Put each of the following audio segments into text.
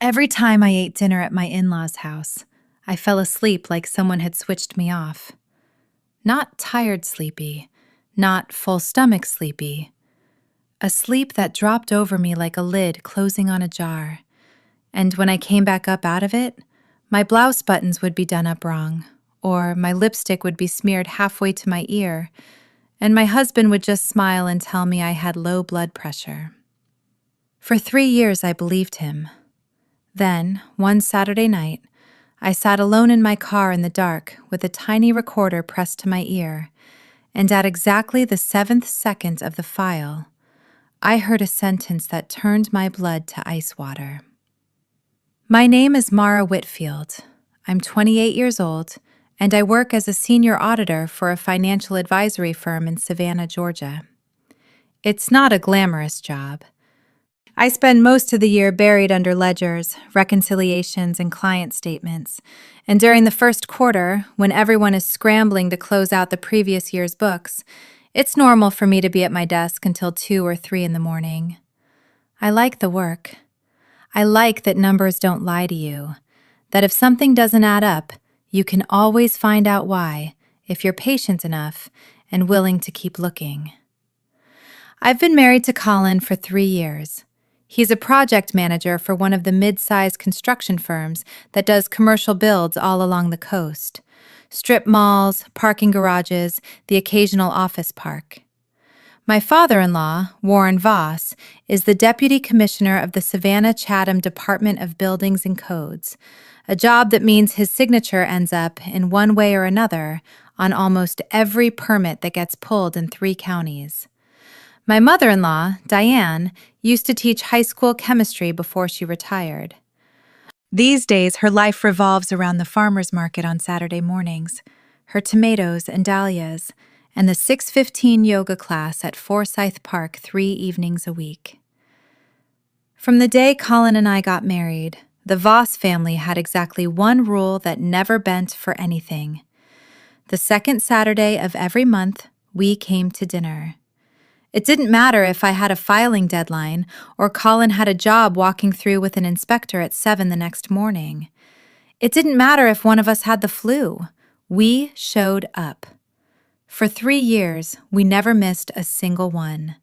Every time I ate dinner at my in-laws' house, I fell asleep like someone had switched me off. Not tired sleepy, not full stomach sleepy. A sleep that dropped over me like a lid closing on a jar. And when I came back up out of it, my blouse buttons would be done up wrong, or my lipstick would be smeared halfway to my ear, and my husband would just smile and tell me I had low blood pressure. For 3 years I believed him. Then, one Saturday night, I sat alone in my car in the dark with a tiny recorder pressed to my ear, and at exactly the 7th second of the file, I heard a sentence that turned my blood to ice water. My name is Mara Whitfield. I'm 28 years old, and I work as a senior auditor for a financial advisory firm in Savannah, Georgia. It's not a glamorous job. I spend most of the year buried under ledgers, reconciliations, and client statements. And during the first quarter, when everyone is scrambling to close out the previous year's books, it's normal for me to be at my desk until 2 or 3 in the morning. I like the work. I like that numbers don't lie to you, that if something doesn't add up, you can always find out why if you're patient enough and willing to keep looking. I've been married to Colin for 3 years. He's a project manager for one of the mid-sized construction firms that does commercial builds all along the coast. Strip malls, parking garages, the occasional office park. My father-in-law, Warren Voss, is the Deputy Commissioner of the Savannah-Chatham Department of Buildings and Codes, a job that means his signature ends up, in one way or another, on almost every permit that gets pulled in 3 counties. My mother-in-law, Diane, used to teach high school chemistry before she retired. These days, her life revolves around the farmer's market on Saturday mornings, her tomatoes and dahlias, and the 6:15 yoga class at Forsyth Park 3 evenings a week. From the day Colin and I got married, the Voss family had exactly one rule that never bent for anything. The second Saturday of every month, we came to dinner. It didn't matter if I had a filing deadline or Colin had a job walking through with an inspector at 7 the next morning. It didn't matter if one of us had the flu. We showed up. For 3 years, we never missed a single one.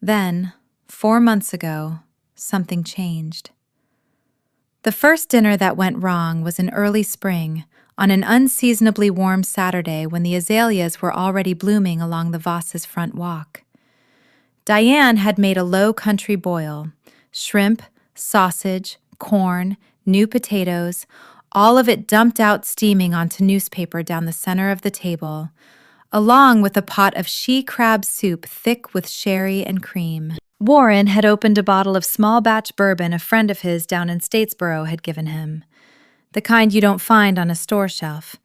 Then, 4 months ago, something changed. The first dinner that went wrong was in early spring, on an unseasonably warm Saturday when the azaleas were already blooming along the Vosses' front walk. Diane had made a low country boil, shrimp, sausage, corn, new potatoes, all of it dumped out steaming onto newspaper down the center of the table, along with a pot of she-crab soup thick with sherry and cream. Warren had opened a bottle of small batch bourbon a friend of his down in Statesboro had given him, the kind you don't find on a store shelf,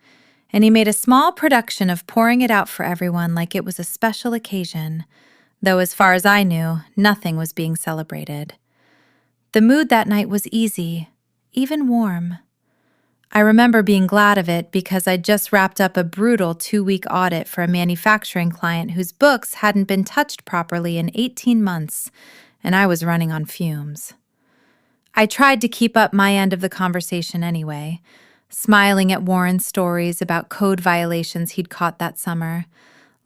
and he made a small production of pouring it out for everyone like it was a special occasion, though as far as I knew, nothing was being celebrated. The mood that night was easy, even warm. I remember being glad of it because I'd just wrapped up a brutal 2-week audit for a manufacturing client whose books hadn't been touched properly in 18 months, and I was running on fumes. I tried to keep up my end of the conversation anyway, smiling at Warren's stories about code violations he'd caught that summer,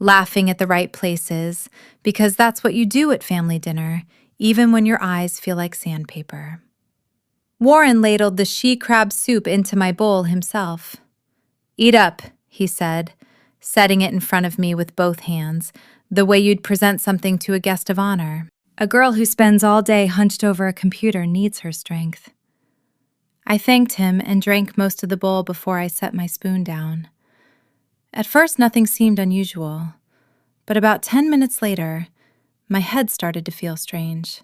laughing at the right places, because that's what you do at family dinner, even when your eyes feel like sandpaper. Warren ladled the she-crab soup into my bowl himself. "Eat up," he said, setting it in front of me with both hands, the way you'd present something to a guest of honor. A girl who spends all day hunched over a computer needs her strength. I thanked him and drank most of the bowl before I set my spoon down. At first, nothing seemed unusual, but about 10 minutes later, my head started to feel strange,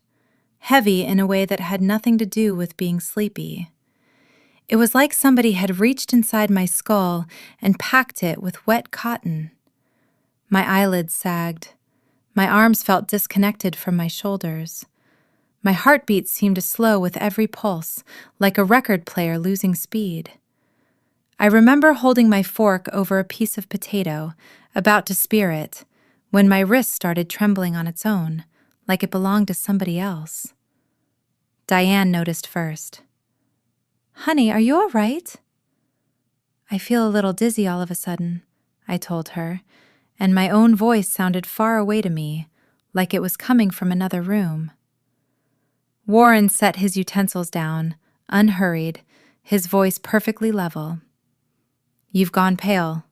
heavy in a way that had nothing to do with being sleepy. It was like somebody had reached inside my skull and packed it with wet cotton. My eyelids sagged. My arms felt disconnected from my shoulders. My heartbeat seemed to slow with every pulse, like a record player losing speed. I remember holding my fork over a piece of potato, about to spear it, when my wrist started trembling on its own, like it belonged to somebody else. Diane noticed first. "Honey, are you all right?" "I feel a little dizzy all of a sudden," I told her, and my own voice sounded far away to me, like it was coming from another room. Warren set his utensils down, unhurried, his voice perfectly level. "You've gone pale.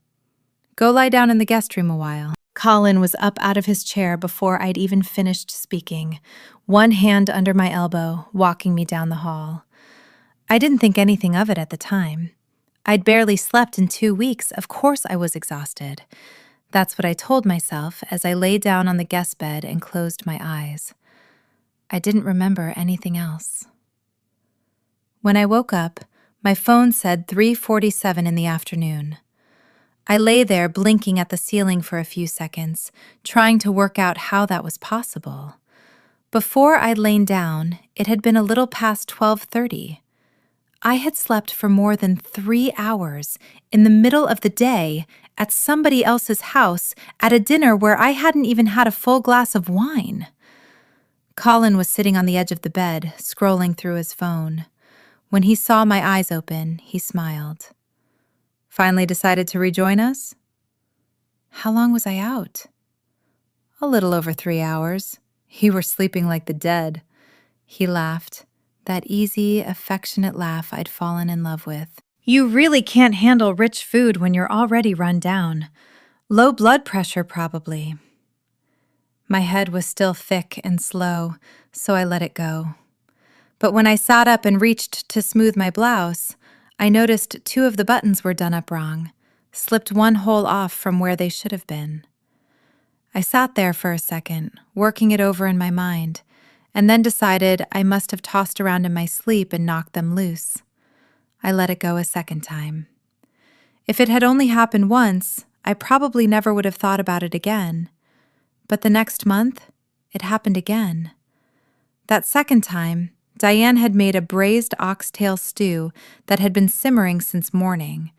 Go lie down in the guest room a while." Colin was up out of his chair before I'd even finished speaking, one hand under my elbow, walking me down the hall. I didn't think anything of it at the time. I'd barely slept in 2 weeks. Of course I was exhausted. That's what I told myself as I lay down on the guest bed and closed my eyes. I didn't remember anything else. When I woke up, my phone said 3:47 in the afternoon. I lay there blinking at the ceiling for a few seconds, trying to work out how that was possible. Before I'd lain down, it had been a little past 12:30. I had slept for more than 3 hours in the middle of the day at somebody else's house at a dinner where I hadn't even had a full glass of wine. Colin was sitting on the edge of the bed, scrolling through his phone. When he saw my eyes open, he smiled. "Finally decided to rejoin us?" "How long was I out?" "A little over 3 hours. You were sleeping like the dead." He laughed, that easy, affectionate laugh I'd fallen in love with. "You really can't handle rich food when you're already run down. Low blood pressure, probably." My head was still thick and slow, so I let it go. But when I sat up and reached to smooth my blouse, I noticed 2 of the buttons were done up wrong, slipped one hole off from where they should have been. I sat there for a second, working it over in my mind, and then decided I must have tossed around in my sleep and knocked them loose. I let it go a second time. If it had only happened once, I probably never would have thought about it again. But the next month, it happened again. That second time, Diane had made a braised oxtail stew that had been simmering since morning,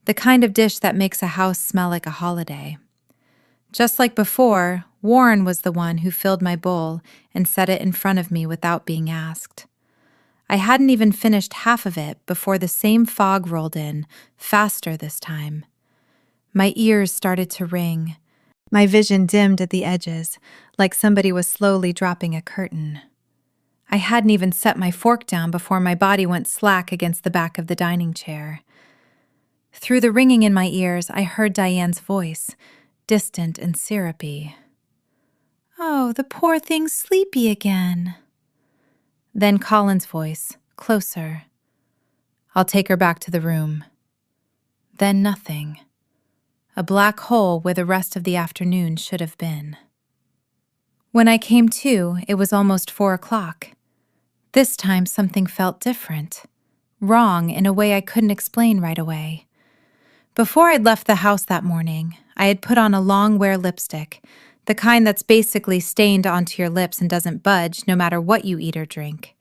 the kind of dish that makes a house smell like a holiday. Just like before, Warren was the one who filled my bowl and set it in front of me without being asked. I hadn't even finished half of it before the same fog rolled in, faster this time. My ears started to ring. My vision dimmed at the edges, like somebody was slowly dropping a curtain. I hadn't even set my fork down before my body went slack against the back of the dining chair. Through the ringing in my ears, I heard Diane's voice, distant and syrupy. "Oh, the poor thing's sleepy again." Then Colin's voice, closer. "I'll take her back to the room." Then nothing. A black hole where the rest of the afternoon should have been. When I came to, it was almost 4 o'clock. This time something felt different, wrong in a way I couldn't explain right away. Before I'd left the house that morning, I had put on a long-wear lipstick, the kind that's basically stained onto your lips and doesn't budge no matter what you eat or drink.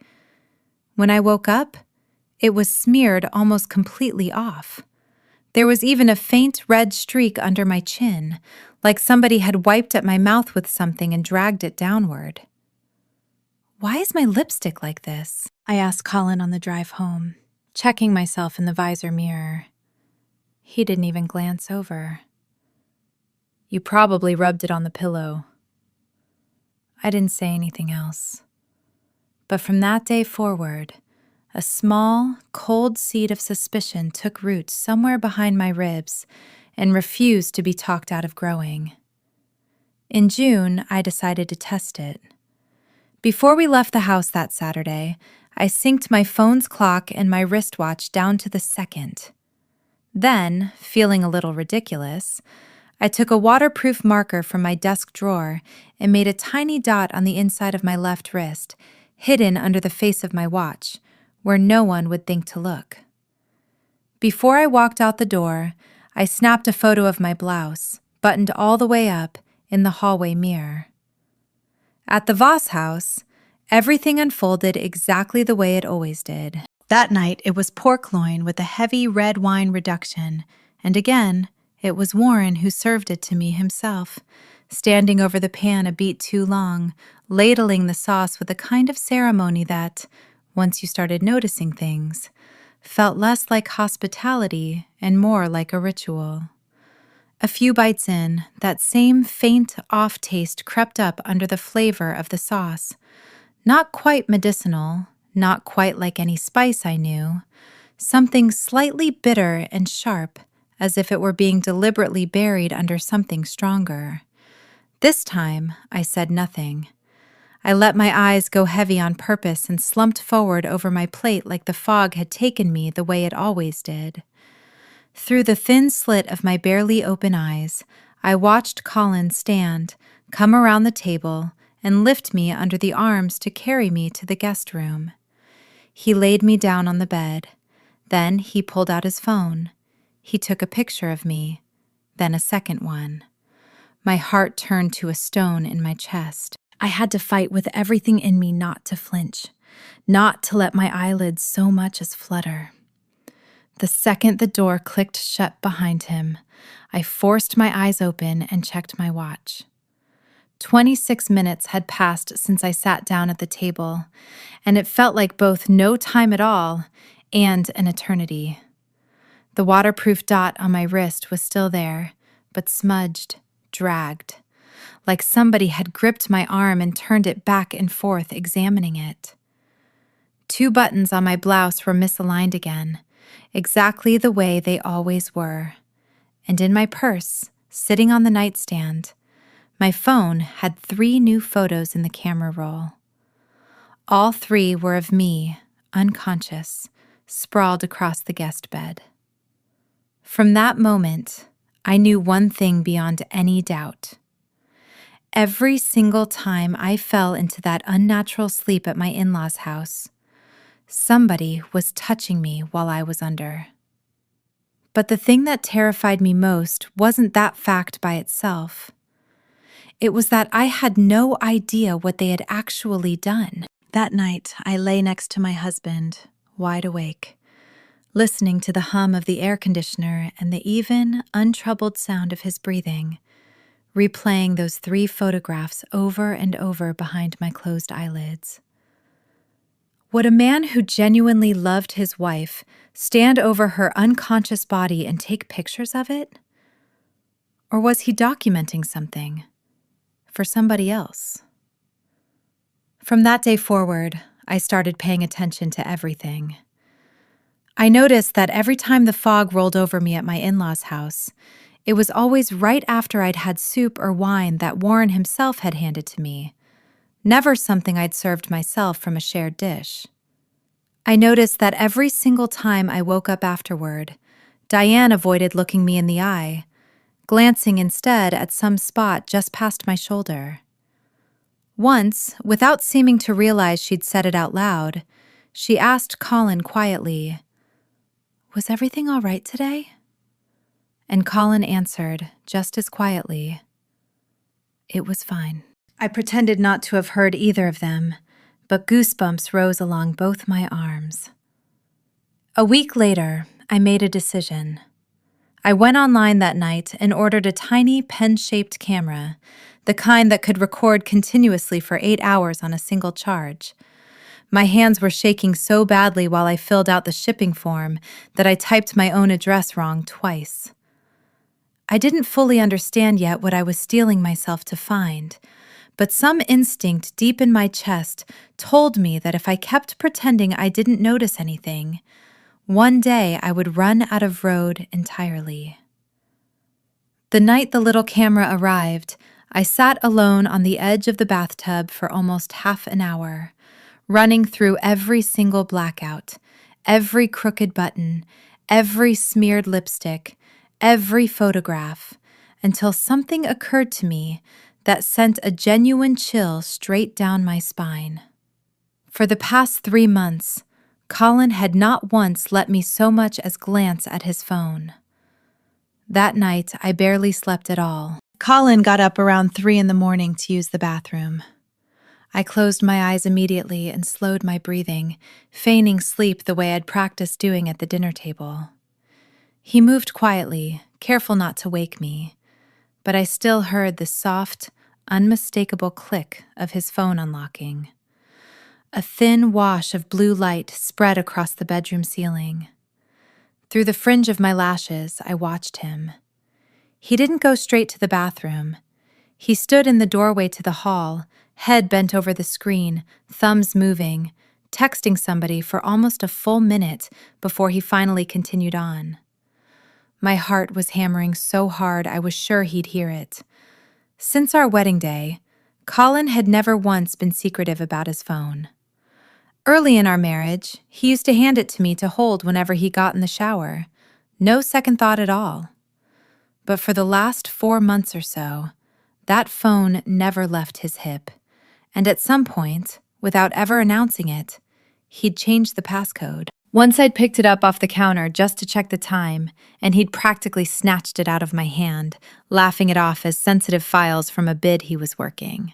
When I woke up, it was smeared almost completely off. There was even a faint red streak under my chin, like somebody had wiped at my mouth with something and dragged it downward. "Why is my lipstick like this?" I asked Colin on the drive home, checking myself in the visor mirror. He didn't even glance over. "You probably rubbed it on the pillow." I didn't say anything else. But from that day forward, a small, cold seed of suspicion took root somewhere behind my ribs and refused to be talked out of growing. In June, I decided to test it. Before we left the house that Saturday, I synced my phone's clock and my wristwatch down to the second. Then, feeling a little ridiculous, I took a waterproof marker from my desk drawer and made a tiny dot on the inside of my left wrist, hidden under the face of my watch, where no one would think to look. Before I walked out the door, I snapped a photo of my blouse, buttoned all the way up, in the hallway mirror. At the Voss house, everything unfolded exactly the way it always did. That night, it was pork loin with a heavy red wine reduction, and again, it was Warren who served it to me himself, standing over the pan a beat too long, ladling the sauce with a kind of ceremony that, once you started noticing things, felt less like hospitality and more like a ritual. A few bites in, that same faint off taste crept up under the flavor of the sauce. Not quite medicinal, not quite like any spice I knew. Something slightly bitter and sharp, as if it were being deliberately buried under something stronger. This time, I said nothing. I let my eyes go heavy on purpose and slumped forward over my plate like the fog had taken me the way it always did. Through the thin slit of my barely open eyes, I watched Colin stand, come around the table, and lift me under the arms to carry me to the guest room. He laid me down on the bed. Then he pulled out his phone. He took a picture of me, then a second one. My heart turned to a stone in my chest. I had to fight with everything in me not to flinch, not to let my eyelids so much as flutter. The second the door clicked shut behind him, I forced my eyes open and checked my watch. 26 minutes had passed since I sat down at the table, and it felt like both no time at all and an eternity. The waterproof dot on my wrist was still there, but smudged, dragged, like somebody had gripped my arm and turned it back and forth, examining it. 2 buttons on my blouse were misaligned again, exactly the way they always were. And in my purse, sitting on the nightstand, my phone had 3 new photos in the camera roll. All 3 were of me, unconscious, sprawled across the guest bed. From that moment, I knew one thing beyond any doubt. Every single time I fell into that unnatural sleep at my in-laws' house, somebody was touching me while I was under. But the thing that terrified me most wasn't that fact by itself. It was that I had no idea what they had actually done. That night, I lay next to my husband, wide awake, listening to the hum of the air conditioner and the even, untroubled sound of his breathing, replaying those 3 photographs over and over behind my closed eyelids. Would a man who genuinely loved his wife stand over her unconscious body and take pictures of it? Or was he documenting something for somebody else? From that day forward, I started paying attention to everything. I noticed that every time the fog rolled over me at my in-laws' house, it was always right after I'd had soup or wine that Warren himself had handed to me, never something I'd served myself from a shared dish. I noticed that every single time I woke up afterward, Diane avoided looking me in the eye, glancing instead at some spot just past my shoulder. Once, without seeming to realize she'd said it out loud, she asked Colin quietly, "Was everything all right today?" And Colin answered, just as quietly, "It was fine." I pretended not to have heard either of them, but goosebumps rose along both my arms. A week later, I made a decision. I went online that night and ordered a tiny pen-shaped camera, the kind that could record continuously for 8 hours on a single charge. My hands were shaking so badly while I filled out the shipping form that I typed my own address wrong twice. I didn't fully understand yet what I was steeling myself to find, but some instinct deep in my chest told me that if I kept pretending I didn't notice anything, one day I would run out of road entirely. The night the little camera arrived, I sat alone on the edge of the bathtub for almost half an hour, running through every single blackout, every crooked button, every smeared lipstick, every photograph, until something occurred to me that sent a genuine chill straight down my spine. For the past 3 months, Colin had not once let me so much as glance at his phone. That night, I barely slept at all. Colin got up around 3 in the morning to use the bathroom. I closed my eyes immediately and slowed my breathing, feigning sleep the way I'd practiced doing at the dinner table. He moved quietly, careful not to wake me, but I still heard the soft, unmistakable click of his phone unlocking. A thin wash of blue light spread across the bedroom ceiling. Through the fringe of my lashes, I watched him. He didn't go straight to the bathroom. He stood in the doorway to the hall, head bent over the screen, thumbs moving, texting somebody for almost a full minute before he finally continued on. My heart was hammering so hard I was sure he'd hear it. Since our wedding day, Colin had never once been secretive about his phone. Early in our marriage, he used to hand it to me to hold whenever he got in the shower. No second thought at all. But for the last 4 months or so, that phone never left his hip, and at some point, without ever announcing it, he'd changed the passcode. Once I'd picked it up off the counter just to check the time, and he'd practically snatched it out of my hand, laughing it off as sensitive files from a bid he was working.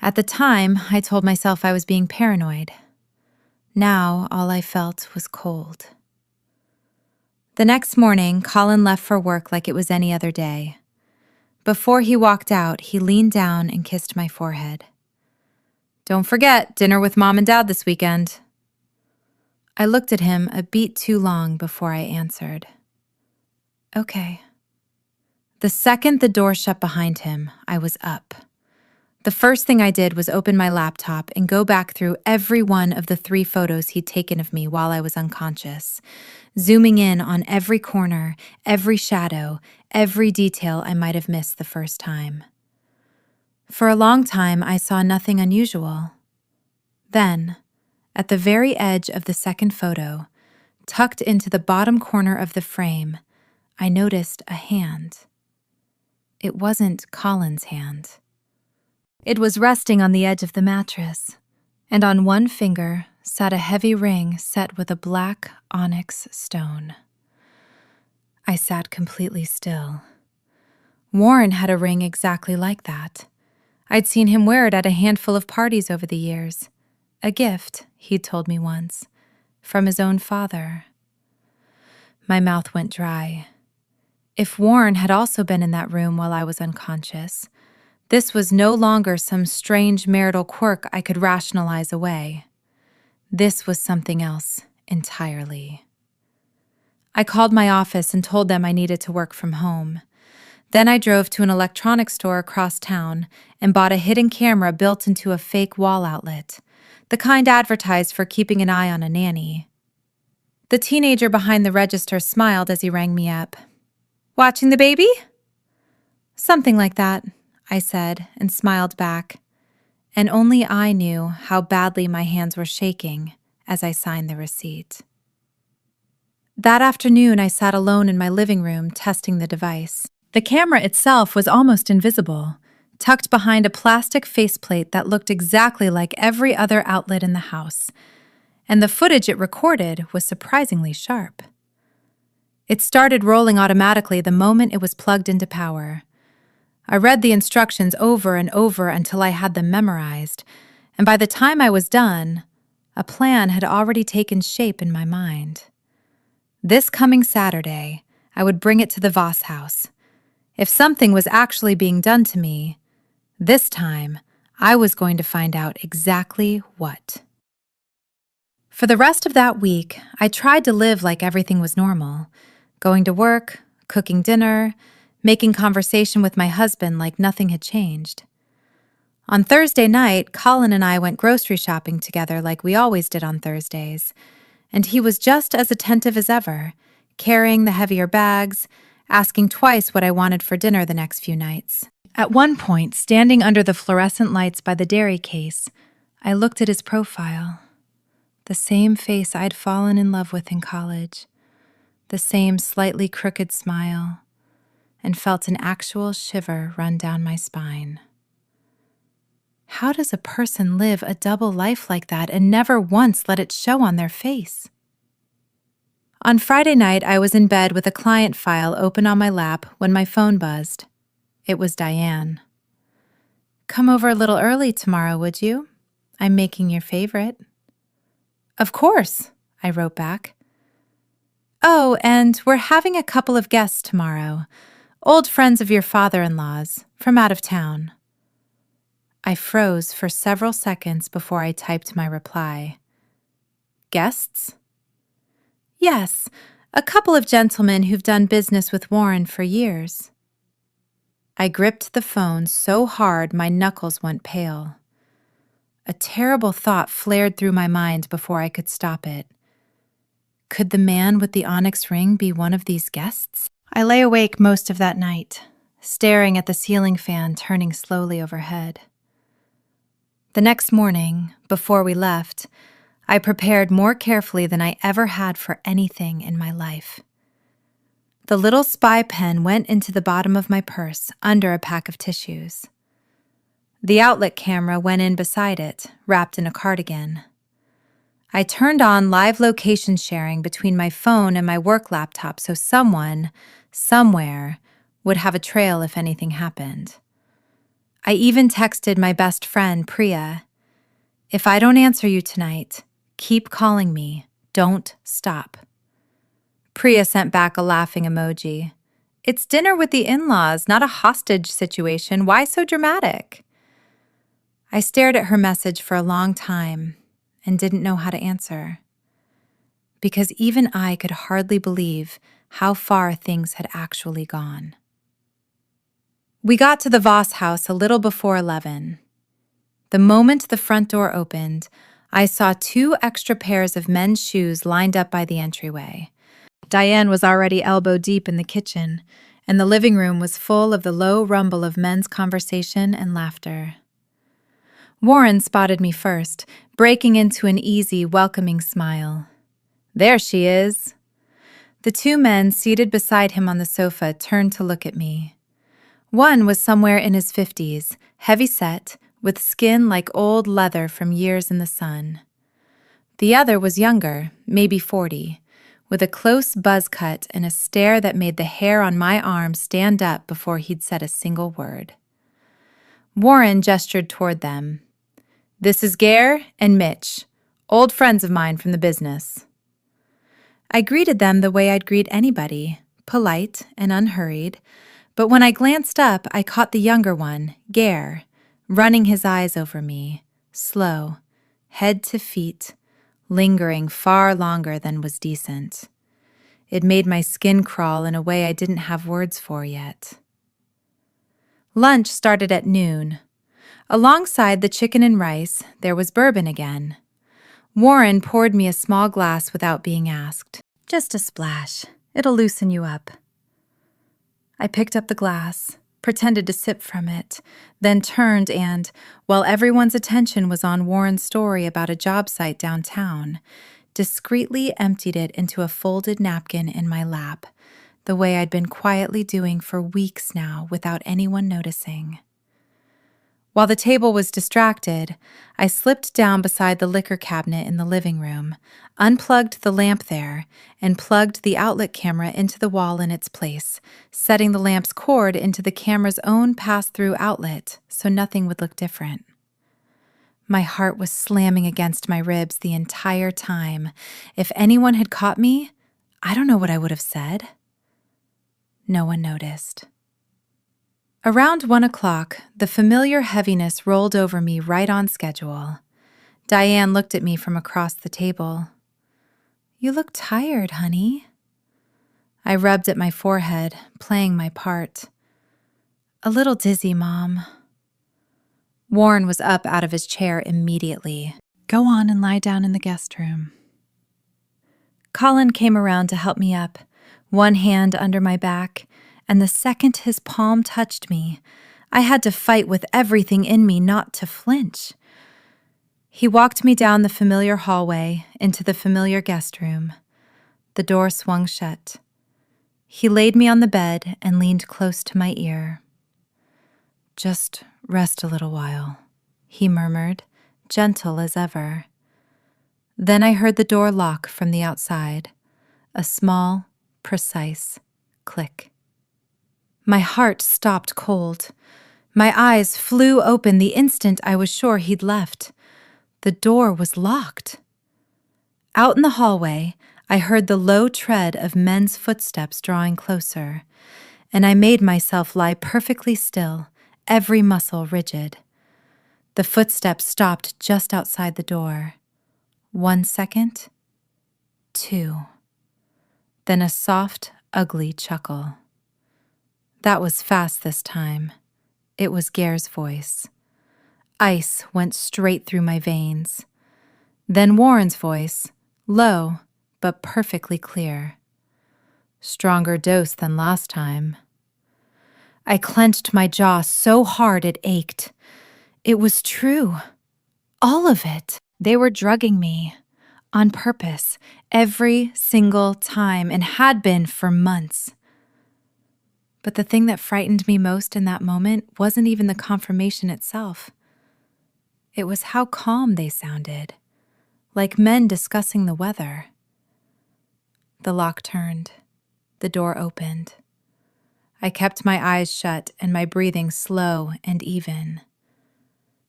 At the time, I told myself I was being paranoid. Now, all I felt was cold. The next morning, Colin left for work like it was any other day. Before he walked out, he leaned down and kissed my forehead. "Don't forget, dinner with Mom and Dad this weekend." I looked at him a beat too long before I answered. "Okay." The second the door shut behind him, I was up. The first thing I did was open my laptop and go back through every one of the 3 photos he'd taken of me while I was unconscious, zooming in on every corner, every shadow, every detail I might have missed the first time. For a long time, I saw nothing unusual. Then, at the very edge of the second photo, tucked into the bottom corner of the frame, I noticed a hand. It wasn't Colin's hand. It was resting on the edge of the mattress, and on one finger sat a heavy ring set with a black onyx stone. I sat completely still. Warren had a ring exactly like that. I'd seen him wear it at a handful of parties over the years. A gift, he'd told me once, from his own father. My mouth went dry. If Warren had also been in that room while I was unconscious, this was no longer some strange marital quirk I could rationalize away. This was something else entirely. I called my office and told them I needed to work from home. Then I drove to an electronics store across town and bought a hidden camera built into a fake wall outlet, the kind advertised for keeping an eye on a nanny. The teenager behind the register smiled as he rang me up. "Watching the baby?" "Something like that," I said, and smiled back. And only I knew how badly my hands were shaking as I signed the receipt. That afternoon, I sat alone in my living room testing the device. The camera itself was almost invisible, tucked behind a plastic faceplate that looked exactly like every other outlet in the house, and the footage it recorded was surprisingly sharp. It started rolling automatically the moment it was plugged into power. I read the instructions over and over until I had them memorized, and by the time I was done, a plan had already taken shape in my mind. This coming Saturday, I would bring it to the Voss house. If something was actually being done to me, this time I was going to find out exactly what. For the rest of that week, I tried to live like everything was normal, going to work, cooking dinner, making conversation with my husband like nothing had changed. On Thursday night, Colin and I went grocery shopping together like we always did on Thursdays, and he was just as attentive as ever, carrying the heavier bags, asking twice what I wanted for dinner the next few nights. At one point, standing under the fluorescent lights by the dairy case, I looked at his profile. The same face I'd fallen in love with in college, the same slightly crooked smile, and felt an actual shiver run down my spine. How does a person live a double life like that and never once let it show on their face? On Friday night, I was in bed with a client file open on my lap when my phone buzzed. It was Diane. "Come over a little early tomorrow, would you? I'm making your favorite." "Of course," I wrote back. "Oh, and we're having a couple of guests tomorrow. Old friends of your father-in-law's, from out of town." I froze for several seconds before I typed my reply. Guests? Yes, a couple of gentlemen who've done business with Warren for years. I gripped the phone so hard my knuckles went pale. A terrible thought flared through my mind before I could stop it. Could the man with the onyx ring be one of these guests? I lay awake most of that night, staring at the ceiling fan turning slowly overhead. The next morning, before we left, I prepared more carefully than I ever had for anything in my life. The little spy pen went into the bottom of my purse under a pack of tissues. The outlet camera went in beside it, wrapped in a cardigan. I turned on live location sharing between my phone and my work laptop so someone, somewhere, would have a trail if anything happened. I even texted my best friend, Priya. If I don't answer you tonight, keep calling me. Don't stop. Priya sent back a laughing emoji. It's dinner with the in-laws, not a hostage situation. Why so dramatic? I stared at her message for a long time and didn't know how to answer. Because even I could hardly believe how far things had actually gone. We got to the Voss house a little before 11. The moment the front door opened, I saw 2 extra pairs of men's shoes lined up by the entryway. Diane was already elbow deep in the kitchen, and the living room was full of the low rumble of men's conversation and laughter. Warren spotted me first, breaking into an easy, welcoming smile. There she is. The 2 men seated beside him on the sofa turned to look at me. One was somewhere in his 50s, heavy-set, with skin like old leather from years in the sun. The other was younger, maybe 40, with a close buzz cut and a stare that made the hair on my arm stand up before he'd said a single word. Warren gestured toward them. This is Gare and Mitch, old friends of mine from the business. I greeted them the way I'd greet anybody, polite and unhurried, but when I glanced up, I caught the younger one, Gare, running his eyes over me, slow, head to feet, lingering far longer than was decent. It made my skin crawl in a way I didn't have words for yet. Lunch started at noon. Alongside the chicken and rice, there was bourbon again. Warren poured me a small glass without being asked. Just a splash. It'll loosen you up. I picked up the glass, pretended to sip from it, then turned and, while everyone's attention was on Warren's story about a job site downtown, discreetly emptied it into a folded napkin in my lap, the way I'd been quietly doing for weeks now without anyone noticing. While the table was distracted, I slipped down beside the liquor cabinet in the living room, unplugged the lamp there, and plugged the outlet camera into the wall in its place, setting the lamp's cord into the camera's own pass-through outlet so nothing would look different. My heart was slamming against my ribs the entire time. If anyone had caught me, I don't know what I would have said. No one noticed. Around 1 o'clock, the familiar heaviness rolled over me right on schedule. Diane looked at me from across the table. You look tired, honey. I rubbed at my forehead, playing my part. A little dizzy, Mom. Warren was up out of his chair immediately. Go on and lie down in the guest room. Colin came around to help me up, one hand under my back, and the second his palm touched me, I had to fight with everything in me not to flinch. He walked me down the familiar hallway into the familiar guest room. The door swung shut. He laid me on the bed and leaned close to my ear. Just rest a little while, he murmured, gentle as ever. Then I heard the door lock from the outside, a small, precise click. My heart stopped cold. My eyes flew open the instant I was sure he'd left. The door was locked. Out in the hallway, I heard the low tread of men's footsteps drawing closer, and I made myself lie perfectly still, every muscle rigid. The footsteps stopped just outside the door. 1 second, 2. Then a soft, ugly chuckle. That was fast this time. It was Gare's voice. Ice went straight through my veins. Then Warren's voice, low but perfectly clear. Stronger dose than last time. I clenched my jaw so hard it ached. It was true. All of it. They were drugging me. On purpose. Every single time, and had been for months. But the thing that frightened me most in that moment wasn't even the confirmation itself. It was how calm they sounded. Like men discussing the weather. The lock turned. The door opened. I kept my eyes shut and my breathing slow and even.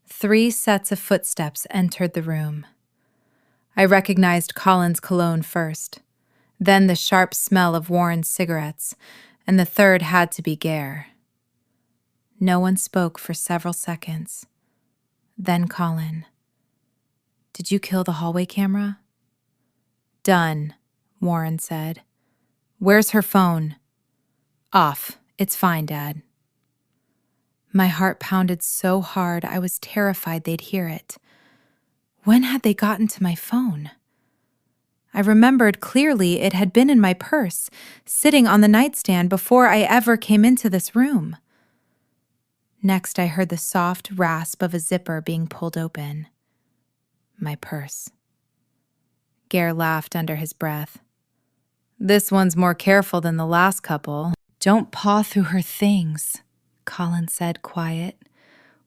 3 sets of footsteps entered the room. I recognized Colin's cologne first, then the sharp smell of Warren's cigarettes, and the third had to be Gare. No one spoke for several seconds. Then Colin. "Did you kill the hallway camera?" "Done," Warren said. "Where's her phone?" "Off. It's fine, Dad." My heart pounded so hard I was terrified they'd hear it. When had they gotten to my phone? I remembered clearly it had been in my purse, sitting on the nightstand before I ever came into this room. Next, I heard the soft rasp of a zipper being pulled open. My purse. Gare laughed under his breath. "This one's more careful than the last couple." "Don't paw through her things," Colin said, quiet.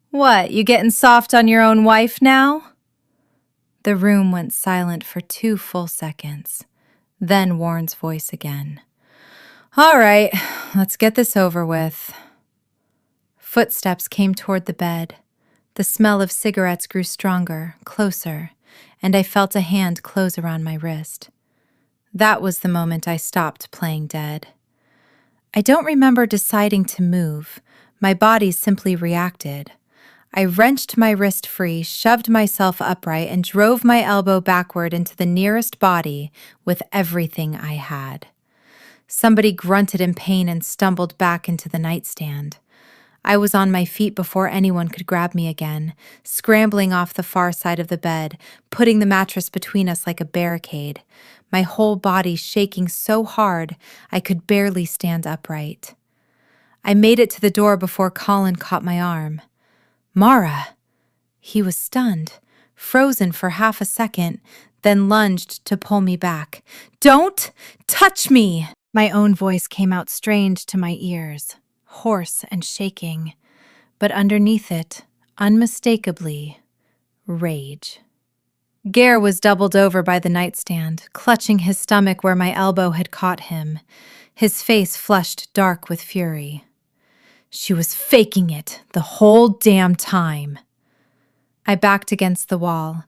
"What, you getting soft on your own wife now?" The room went silent for 2 full seconds. Then Warren's voice again. "All right, let's get this over with." Footsteps came toward the bed. The smell of cigarettes grew stronger, closer, and I felt a hand close around my wrist. That was the moment I stopped playing dead. I don't remember deciding to move. My body simply reacted. I wrenched my wrist free, shoved myself upright, and drove my elbow backward into the nearest body with everything I had. Somebody grunted in pain and stumbled back into the nightstand. I was on my feet before anyone could grab me again, scrambling off the far side of the bed, putting the mattress between us like a barricade, my whole body shaking so hard I could barely stand upright. I made it to the door before Colin caught my arm. "Mara!" He was stunned, frozen for half a second, then lunged to pull me back. "Don't touch me!" My own voice came out strange to my ears, hoarse and shaking, but underneath it, unmistakably, rage. Gare was doubled over by the nightstand, clutching his stomach where my elbow had caught him, his face flushed dark with fury. She was faking it the whole damn time. I backed against the wall,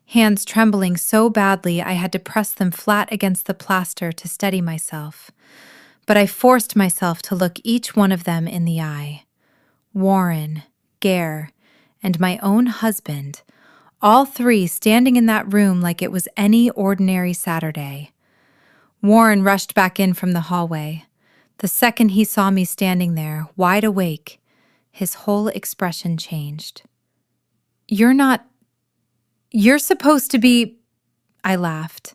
hands trembling so badly I had to press them flat against the plaster to steady myself. But I forced myself to look each one of them in the eye. Warren, Gare, and my own husband, all 3 standing in that room like it was any ordinary Saturday. Warren rushed back in from the hallway. The second he saw me standing there, wide awake, his whole expression changed. You're supposed to be," I laughed.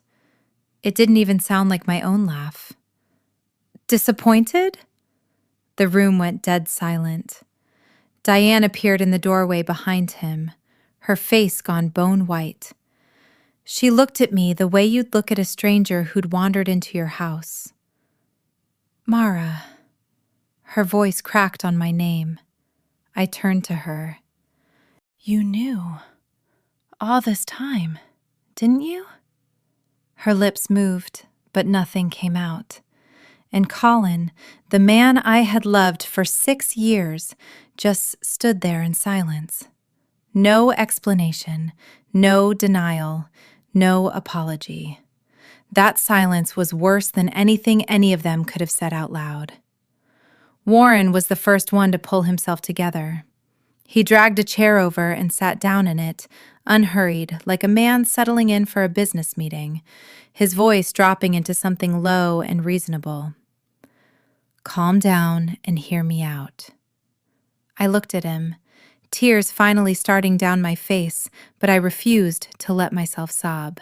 It didn't even sound like my own laugh. "Disappointed?" The room went dead silent. Diane appeared in the doorway behind him, her face gone bone white. She looked at me the way you'd look at a stranger who'd wandered into your house. "Mara." Her voice cracked on my name. I turned to her. "You knew all this time, didn't you?" Her lips moved, but nothing came out. And Colin, the man I had loved for 6 years, just stood there in silence. No explanation, no denial, no apology. That silence was worse than anything any of them could have said out loud. Warren was the first one to pull himself together. He dragged a chair over and sat down in it, unhurried, like a man settling in for a business meeting, his voice dropping into something low and reasonable. Calm down and hear me out. I looked at him, tears finally starting down my face, but I refused to let myself sob.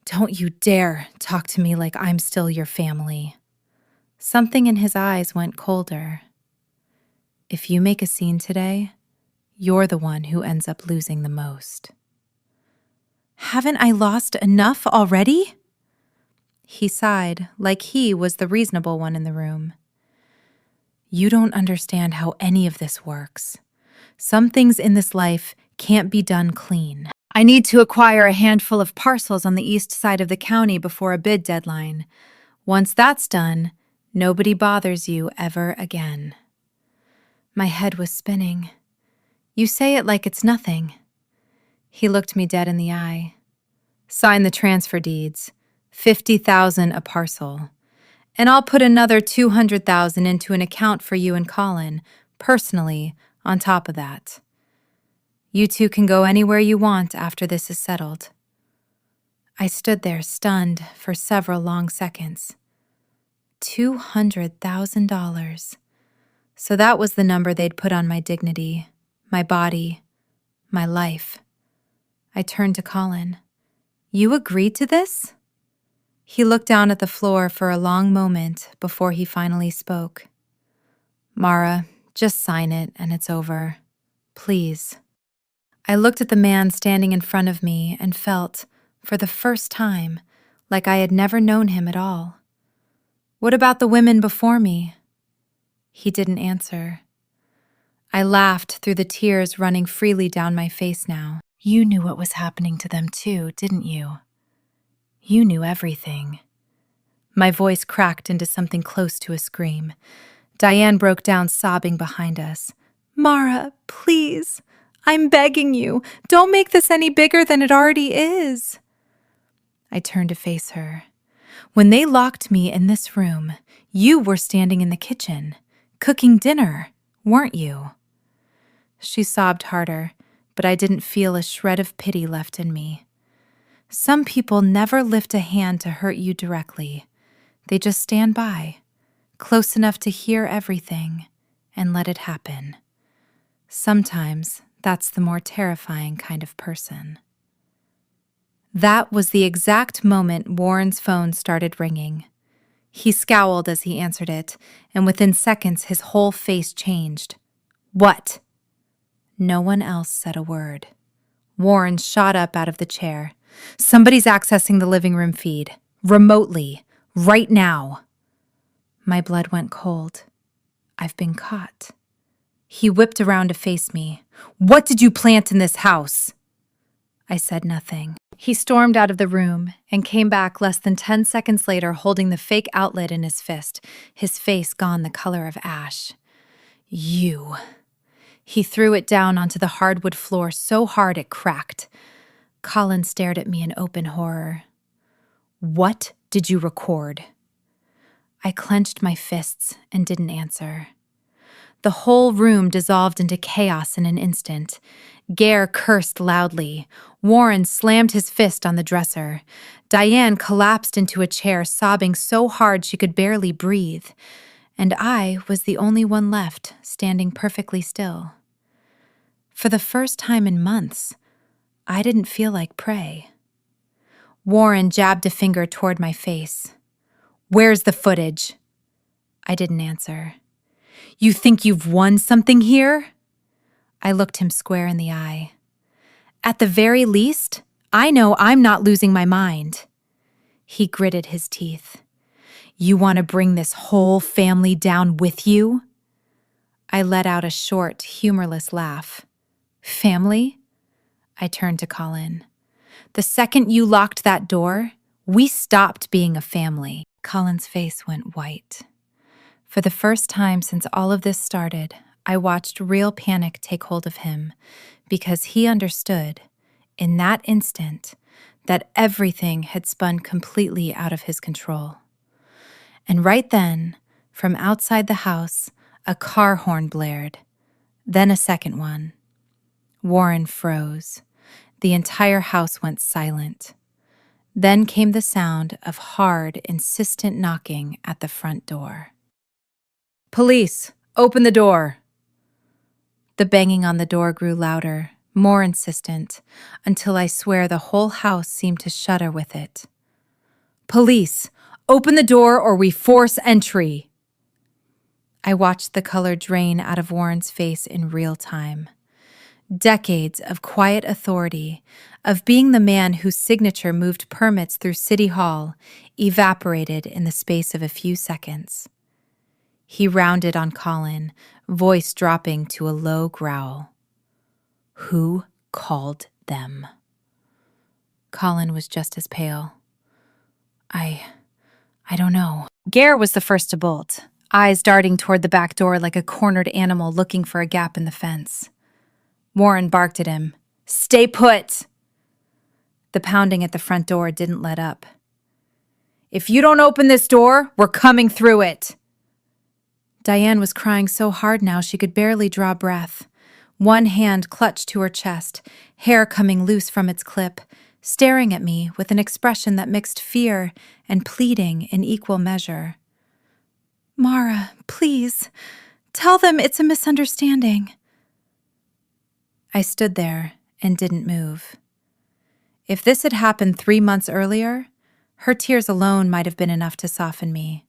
Don't you dare talk to me like I'm still your family. Something in his eyes went colder. If you make a scene today, you're the one who ends up losing the most. Haven't I lost enough already? He sighed, like he was the reasonable one in the room. You don't understand how any of this works. Some things in this life can't be done clean. I need to acquire a handful of parcels on the east side of the county before a bid deadline. Once that's done, nobody bothers you ever again. My head was spinning. You say it like it's nothing. He looked me dead in the eye. Sign the transfer deeds. $50,000 a parcel. And I'll put another $200,000 into an account for you and Colin, personally, on top of that. You two can go anywhere you want after this is settled. I stood there stunned for several long seconds. $200,000. So that was the number they'd put on my dignity, my body, my life. I turned to Colin. You agreed to this? He looked down at the floor for a long moment before he finally spoke. Mara, just sign it and it's over. Please. I looked at the man standing in front of me and felt, for the first time, like I had never known him at all. What about the women before me? He didn't answer. I laughed through the tears running freely down my face now. You knew what was happening to them too, didn't you? You knew everything. My voice cracked into something close to a scream. Diane broke down sobbing behind us. Mara, please. I'm begging you. Don't make this any bigger than it already is. I turned to face her. When they locked me in this room, you were standing in the kitchen, cooking dinner, weren't you? She sobbed harder, but I didn't feel a shred of pity left in me. Some people never lift a hand to hurt you directly. They just stand by, close enough to hear everything, and let it happen. Sometimes that's the more terrifying kind of person. That was the exact moment Warren's phone started ringing. He scowled as he answered it, and within seconds his whole face changed. What? No one else said a word. Warren shot up out of the chair. Somebody's accessing the living room feed. Remotely. Right now. My blood went cold. I've been caught. He whipped around to face me. What did you plant in this house? I said nothing. He stormed out of the room and came back less than 10 seconds later holding the fake outlet in his fist, his face gone the color of ash. You. He threw it down onto the hardwood floor so hard it cracked. Colin stared at me in open horror. What did you record? I clenched my fists and didn't answer. The whole room dissolved into chaos in an instant. Gare cursed loudly. Warren slammed his fist on the dresser. Diane collapsed into a chair, sobbing so hard she could barely breathe. And I was the only one left, standing perfectly still. For the first time in months, I didn't feel like prey. Warren jabbed a finger toward my face. Where's the footage? I didn't answer. You think you've won something here? I looked him square in the eye. At the very least, I know I'm not losing my mind. He gritted his teeth. You want to bring this whole family down with you? I let out a short, humorless laugh. Family? I turned to Colin. The second you locked that door, we stopped being a family. Colin's face went white. For the first time since all of this started, I watched real panic take hold of him because he understood, in that instant, that everything had spun completely out of his control. And right then, from outside the house, a car horn blared. Then a second one. Warren froze. The entire house went silent. Then came the sound of hard, insistent knocking at the front door. "Police! Open the door!" The banging on the door grew louder, more insistent, until I swear the whole house seemed to shudder with it. "Police! Open the door or we force entry!" I watched the color drain out of Warren's face in real time. Decades of quiet authority, of being the man whose signature moved permits through City Hall, evaporated in the space of a few seconds. He rounded on Colin, voice dropping to a low growl. "Who called them?" Colin was just as pale. I don't know. Gare was the first to bolt, eyes darting toward the back door like a cornered animal looking for a gap in the fence. Warren barked at him. "Stay put!" The pounding at the front door didn't let up. "If you don't open this door, we're coming through it!" Diane was crying so hard now she could barely draw breath. One hand clutched to her chest, hair coming loose from its clip, staring at me with an expression that mixed fear and pleading in equal measure. "Mara, please, tell them it's a misunderstanding." I stood there and didn't move. If this had happened 3 months earlier, her tears alone might have been enough to soften me.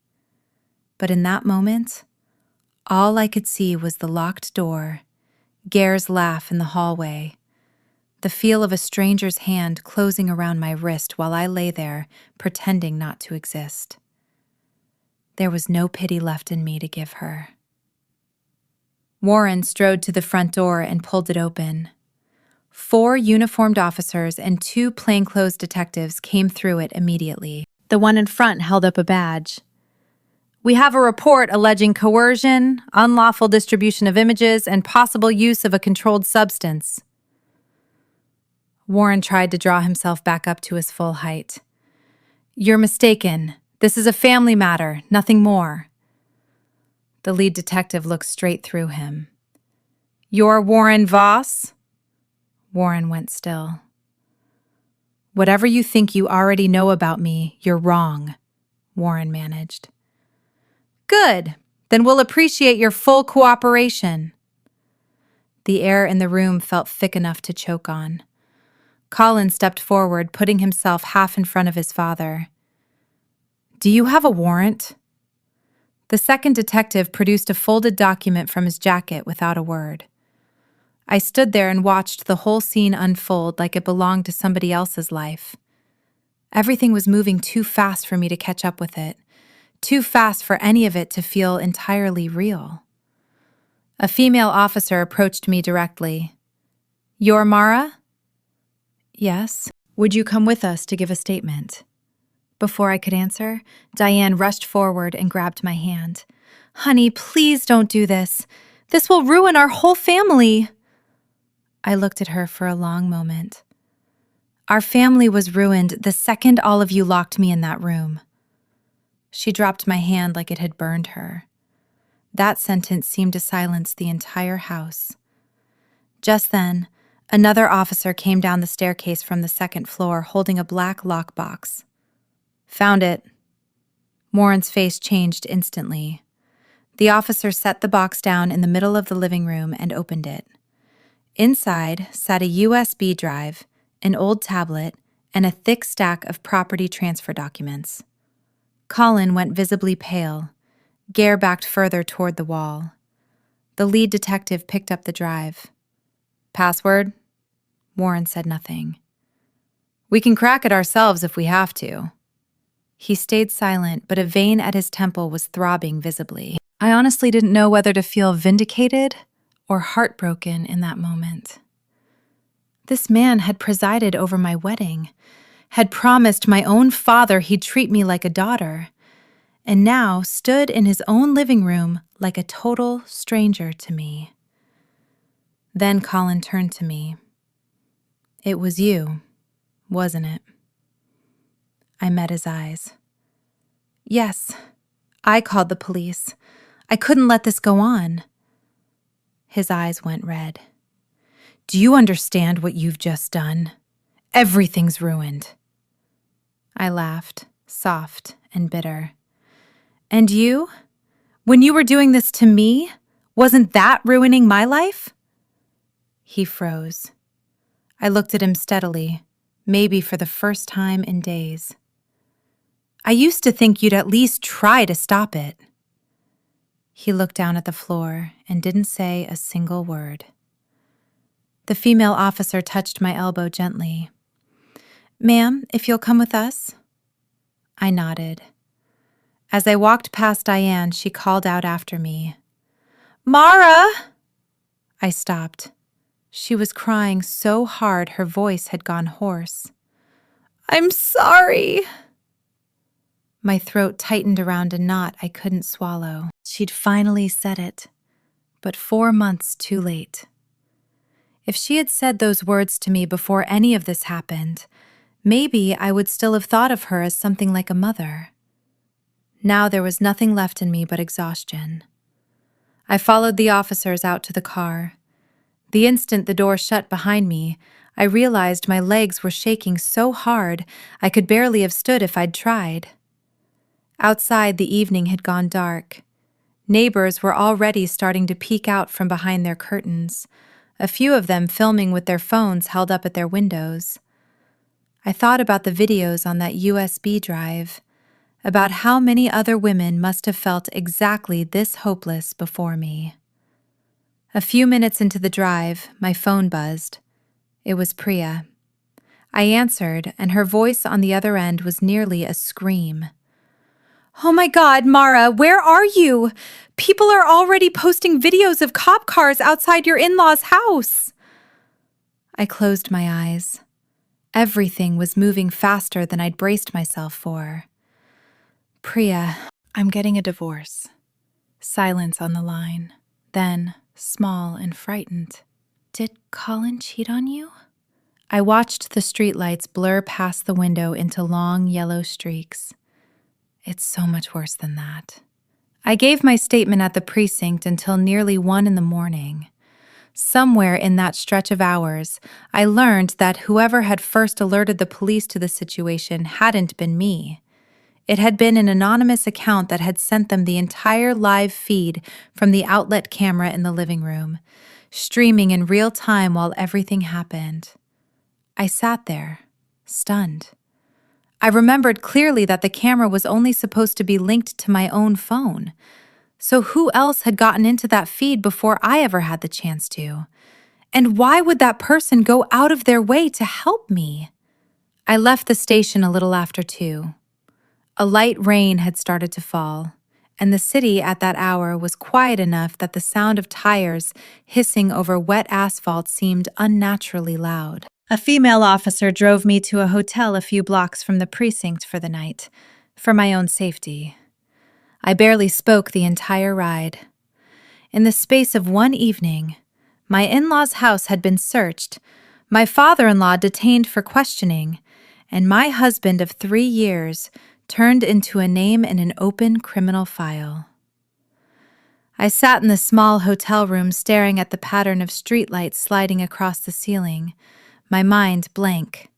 But in that moment, all I could see was the locked door, Gare's laugh in the hallway, the feel of a stranger's hand closing around my wrist while I lay there, pretending not to exist. There was no pity left in me to give her. Warren strode to the front door and pulled it open. 4 uniformed officers and 2 plainclothes detectives came through it immediately. The one in front held up a badge. "We have a report alleging coercion, unlawful distribution of images, and possible use of a controlled substance." Warren tried to draw himself back up to his full height. "You're mistaken. This is a family matter, nothing more." The lead detective looked straight through him. "You're Warren Voss?" Warren went still. "Whatever you think you already know about me, you're wrong," Warren managed. "Good. Then we'll appreciate your full cooperation." The air in the room felt thick enough to choke on. Colin stepped forward, putting himself half in front of his father. "Do you have a warrant?" The second detective produced a folded document from his jacket without a word. I stood there and watched the whole scene unfold like it belonged to somebody else's life. Everything was moving too fast for me to catch up with it, too fast for any of it to feel entirely real. A female officer approached me directly. "You're Mara?" "Yes." "Would you come with us to give a statement?" Before I could answer, Diane rushed forward and grabbed my hand. "Honey, please don't do this. This will ruin our whole family." I looked at her for a long moment. "Our family was ruined the second all of you locked me in that room." She dropped my hand like it had burned her. That sentence seemed to silence the entire house. Just then, another officer came down the staircase from the second floor holding a black lockbox. "Found it." Warren's face changed instantly. The officer set the box down in the middle of the living room and opened it. Inside sat a USB drive, an old tablet, and a thick stack of property transfer documents. Colin went visibly pale. Gare backed further toward the wall. The lead detective picked up the drive. "Password?" Warren said nothing. "We can crack it ourselves if we have to." He stayed silent, but a vein at his temple was throbbing visibly. I honestly didn't know whether to feel vindicated or heartbroken in that moment. This man had presided over my wedding, had promised my own father he'd treat me like a daughter, and now stood in his own living room like a total stranger to me. Then Colin turned to me. "It was you, wasn't it?" I met his eyes. "Yes, I called the police. I couldn't let this go on." His eyes went red. Do you understand what you've just done? Everything's ruined. I laughed, soft and bitter. And you? When you were doing this to me, wasn't that ruining my life? He froze. I looked at him steadily, maybe for the first time in days. I used to think you'd at least try to stop it. He looked down at the floor and didn't say a single word. The female officer touched my elbow gently. Ma'am, if you'll come with us? I nodded. As I walked past Diane, she called out after me. Mara! I stopped. She was crying so hard her voice had gone hoarse. I'm sorry. My throat tightened around a knot I couldn't swallow. She'd finally said it, but 4 months too late. If she had said those words to me before any of this happened, maybe I would still have thought of her as something like a mother. Now there was nothing left in me but exhaustion. I followed the officers out to the car. The instant the door shut behind me, I realized my legs were shaking so hard I could barely have stood if I'd tried. Outside, the evening had gone dark. Neighbors were already starting to peek out from behind their curtains, a few of them filming with their phones held up at their windows. I thought about the videos on that USB drive, about how many other women must have felt exactly this hopeless before me. A few minutes into the drive, my phone buzzed. It was Priya. I answered, and her voice on the other end was nearly a scream. Oh my God, Mara, where are you? People are already posting videos of cop cars outside your in-laws' house. I closed my eyes. Everything was moving faster than I'd braced myself for. Priya, I'm getting a divorce. Silence on the line. Then, small and frightened. Did Colin cheat on you? I watched the streetlights blur past the window into long yellow streaks. It's so much worse than that. I gave my statement at the precinct until nearly 1 a.m. Somewhere in that stretch of hours, I learned that whoever had first alerted the police to the situation hadn't been me. It had been an anonymous account that had sent them the entire live feed from the outlet camera in the living room, streaming in real time while everything happened. I sat there, stunned. I remembered clearly that the camera was only supposed to be linked to my own phone. So who else had gotten into that feed before I ever had the chance to? And why would that person go out of their way to help me? I left the station a little after 2. A light rain had started to fall, and the city at that hour was quiet enough that the sound of tires hissing over wet asphalt seemed unnaturally loud. A female officer drove me to a hotel a few blocks from the precinct for the night, for my own safety. I barely spoke the entire ride. In the space of 1 evening, my in-laws' house had been searched, my father-in-law detained for questioning, and my husband of 3 years turned into a name in an open criminal file. I sat in the small hotel room staring at the pattern of streetlights sliding across the ceiling, my mind blank,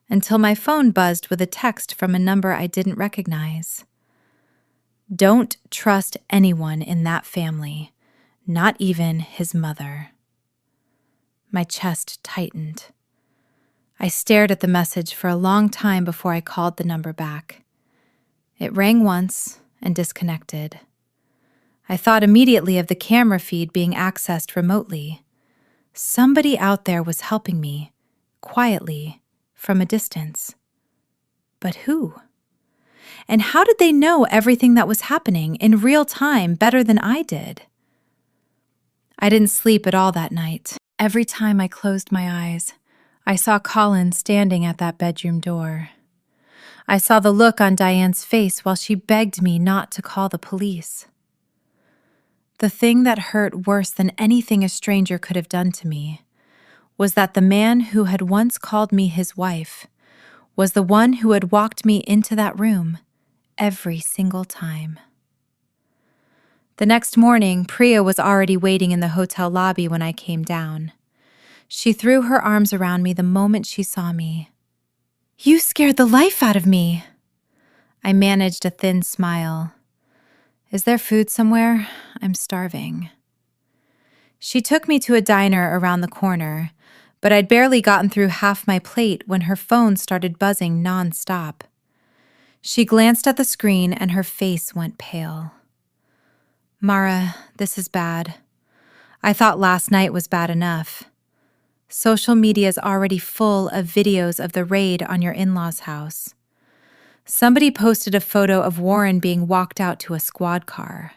until my phone buzzed with a text from a number I didn't recognize. Don't trust anyone in that family, not even his mother. My chest tightened. I stared at the message for a long time before I called the number back. It rang once and disconnected. I thought immediately of the camera feed being accessed remotely. Somebody out there was helping me, quietly, from a distance. But who? And how did they know everything that was happening in real time better than I did? I didn't sleep at all that night. Every time I closed my eyes, I saw Colin standing at that bedroom door. I saw the look on Diane's face while she begged me not to call the police. The thing that hurt worse than anything a stranger could have done to me was that the man who had once called me his wife was the one who had walked me into that room every single time. The next morning, Priya was already waiting in the hotel lobby when I came down. She threw her arms around me the moment she saw me. "You scared the life out of me." I managed a thin smile. "Is there food somewhere? I'm starving." She took me to a diner around the corner, but I'd barely gotten through half my plate when her phone started buzzing nonstop. She glanced at the screen and her face went pale. "Mara, this is bad. I thought last night was bad enough. Social media's already full of videos of the raid on your in-laws' house. Somebody posted a photo of Warren being walked out to a squad car."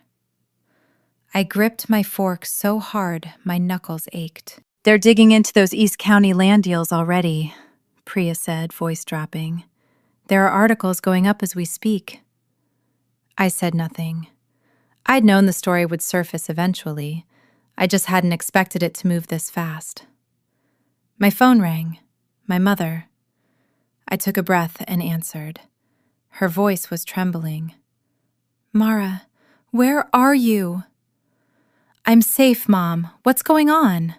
I gripped my fork so hard my knuckles ached. "They're digging into those East County land deals already," Priya said, voice dropping. "There are articles going up as we speak." I said nothing. I'd known the story would surface eventually. I just hadn't expected it to move this fast. My phone rang. My mother. I took a breath and answered. Her voice was trembling. "Mara, where are you?" "I'm safe, Mom. What's going on?"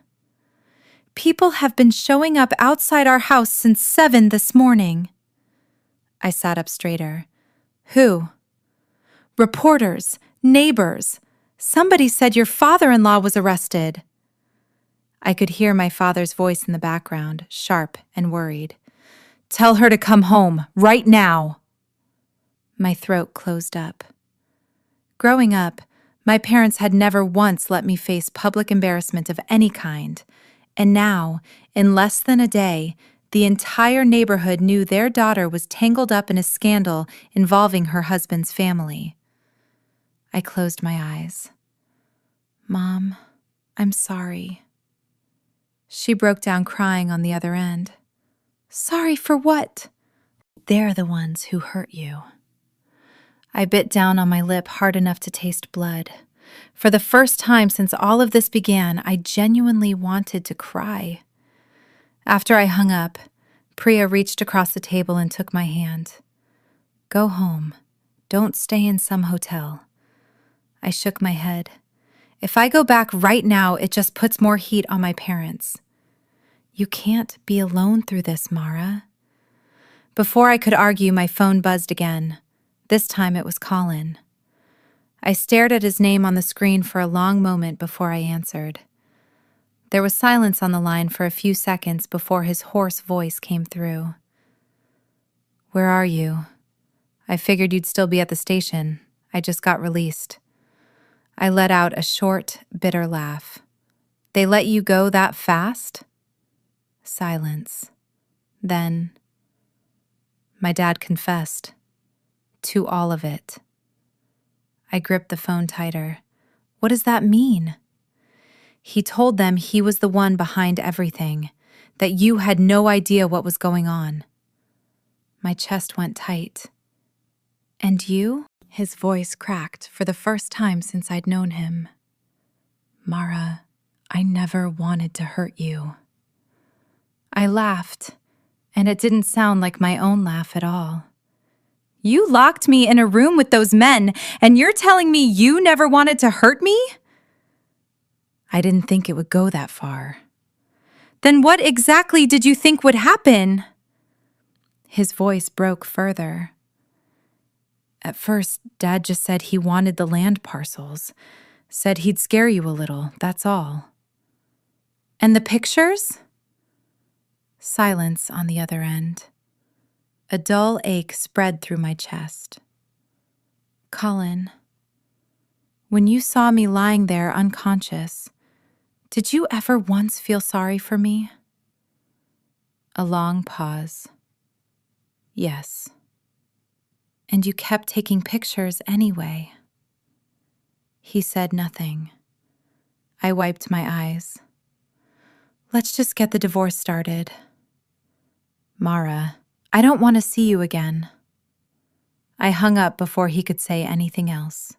"People have been showing up outside our house since 7 this morning." I sat up straighter. "Who?" "Reporters, neighbors. Somebody said your father-in-law was arrested." I could hear my father's voice in the background, sharp and worried. "Tell her to come home, right now." My throat closed up. Growing up, my parents had never once let me face public embarrassment of any kind, and now, in less than a day, the entire neighborhood knew their daughter was tangled up in a scandal involving her husband's family. I closed my eyes. "Mom, I'm sorry." She broke down crying on the other end. "Sorry for what?" "They're the ones who hurt you." I bit down on my lip hard enough to taste blood. For the first time since all of this began, I genuinely wanted to cry. After I hung up, Priya reached across the table and took my hand. "Go home. Don't stay in some hotel." I shook my head. "If I go back right now, it just puts more heat on my parents." "You can't be alone through this, Mara." Before I could argue, my phone buzzed again. This time it was Colin. I stared at his name on the screen for a long moment before I answered. There was silence on the line for a few seconds before his hoarse voice came through. "Where are you? I figured you'd still be at the station. I just got released." I let out a short, bitter laugh. "They let you go that fast?" Silence. Then, "My dad confessed. To all of it." I gripped the phone tighter. "What does that mean?" "He told them he was the one behind everything, that you had no idea what was going on." My chest went tight. "And you?" His voice cracked for the first time since I'd known him. "Mara, I never wanted to hurt you." I laughed, and it didn't sound like my own laugh at all. "You locked me in a room with those men, and you're telling me you never wanted to hurt me?" I didn't think it would go that far. "Then what exactly did you think would happen?" His voice broke further. "At first, Dad just said he wanted the land parcels. Said he'd scare you a little, that's all." "And the pictures?" Silence on the other end. A dull ache spread through my chest. "Colin, when you saw me lying there unconscious, did you ever once feel sorry for me?" A long pause. "Yes." "And you kept taking pictures anyway." He said nothing. I wiped my eyes. "Let's just get the divorce started." "Mara, I don't want to see you again." I hung up before he could say anything else.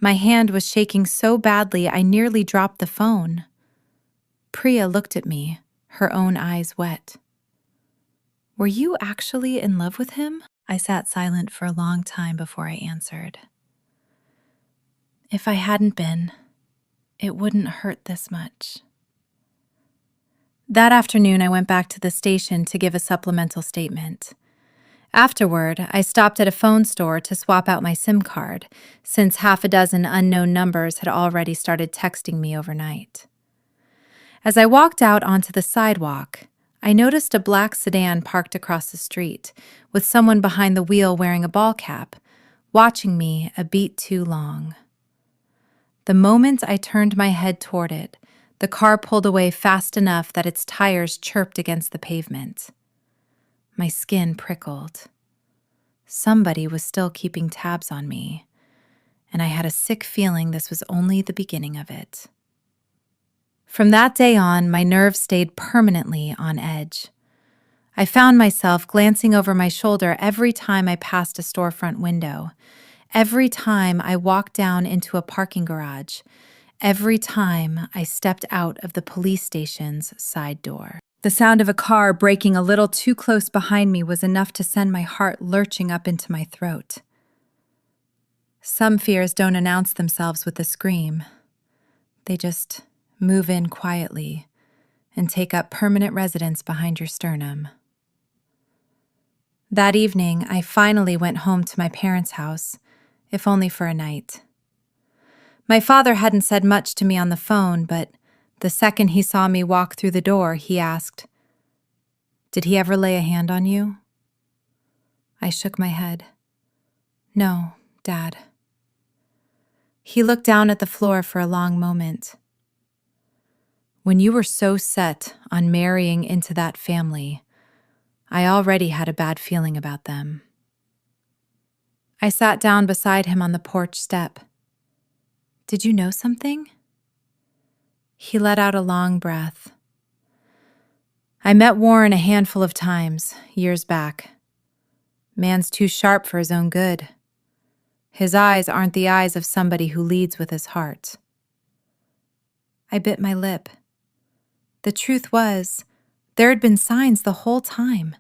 My hand was shaking so badly I nearly dropped the phone. Priya looked at me, her own eyes wet. "Were you actually in love with him?" I sat silent for a long time before I answered. If I hadn't been, it wouldn't hurt this much. That afternoon, I went back to the station to give a supplemental statement. Afterward, I stopped at a phone store to swap out my SIM card, since half a dozen unknown numbers had already started texting me overnight. As I walked out onto the sidewalk, I noticed a black sedan parked across the street, with someone behind the wheel wearing a ball cap, watching me a beat too long. The moment I turned my head toward it, the car pulled away fast enough that its tires chirped against the pavement. My skin prickled. Somebody was still keeping tabs on me, and I had a sick feeling this was only the beginning of it. From that day on, my nerves stayed permanently on edge. I found myself glancing over my shoulder every time I passed a storefront window, every time I walked down into a parking garage, every time I stepped out of the police station's side door. The sound of a car braking a little too close behind me was enough to send my heart lurching up into my throat. Some fears don't announce themselves with a scream. They just move in quietly and take up permanent residence behind your sternum. That evening, I finally went home to my parents' house, if only for a night. My father hadn't said much to me on the phone, but the second he saw me walk through the door, he asked, "Did he ever lay a hand on you?" I shook my head. "No, Dad." He looked down at the floor for a long moment. "When you were so set on marrying into that family, I already had a bad feeling about them." I sat down beside him on the porch step. "Did you know something?" He let out a long breath. "I met Warren a handful of times, years back. Man's too sharp for his own good. His eyes aren't the eyes of somebody who leads with his heart." I bit my lip. The truth was, there had been signs the whole time.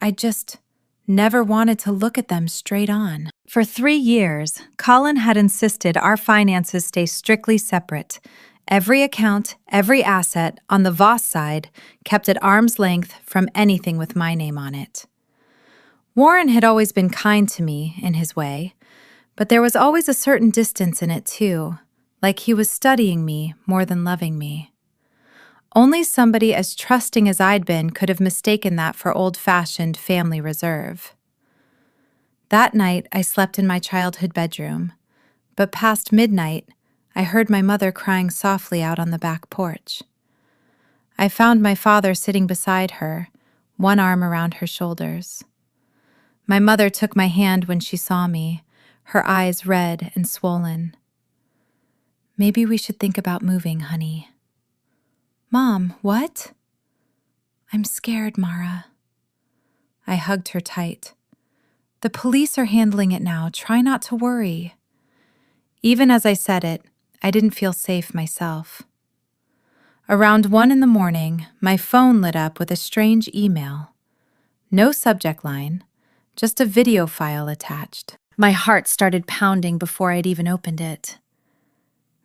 I just never wanted to look at them straight on. For 3 years, Colin had insisted our finances stay strictly separate. Every account, every asset on the Voss side kept at arm's length from anything with my name on it. Warren had always been kind to me in his way, but there was always a certain distance in it too, like he was studying me more than loving me. Only somebody as trusting as I'd been could have mistaken that for old-fashioned family reserve. That night, I slept in my childhood bedroom, but past midnight, I heard my mother crying softly out on the back porch. I found my father sitting beside her, one arm around her shoulders. My mother took my hand when she saw me, her eyes red and swollen. "Maybe we should think about moving, honey." "Mom, what?" "I'm scared, Mara." I hugged her tight. "The police are handling it now. Try not to worry." Even as I said it, I didn't feel safe myself. Around 1 a.m, my phone lit up with a strange email. No subject line, just a video file attached. My heart started pounding before I'd even opened it.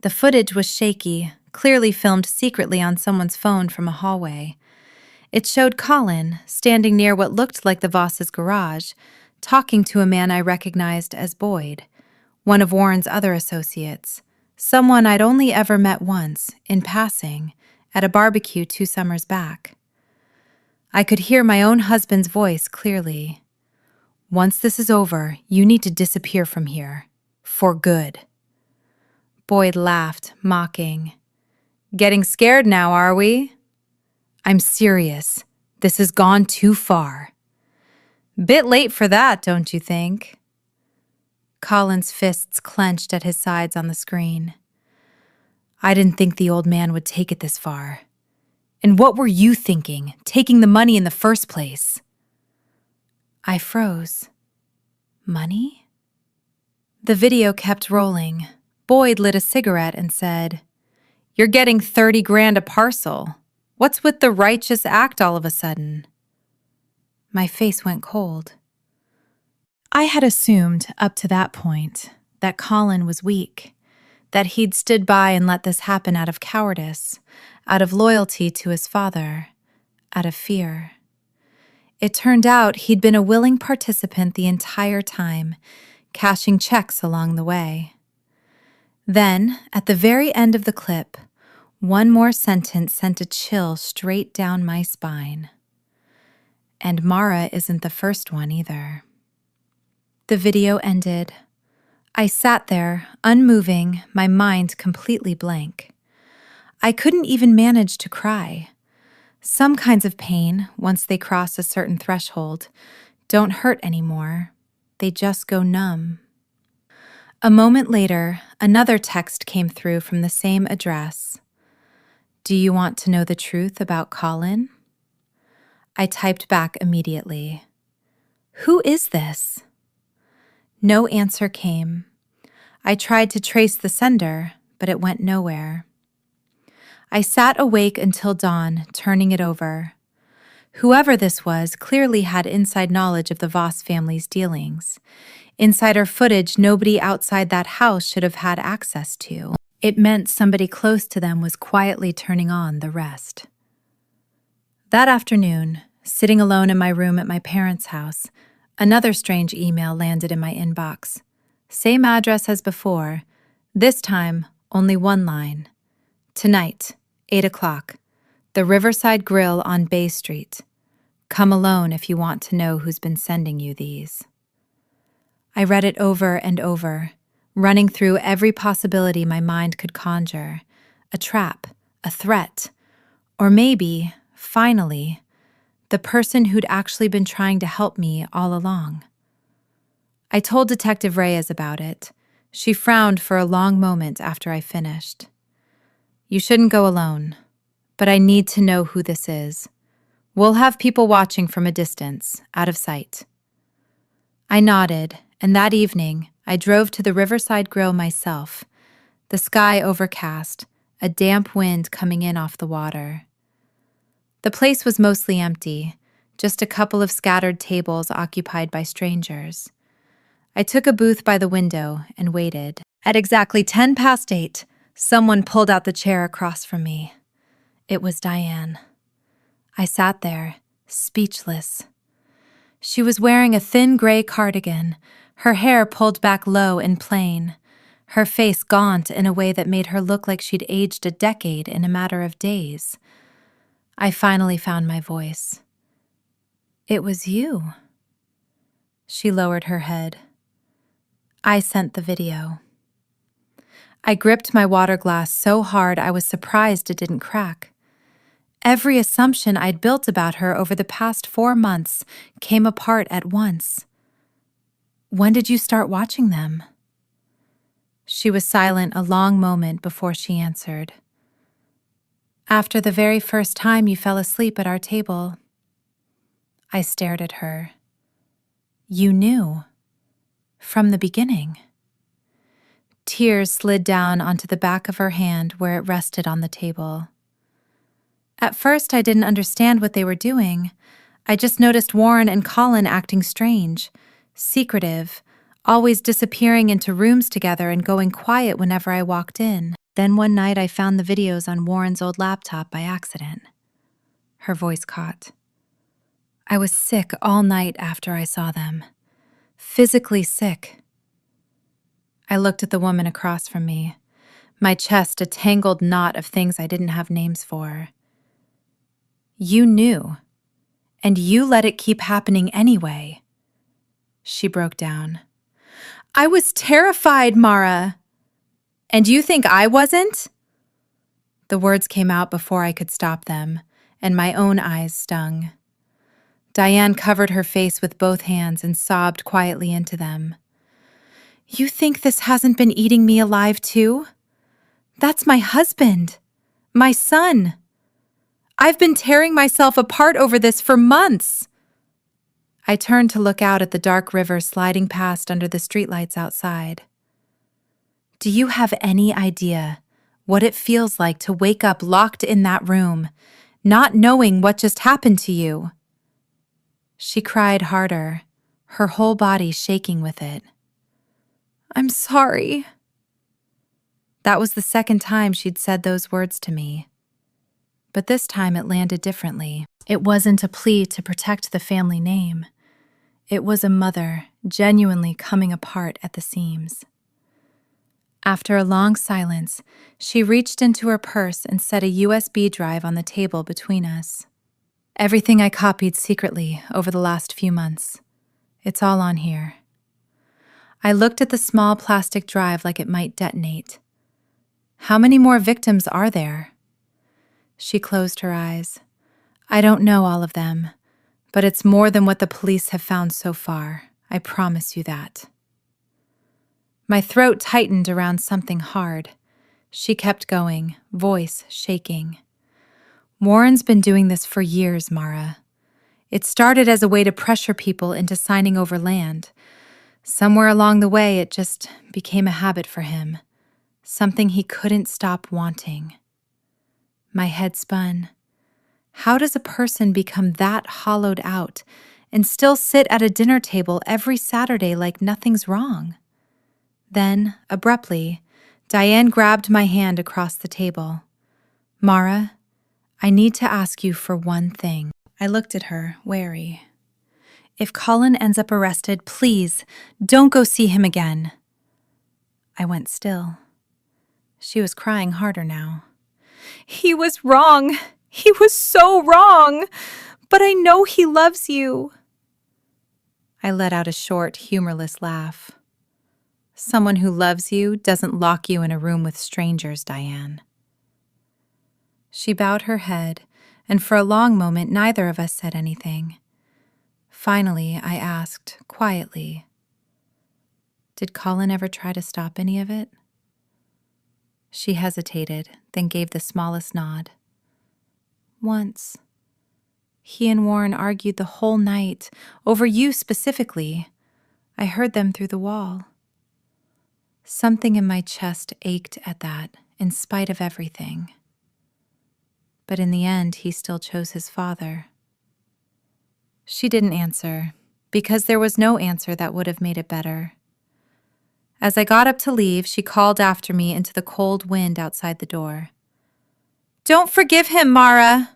The footage was shaky, clearly filmed secretly on someone's phone from a hallway. It showed Colin, standing near what looked like the Voss's garage, talking to a man I recognized as Boyd, one of Warren's other associates, someone I'd only ever met once, in passing, at a barbecue 2 summers back. I could hear my own husband's voice clearly. "Once this is over, you need to disappear from here. For good." Boyd laughed, mocking. "Getting scared now, are we?" "I'm serious. This has gone too far." "Bit late for that, don't you think?" Colin's fists clenched at his sides on the screen. "I didn't think the old man would take it this far. And what were you thinking, taking the money in the first place?" I froze. Money? The video kept rolling. Boyd lit a cigarette and said, "You're getting 30 grand a parcel. What's with the righteous act all of a sudden?" My face went cold. I had assumed, up to that point, that Colin was weak, that he'd stood by and let this happen out of cowardice, out of loyalty to his father, out of fear. It turned out he'd been a willing participant the entire time, cashing checks along the way. Then, at the very end of the clip, one more sentence sent a chill straight down my spine. And Mara isn't the first one either. The video ended. I sat there, unmoving, my mind completely blank. I couldn't even manage to cry. Some kinds of pain, once they cross a certain threshold, don't hurt anymore. They just go numb. A moment later, another text came through from the same address. Do you want to know the truth about Colin? I typed back immediately. Who is this? No answer came. I tried to trace the sender, but it went nowhere. I sat awake until dawn, turning it over. Whoever this was clearly had inside knowledge of the Voss family's dealings. Insider footage nobody outside that house should have had access to. It meant somebody close to them was quietly turning on the rest. That afternoon, sitting alone in my room at my parents' house, another strange email landed in my inbox. Same address as before, this time only one line. Tonight, 8 o'clock, the Riverside Grill on Bay Street. Come alone if you want to know who's been sending you these. I read it over and over, running through every possibility my mind could conjure. A trap, a threat, or maybe, finally, the person who'd actually been trying to help me all along. I told Detective Reyes about it. She frowned for a long moment after I finished. You shouldn't go alone, but I need to know who this is. We'll have people watching from a distance, out of sight. I nodded, and that evening, I drove to the Riverside Grill myself, the sky overcast, a damp wind coming in off the water. The place was mostly empty, just a couple of scattered tables occupied by strangers. I took a booth by the window and waited. At exactly 8:10, someone pulled out the chair across from me. It was Diane. I sat there, speechless. She was wearing a thin gray cardigan, her hair pulled back low and plain, her face gaunt in a way that made her look like she'd aged a decade in a matter of days. I finally found my voice. It was you. She lowered her head. I sent the video. I gripped my water glass so hard I was surprised it didn't crack. Every assumption I'd built about her over the past 4 months came apart at once. When did you start watching them? She was silent a long moment before she answered. After the very first time you fell asleep at our table. I stared at her. You knew. From the beginning. Tears slid down onto the back of her hand where it rested on the table. At first, I didn't understand what they were doing. I just noticed Warren and Colin acting strange, secretive, always disappearing into rooms together and going quiet whenever I walked in. Then one night I found the videos on Warren's old laptop by accident. Her voice caught. I was sick all night after I saw them. Physically sick. I looked at the woman across from me, my chest a tangled knot of things I didn't have names for. You knew, and you let it keep happening anyway. She broke down. I was terrified, Mara. And you think I wasn't? The words came out before I could stop them, and my own eyes stung. Diane covered her face with both hands and sobbed quietly into them. You think this hasn't been eating me alive too? That's my husband, my son. I've been tearing myself apart over this for months. I turned to look out at the dark river sliding past under the streetlights outside. Do you have any idea what it feels like to wake up locked in that room, not knowing what just happened to you? She cried harder, her whole body shaking with it. I'm sorry. That was the second time she'd said those words to me. But this time it landed differently. It wasn't a plea to protect the family name. It was a mother genuinely coming apart at the seams. After a long silence, she reached into her purse and set a USB drive on the table between us. Everything I copied secretly over the last few months. It's all on here. I looked at the small plastic drive like it might detonate. How many more victims are there? She closed her eyes. I don't know all of them, but it's more than what the police have found so far. I promise you that. My throat tightened around something hard. She kept going, voice shaking. Warren's been doing this for years, Mara. It started as a way to pressure people into signing over land. Somewhere along the way, it just became a habit for him, something he couldn't stop wanting. My head spun. How does a person become that hollowed out and still sit at a dinner table every Saturday like nothing's wrong? Then, abruptly, Diane grabbed my hand across the table. Mara, I need to ask you for one thing. I looked at her, wary. If Colin ends up arrested, please, don't go see him again. I went still. She was crying harder now. He was wrong. He was so wrong. But I know he loves you. I let out a short, humorless laugh. Someone who loves you doesn't lock you in a room with strangers, Diane. She bowed her head, and for a long moment neither of us said anything. Finally, I asked, quietly, did Colin ever try to stop any of it? She hesitated, then gave the smallest nod. Once. He and Warren argued the whole night, over you specifically. I heard them through the wall. Something in my chest ached at that, in spite of everything. But in the end, he still chose his father. She didn't answer, because there was no answer that would have made it better. As I got up to leave, she called after me into the cold wind outside the door. Don't forgive him, Mara!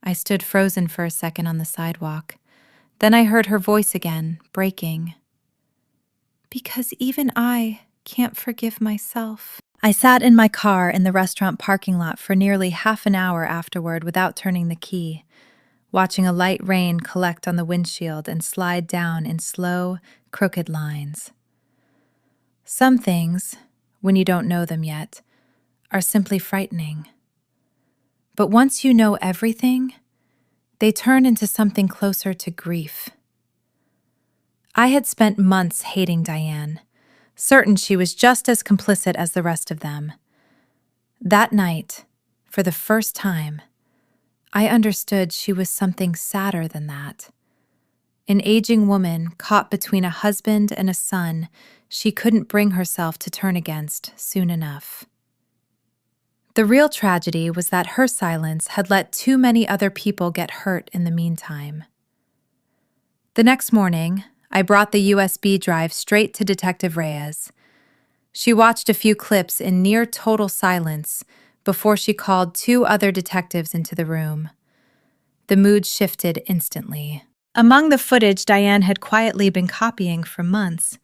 I stood frozen for a second on the sidewalk. Then I heard her voice again, breaking. Because even I can't forgive myself. I sat in my car in the restaurant parking lot for nearly half an hour afterward without turning the key, watching a light rain collect on the windshield and slide down in slow, crooked lines. Some things, when you don't know them yet, are simply frightening. But once you know everything, they turn into something closer to grief. I had spent months hating Diane, certain she was just as complicit as the rest of them. That night, for the first time, I understood she was something sadder than that. An aging woman caught between a husband and a son she couldn't bring herself to turn against soon enough. The real tragedy was that her silence had let too many other people get hurt in the meantime. The next morning, I brought the USB drive straight to Detective Reyes. She watched a few clips in near total silence before she called 2 other detectives into the room. The mood shifted instantly. Among the footage Diane had quietly been copying for months,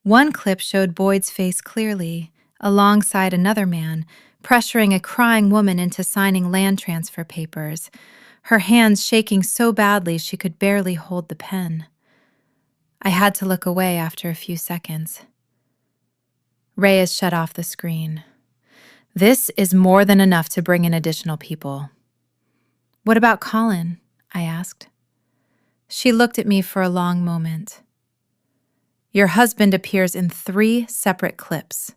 one clip showed Boyd's face clearly, alongside another man, pressuring a crying woman into signing land transfer papers, her hands shaking so badly she could barely hold the pen. I had to look away after a few seconds. Reyes shut off the screen. This is more than enough to bring in additional people. What about Colin? I asked. She looked at me for a long moment. Your husband appears in 3 separate clips.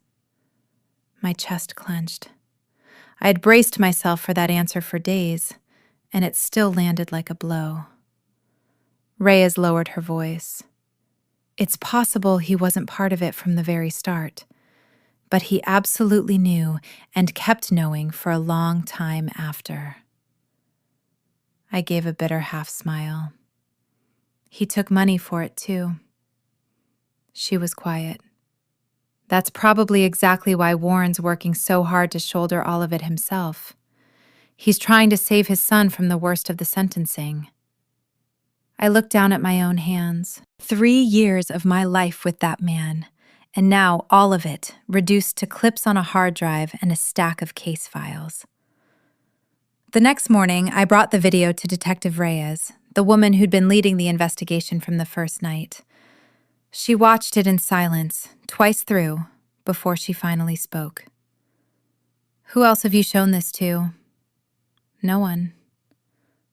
My chest clenched. I had braced myself for that answer for days, and it still landed like a blow. Reyes lowered her voice. It's possible he wasn't part of it from the very start, but he absolutely knew and kept knowing for a long time after. I gave a bitter half smile. He took money for it too. She was quiet. That's probably exactly why Warren's working so hard to shoulder all of it himself. He's trying to save his son from the worst of the sentencing. I looked down at my own hands. 3 years of my life with that man, and now all of it reduced to clips on a hard drive and a stack of case files. The next morning, I brought the video to Detective Reyes, the woman who'd been leading the investigation from the first night. She watched it in silence, twice through, before she finally spoke. "Who else have you shown this to?" "No one."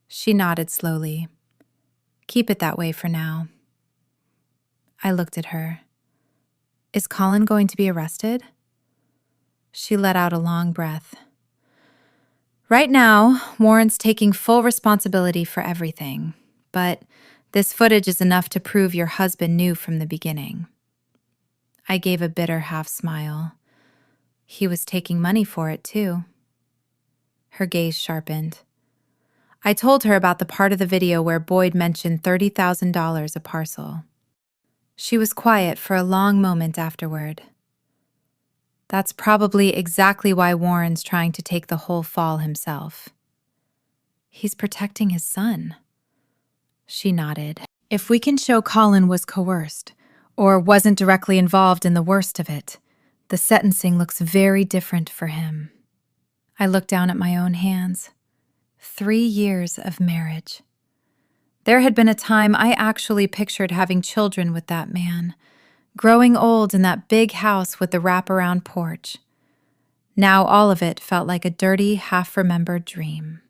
She nodded slowly. "Keep it that way for now." I looked at her. "Is Colin going to be arrested?" She let out a long breath. "Right now, Warren's taking full responsibility for everything, but this footage is enough to prove your husband knew from the beginning." I gave a bitter half-smile. He was taking money for it, too. Her gaze sharpened. I told her about the part of the video where Boyd mentioned $30,000 a parcel. She was quiet for a long moment afterward. "That's probably exactly why Warren's trying to take the whole fall himself. He's protecting his son." She nodded. "If we can show Colin was coerced, or wasn't directly involved in the worst of it, the sentencing looks very different for him." I looked down at my own hands. 3 years of marriage. There had been a time I actually pictured having children with that man, growing old in that big house with the wraparound porch. Now all of it felt like a dirty, half-remembered dream.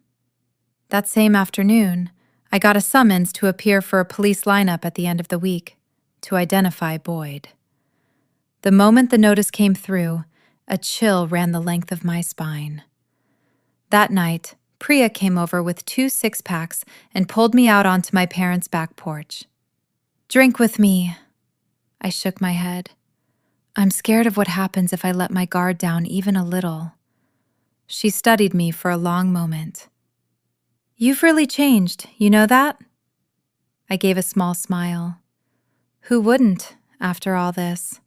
That same afternoon, I got a summons to appear for a police lineup at the end of the week to identify Boyd. The moment the notice came through, a chill ran the length of my spine. That night, Priya came over with 2 six-packs and pulled me out onto my parents' back porch. "Drink with me." I shook my head. "I'm scared of what happens if I let my guard down even a little." She studied me for a long moment. "You've really changed, you know that?" I gave a small smile. Who wouldn't, after all this?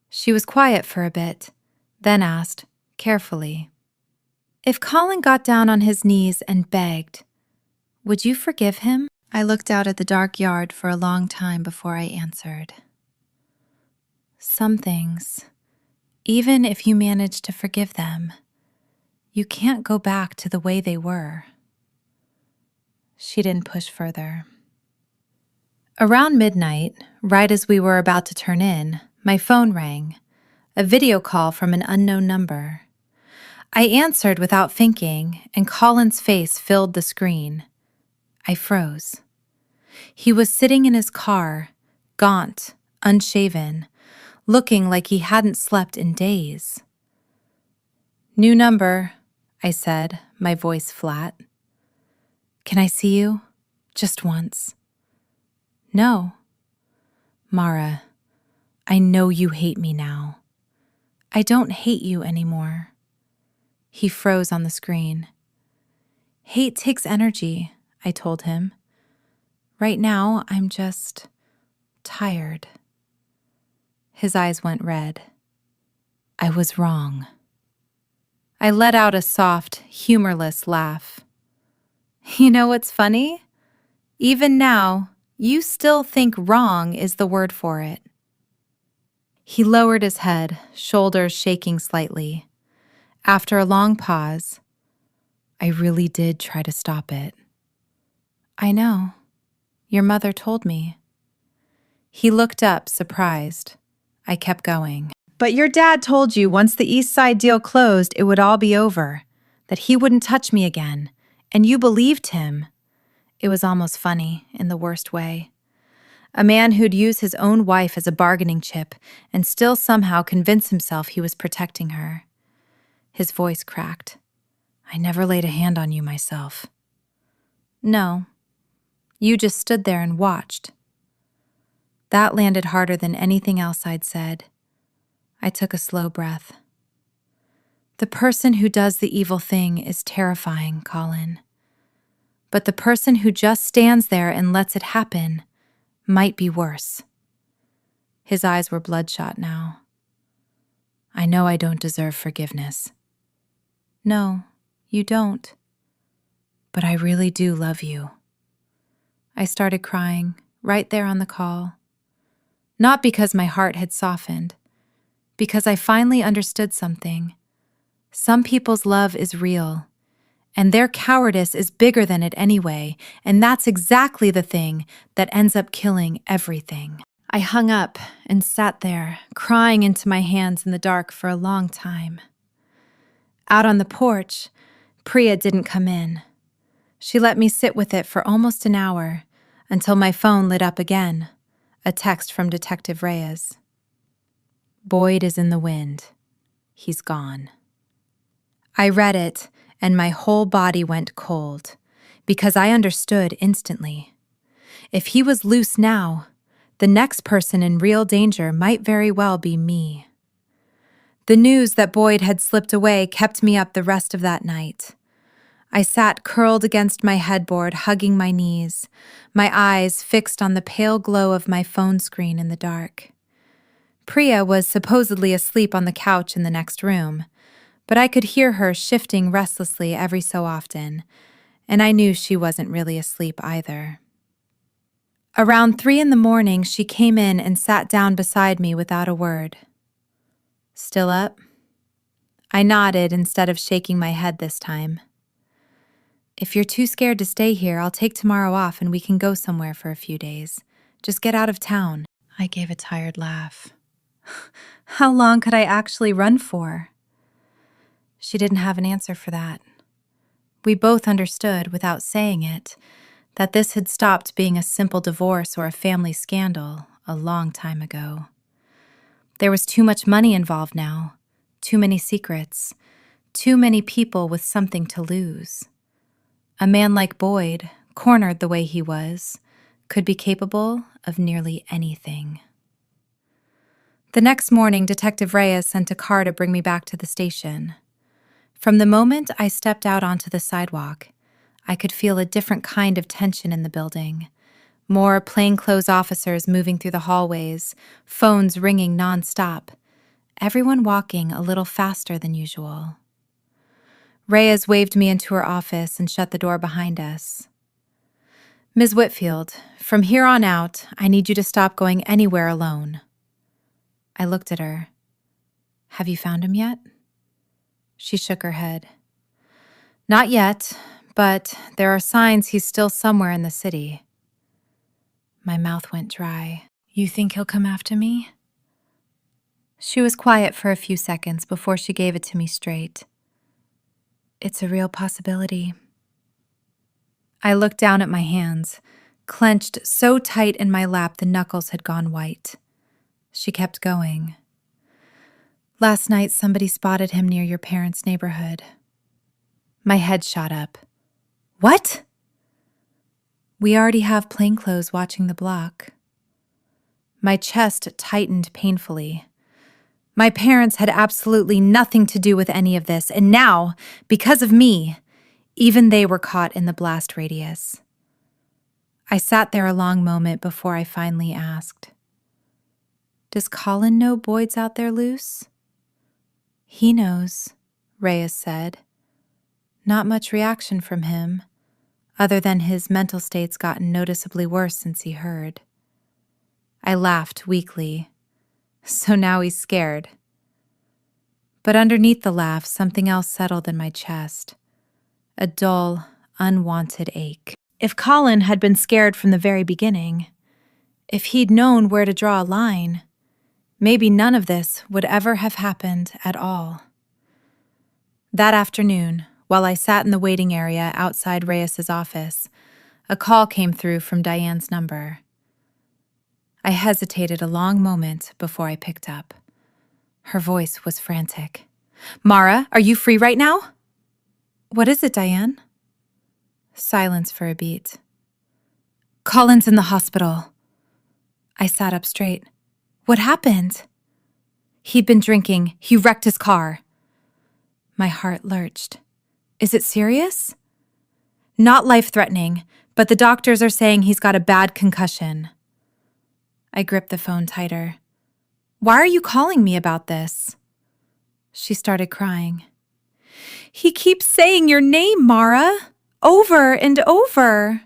She was quiet for a bit, then asked, carefully, "If Colin got down on his knees and begged, would you forgive him?" I looked out at the dark yard for a long time before I answered. "Some things, even if you manage to forgive them, you can't go back to the way they were." She didn't push further. Around midnight, right as we were about to turn in, my phone rang, a video call from an unknown number. I answered without thinking, and Colin's face filled the screen. I froze. He was sitting in his car, gaunt, unshaven, looking like he hadn't slept in days. "New number," I said, my voice flat. "Can I see you? Just once." "No." "Mara, I know you hate me now." "I don't hate you anymore." He froze on the screen. "Hate takes energy," I told him. "Right now, I'm just tired." His eyes went red. I was wrong. I let out a soft, humorless laugh. "You know what's funny? Even now, you still think wrong is the word for it." He lowered his head, shoulders shaking slightly. After a long pause, "I really did try to stop it." "I know. Your mother told me." He looked up, surprised. I kept going. "But your dad told you once the East Side deal closed, it would all be over, that he wouldn't touch me again, and you believed him." It was almost funny, in the worst way. A man who'd use his own wife as a bargaining chip and still somehow convince himself he was protecting her. His voice cracked. "I never laid a hand on you myself." "No. You just stood there and watched." That landed harder than anything else I'd said. I took a slow breath. "The person who does the evil thing is terrifying, Colin. But the person who just stands there and lets it happen might be worse." His eyes were bloodshot now. I know I don't deserve forgiveness. No, you don't. But I really do love you. I started crying right there on the call. Not because my heart had softened, because I finally understood something. Some people's love is real, and their cowardice is bigger than it anyway, and that's exactly the thing that ends up killing everything. I hung up and sat there, crying into my hands in the dark for a long time. Out on the porch, Priya didn't come in. She let me sit with it for almost an hour, until my phone lit up again, a text from Detective Reyes. Boyd is in the wind. He's gone. I read it, and my whole body went cold, because I understood instantly. If he was loose now, the next person in real danger might very well be me. The news that Boyd had slipped away kept me up the rest of that night. I sat curled against my headboard, hugging my knees, my eyes fixed on the pale glow of my phone screen in the dark. Priya was supposedly asleep on the couch in the next room, but I could hear her shifting restlessly every so often, and I knew she wasn't really asleep either. Around 3 a.m, she came in and sat down beside me without a word. Still up? I nodded instead of shaking my head this time. If you're too scared to stay here, I'll take tomorrow off and we can go somewhere for a few days. Just get out of town. I gave a tired laugh. How long could I actually run for? She didn't have an answer for that. We both understood, without saying it, that this had stopped being a simple divorce or a family scandal a long time ago. There was too much money involved now, too many secrets, too many people with something to lose. A man like Boyd, cornered the way he was, could be capable of nearly anything. The next morning, Detective Reyes sent a car to bring me back to the station. From the moment I stepped out onto the sidewalk, I could feel a different kind of tension in the building. More plainclothes officers moving through the hallways, phones ringing nonstop, everyone walking a little faster than usual. Reyes waved me into her office and shut the door behind us. Ms. Whitfield, from here on out, I need you to stop going anywhere alone. I looked at her. Have you found him yet? She shook her head. Not yet, but there are signs he's still somewhere in the city. My mouth went dry. You think he'll come after me? She was quiet for a few seconds before she gave it to me straight. It's a real possibility. I looked down at my hands, clenched so tight in my lap the knuckles had gone white. She kept going. Last night somebody spotted him near your parents' neighborhood. My head shot up. What? We already have plainclothes watching the block. My chest tightened painfully. My parents had absolutely nothing to do with any of this, and now, because of me, even they were caught in the blast radius. I sat there a long moment before I finally asked, Does Colin know Boyd's out there loose? He knows, Reyes said. Not much reaction from him, other than his mental state's gotten noticeably worse since he heard. I laughed weakly. So now he's scared. But underneath the laugh, something else settled in my chest. A dull, unwanted ache. If Colin had been scared from the very beginning, if he'd known where to draw a line, maybe none of this would ever have happened at all. That afternoon, while I sat in the waiting area outside Reyes's office, a call came through from Diane's number. I hesitated a long moment before I picked up. Her voice was frantic. Mara, are you free right now? What is it, Diane? Silence for a beat. Colin's in the hospital. I sat up straight. What happened? He'd been drinking. He wrecked his car. My heart lurched. Is it serious? Not life-threatening, but the doctors are saying he's got a bad concussion. I gripped the phone tighter. Why are you calling me about this? She started crying. "He keeps saying your name, Mara, over and over."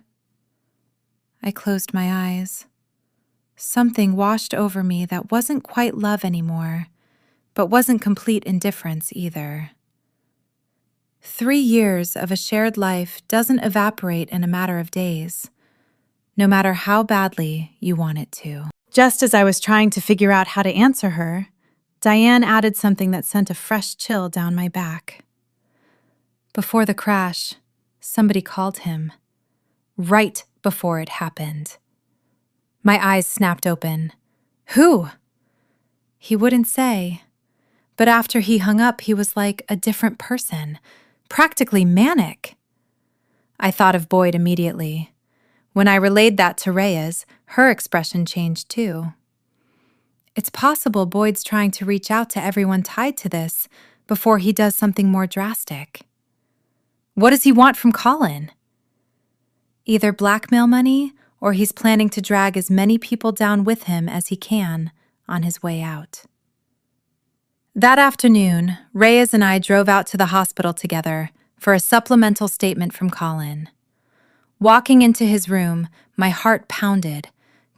I closed my eyes. Something washed over me that wasn't quite love anymore, but wasn't complete indifference either. 3 years of a shared life doesn't evaporate in a matter of days, no matter how badly you want it to. Just as I was trying to figure out how to answer her, Diane added something that sent a fresh chill down my back. Before the crash, somebody called him. Right before it happened. My eyes snapped open. Who? He wouldn't say. But after he hung up, he was like a different person, practically manic. I thought of Boyd immediately. When I relayed that to Reyes, her expression changed too. It's possible Boyd's trying to reach out to everyone tied to this before he does something more drastic. What does he want from Colin? Either blackmail money, or he's planning to drag as many people down with him as he can on his way out. That afternoon, Reyes and I drove out to the hospital together for a supplemental statement from Colin. Walking into his room, my heart pounded,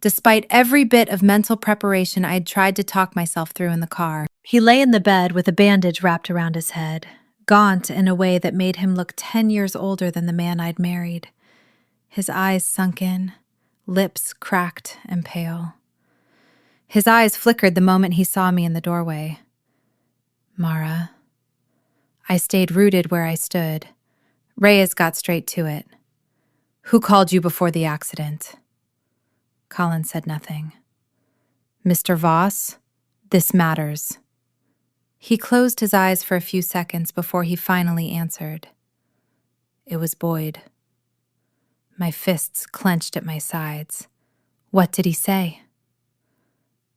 despite every bit of mental preparation I'd tried to talk myself through in the car. He lay in the bed with a bandage wrapped around his head, gaunt in a way that made him look 10 years older than the man I'd married. His eyes sunken, lips cracked and pale. His eyes flickered the moment he saw me in the doorway. "Mara." I stayed rooted where I stood. Reyes got straight to it. "Who called you before the accident?" Colin said nothing. "Mr. Voss, this matters." He closed his eyes for a few seconds before he finally answered. "It was Boyd." My fists clenched at my sides. What did he say?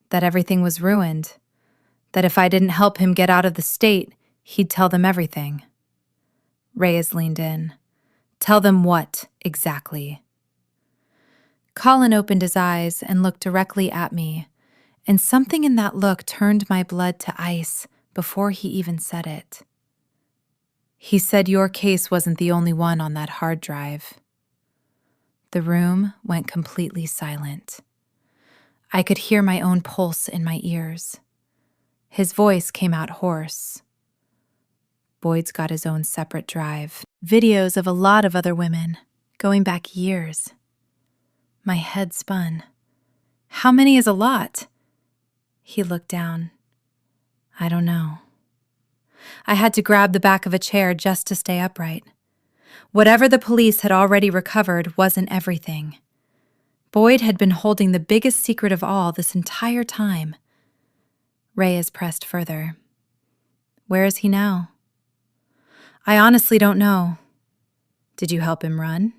That everything was ruined. That if I didn't help him get out of the state, he'd tell them everything. Reyes leaned in. "Tell them what, exactly?" Colin opened his eyes and looked directly at me, and something in that look turned my blood to ice before he even said it. "He said your case wasn't the only one on that hard drive." The room went completely silent. I could hear my own pulse in my ears. His voice came out hoarse. "Boyd's got his own separate drive. Videos of a lot of other women, going back years." My head spun. "How many is a lot?" He looked down. "I don't know." I had to grab the back of a chair just to stay upright. Whatever the police had already recovered wasn't everything. Boyd had been holding the biggest secret of all this entire time. Reyes pressed further. "Where is he now?" "I honestly don't know." "Did you help him run?"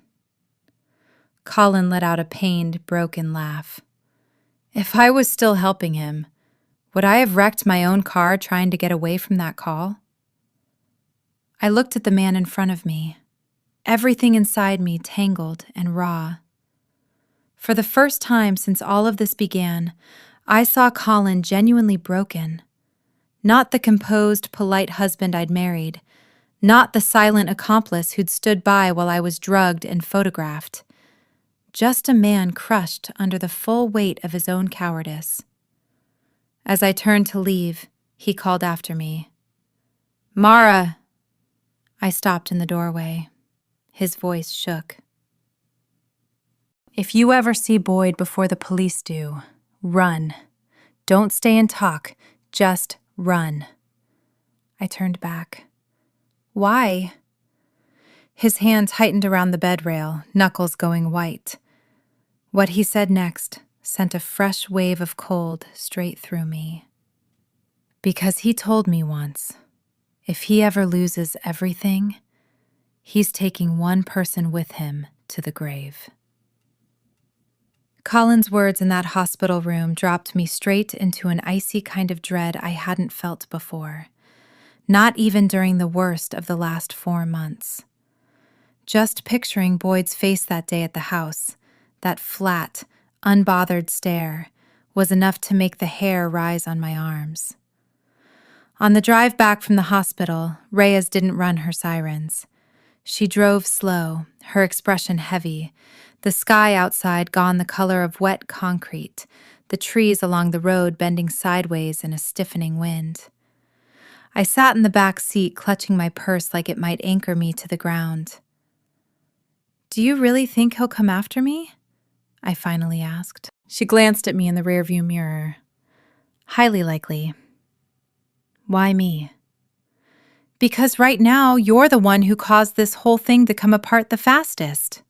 Colin let out a pained, broken laugh. If I was still helping him, would I have wrecked my own car trying to get away from that call? I looked at the man in front of me, everything inside me tangled and raw. For the first time since all of this began, I saw Colin genuinely broken. Not the composed, polite husband I'd married, not the silent accomplice who'd stood by while I was drugged and photographed. Just a man crushed under the full weight of his own cowardice. As I turned to leave, he called after me. "Mara!" I stopped in the doorway. His voice shook. "If you ever see Boyd before the police do, run. Don't stay and talk, just run." I turned back. "Why?" His hand tightened around the bed rail, knuckles going white. What he said next sent a fresh wave of cold straight through me. "Because he told me once, if he ever loses everything, he's taking one person with him to the grave." Colin's words in that hospital room dropped me straight into an icy kind of dread I hadn't felt before, not even during the worst of the last 4 months. Just picturing Boyd's face that day at the house, that flat, unbothered stare, was enough to make the hair rise on my arms. On the drive back from the hospital, Reyes didn't run her sirens. She drove slow, her expression heavy, the sky outside gone the color of wet concrete, the trees along the road bending sideways in a stiffening wind. I sat in the back seat, clutching my purse like it might anchor me to the ground. "Do you really think he'll come after me?" I finally asked. She glanced at me in the rearview mirror. "Highly likely." "Why me?" "Because right now, you're the one who caused this whole thing to come apart the fastest."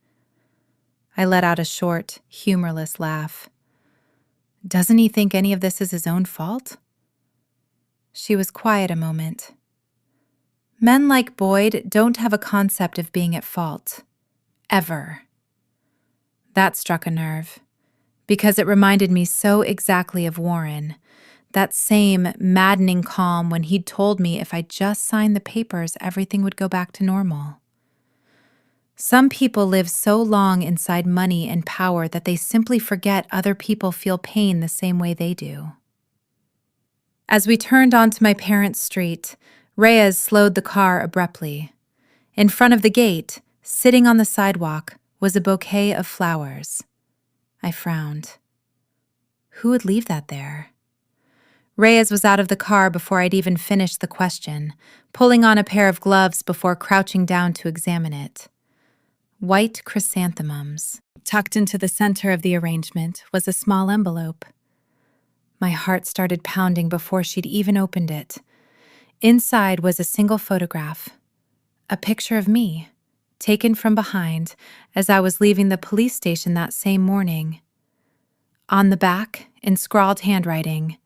I let out a short, humorless laugh. "Doesn't he think any of this is his own fault?" She was quiet a moment. "Men like Boyd don't have a concept of being at fault. Ever." That struck a nerve, because it reminded me so exactly of Warren, that same maddening calm when he'd told me if I just signed the papers, everything would go back to normal. Some people live so long inside money and power that they simply forget other people feel pain the same way they do. As we turned onto my parents' street, Reyes slowed the car abruptly. In front of the gate, sitting on the sidewalk, was a bouquet of flowers. I frowned. Who would leave that there? Reyes was out of the car before I'd even finished the question, pulling on a pair of gloves before crouching down to examine it. White chrysanthemums. Tucked into the center of the arrangement was a small envelope. My heart started pounding before she'd even opened it. Inside was a single photograph. A picture of me, taken from behind as I was leaving the police station that same morning. On the back, in scrawled handwriting,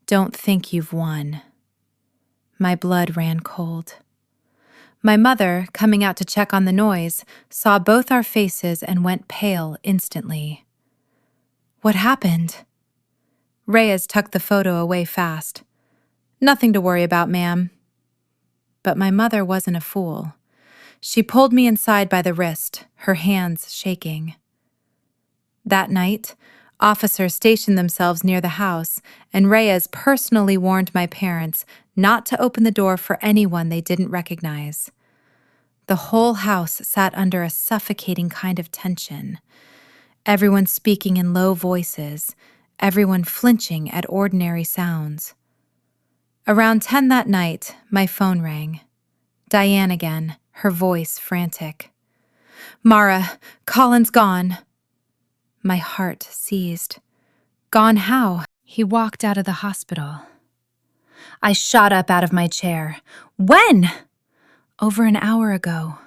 "Don't think you've won." My blood ran cold. My mother, coming out to check on the noise, saw both our faces and went pale instantly. "What happened?" Reyes tucked the photo away fast. "Nothing to worry about, ma'am." But my mother wasn't a fool. She pulled me inside by the wrist, her hands shaking. That night, officers stationed themselves near the house, and Reyes personally warned my parents not to open the door for anyone they didn't recognize. The whole house sat under a suffocating kind of tension. Everyone speaking in low voices, everyone flinching at ordinary sounds. Around 10 that night, my phone rang. Diane again, her voice frantic. "Mara, Colin's gone." My heart seized. "Gone how?" "He walked out of the hospital." I shot up out of my chair. "When?" "Over an hour ago."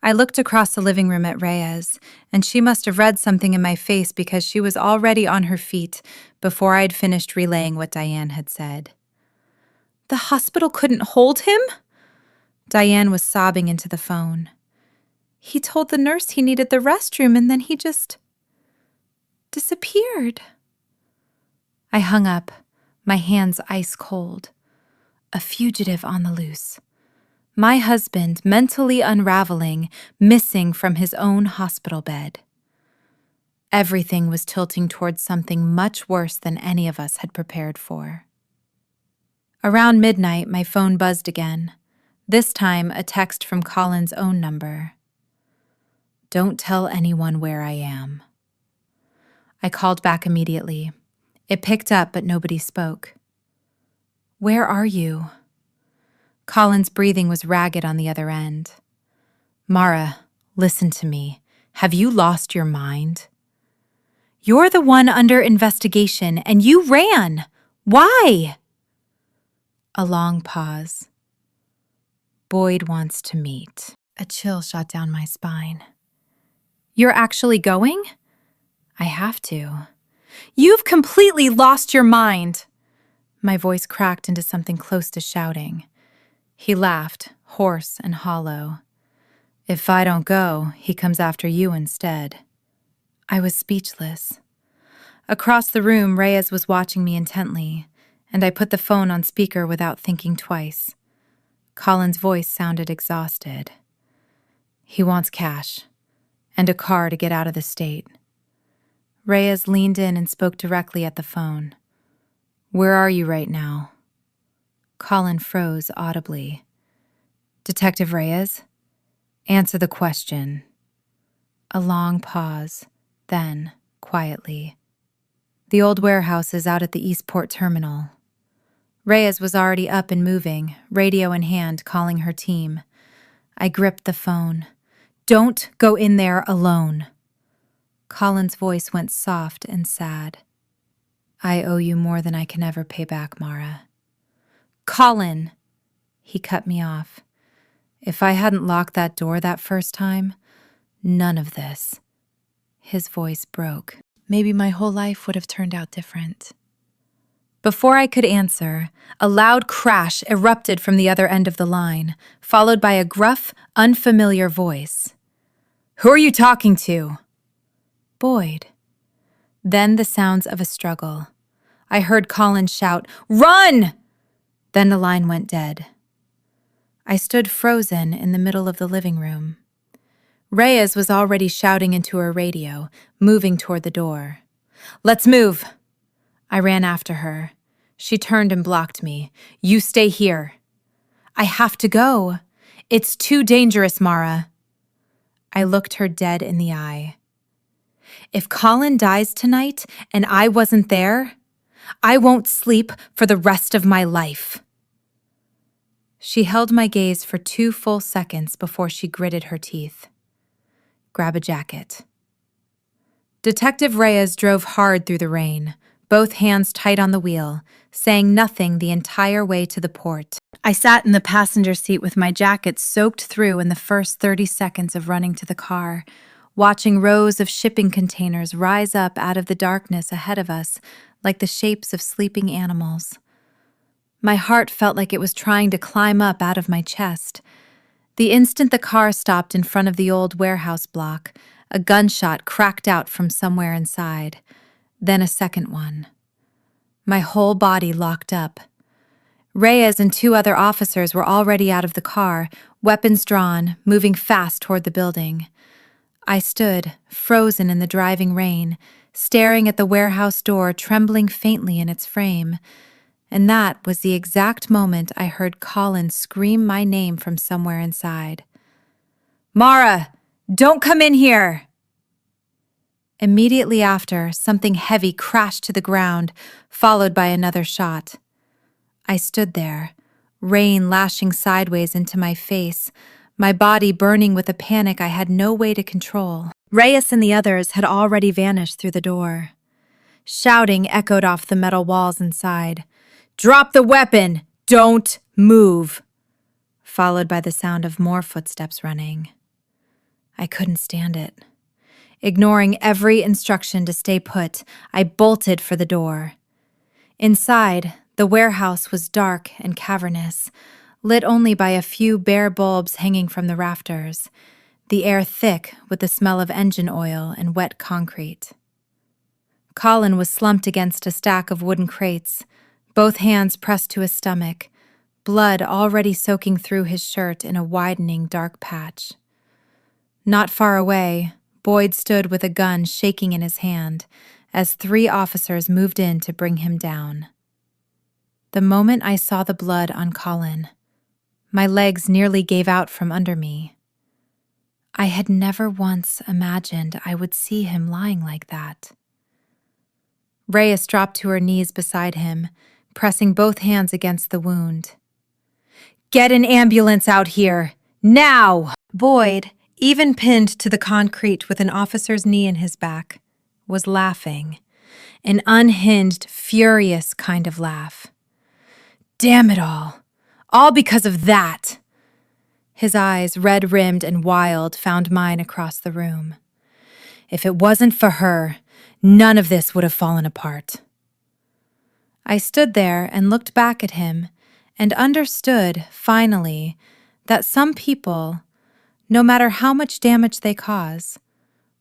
I looked across the living room at Reyes, and she must have read something in my face because she was already on her feet before I'd finished relaying what Diane had said. "The hospital couldn't hold him?" Diane was sobbing into the phone. "He told the nurse he needed the restroom, and then he just disappeared." I hung up, my hands ice cold. A fugitive on the loose. My husband mentally unraveling, missing from his own hospital bed. Everything was tilting towards something much worse than any of us had prepared for. Around midnight, my phone buzzed again. This time, a text from Colin's own number. "Don't tell anyone where I am." I called back immediately. It picked up, but nobody spoke. "Where are you?" Colin's breathing was ragged on the other end. "Mara, listen to me. Have you lost your mind?" "You're the one under investigation, and you ran. Why?" A long pause. "Boyd wants to meet." A chill shot down my spine. "You're actually going?" "I have to." "You've completely lost your mind." My voice cracked into something close to shouting. He laughed, hoarse and hollow. "If I don't go, he comes after you instead." I was speechless. Across the room, Reyes was watching me intently, and I put the phone on speaker without thinking twice. Colin's voice sounded exhausted. "He wants cash, and a car to get out of the state." Reyes leaned in and spoke directly at the phone. "Where are you right now?" Colin froze audibly. Detective Reyes? Answer the question. A long pause, then, quietly. The old warehouse is out at the Eastport terminal. Reyes was already up and moving, radio in hand, calling her team. I gripped the phone. Don't go in there alone. Colin's voice went soft and sad. I owe you more than I can ever pay back, Mara. Colin! He cut me off. If I hadn't locked that door that first time, none of this. His voice broke. Maybe my whole life would have turned out different. Before I could answer, a loud crash erupted from the other end of the line, followed by a gruff, unfamiliar voice. Who are you talking to? Boyd. Then the sounds of a struggle. I heard Colin shout, Run! Then the line went dead. I stood frozen in the middle of the living room. Reyes was already shouting into her radio, moving toward the door. Let's move! I ran after her. She turned and blocked me. You stay here. I have to go. It's too dangerous, Mara. I looked her dead in the eye. If Colin dies tonight and I wasn't there, I won't sleep for the rest of my life. She held my gaze for 2 full seconds before she gritted her teeth. Grab a jacket. Detective Reyes drove hard through the rain, both hands tight on the wheel, saying nothing the entire way to the port. I sat in the passenger seat with my jacket soaked through in the first 30 seconds of running to the car, watching rows of shipping containers rise up out of the darkness ahead of us like the shapes of sleeping animals. My heart felt like it was trying to climb up out of my chest. The instant the car stopped in front of the old warehouse block, a gunshot cracked out from somewhere inside, then a second one. My whole body locked up. Reyes and 2 other officers were already out of the car, weapons drawn, moving fast toward the building. I stood, frozen in the driving rain, staring at the warehouse door trembling faintly in its frame. And that was the exact moment I heard Colin scream my name from somewhere inside. Mara, don't come in here! Immediately after, something heavy crashed to the ground, followed by another shot. I stood there, rain lashing sideways into my face, my body burning with a panic I had no way to control. Reyes and the others had already vanished through the door. Shouting echoed off the metal walls inside. Drop the weapon! Don't move! Followed by the sound of more footsteps running. I couldn't stand it. Ignoring every instruction to stay put, I bolted for the door. Inside, the warehouse was dark and cavernous, lit only by a few bare bulbs hanging from the rafters, the air thick with the smell of engine oil and wet concrete. Colin was slumped against a stack of wooden crates, both hands pressed to his stomach, blood already soaking through his shirt in a widening dark patch. Not far away, Boyd stood with a gun shaking in his hand as 3 officers moved in to bring him down. The moment I saw the blood on Colin, my legs nearly gave out from under me. I had never once imagined I would see him lying like that. Reyes dropped to her knees beside him, pressing both hands against the wound. Get an ambulance out here! Now! Boyd, even pinned to the concrete with an officer's knee in his back, was laughing, an unhinged, furious kind of laugh. Damn it all because of that! His eyes, red-rimmed and wild, found mine across the room. If it wasn't for her, none of this would have fallen apart. I stood there and looked back at him and understood, finally, that some people, no matter how much damage they cause,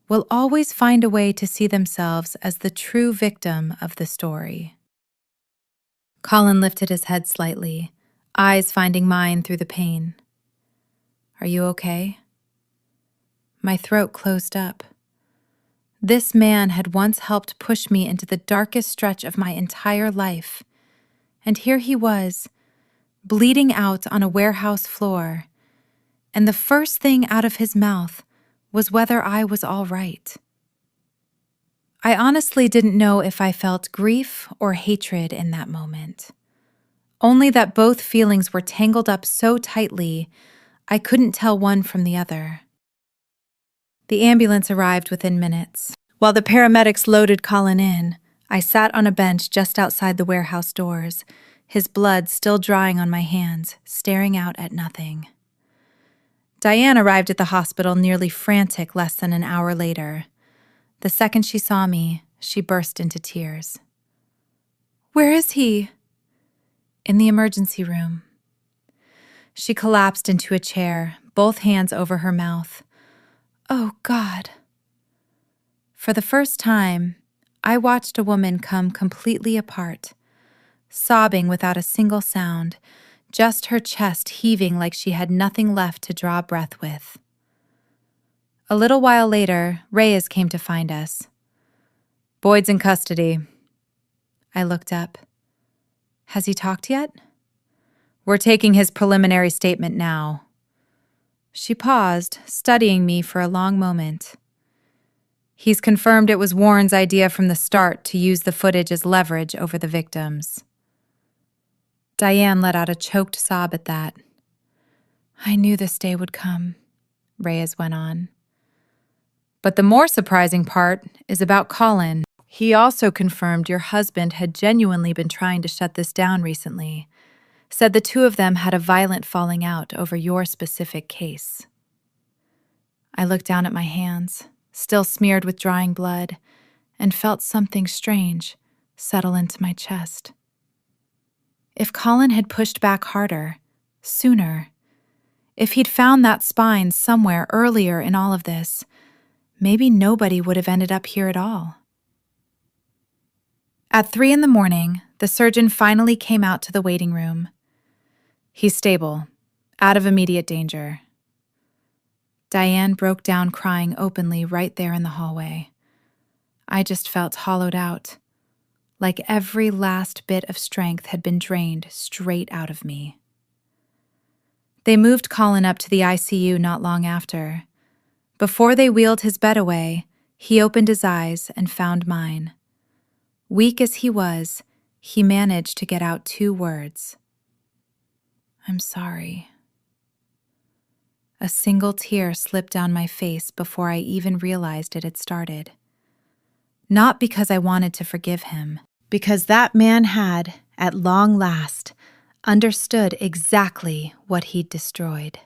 will always find a way to see themselves as the true victim of the story. Colin lifted his head slightly, eyes finding mine through the pain. Are you okay? My throat closed up. This man had once helped push me into the darkest stretch of my entire life, and here he was, bleeding out on a warehouse floor, and the first thing out of his mouth was whether I was all right. I honestly didn't know if I felt grief or hatred in that moment, only that both feelings were tangled up so tightly I couldn't tell one from the other. The ambulance arrived within minutes. While the paramedics loaded Colin in, I sat on a bench just outside the warehouse doors, his blood still drying on my hands, staring out at nothing. Diane arrived at the hospital nearly frantic less than an hour later. The second she saw me, she burst into tears. "Where is he?" "In the emergency room." She collapsed into a chair, both hands over her mouth. "Oh, God." For the first time, I watched a woman come completely apart, sobbing without a single sound, just her chest heaving like she had nothing left to draw breath with. A little while later, Reyes came to find us. "Boyd's in custody." I looked up. "Has he talked yet?" "We're taking his preliminary statement now." She paused, studying me for a long moment. "He's confirmed it was Warren's idea from the start to use the footage as leverage over the victims." Diane let out a choked sob at that. "I knew this day would come," Reyes went on. "But the more surprising part is about Colin. He also confirmed your husband had genuinely been trying to shut this down recently. Said the two of them had a violent falling out over your specific case." I looked down at my hands, still smeared with drying blood, and felt something strange settle into my chest. If Colin had pushed back harder, sooner, if he'd found that spine somewhere earlier in all of this, maybe nobody would have ended up here at all. At 3 a.m, the surgeon finally came out to the waiting room. "He's stable, out of immediate danger." Diane broke down crying openly right there in the hallway. I just felt hollowed out, like every last bit of strength had been drained straight out of me. They moved Colin up to the ICU not long after. Before they wheeled his bed away, he opened his eyes and found mine. Weak as he was, he managed to get out 2 words. "I'm sorry." A single tear slipped down my face before I even realized it had started. Not because I wanted to forgive him, because that man had, at long last, understood exactly what he'd destroyed.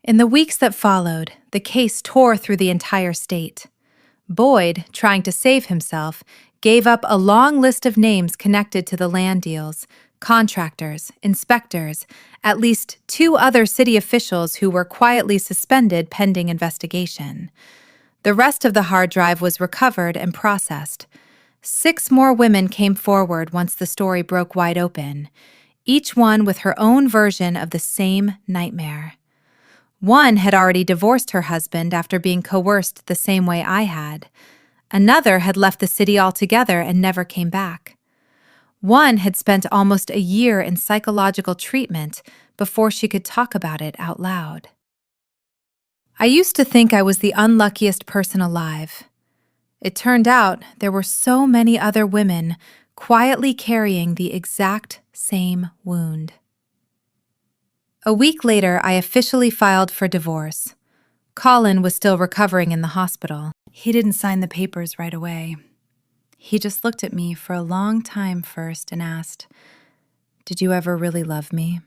In the weeks that followed, the case tore through the entire state. Boyd, trying to save himself, gave up a long list of names connected to the land deals, contractors, inspectors, at least 2 other city officials who were quietly suspended pending investigation. The rest of the hard drive was recovered and processed. 6 more women came forward once the story broke wide open, each one with her own version of the same nightmare. One had already divorced her husband after being coerced the same way I had. Another had left the city altogether and never came back. One had spent almost a year in psychological treatment before she could talk about it out loud. I used to think I was the unluckiest person alive. It turned out there were so many other women quietly carrying the exact same wound. A week later, I officially filed for divorce. Colin was still recovering in the hospital. He didn't sign the papers right away. He just looked at me for a long time first and asked, "Did you ever really love me?"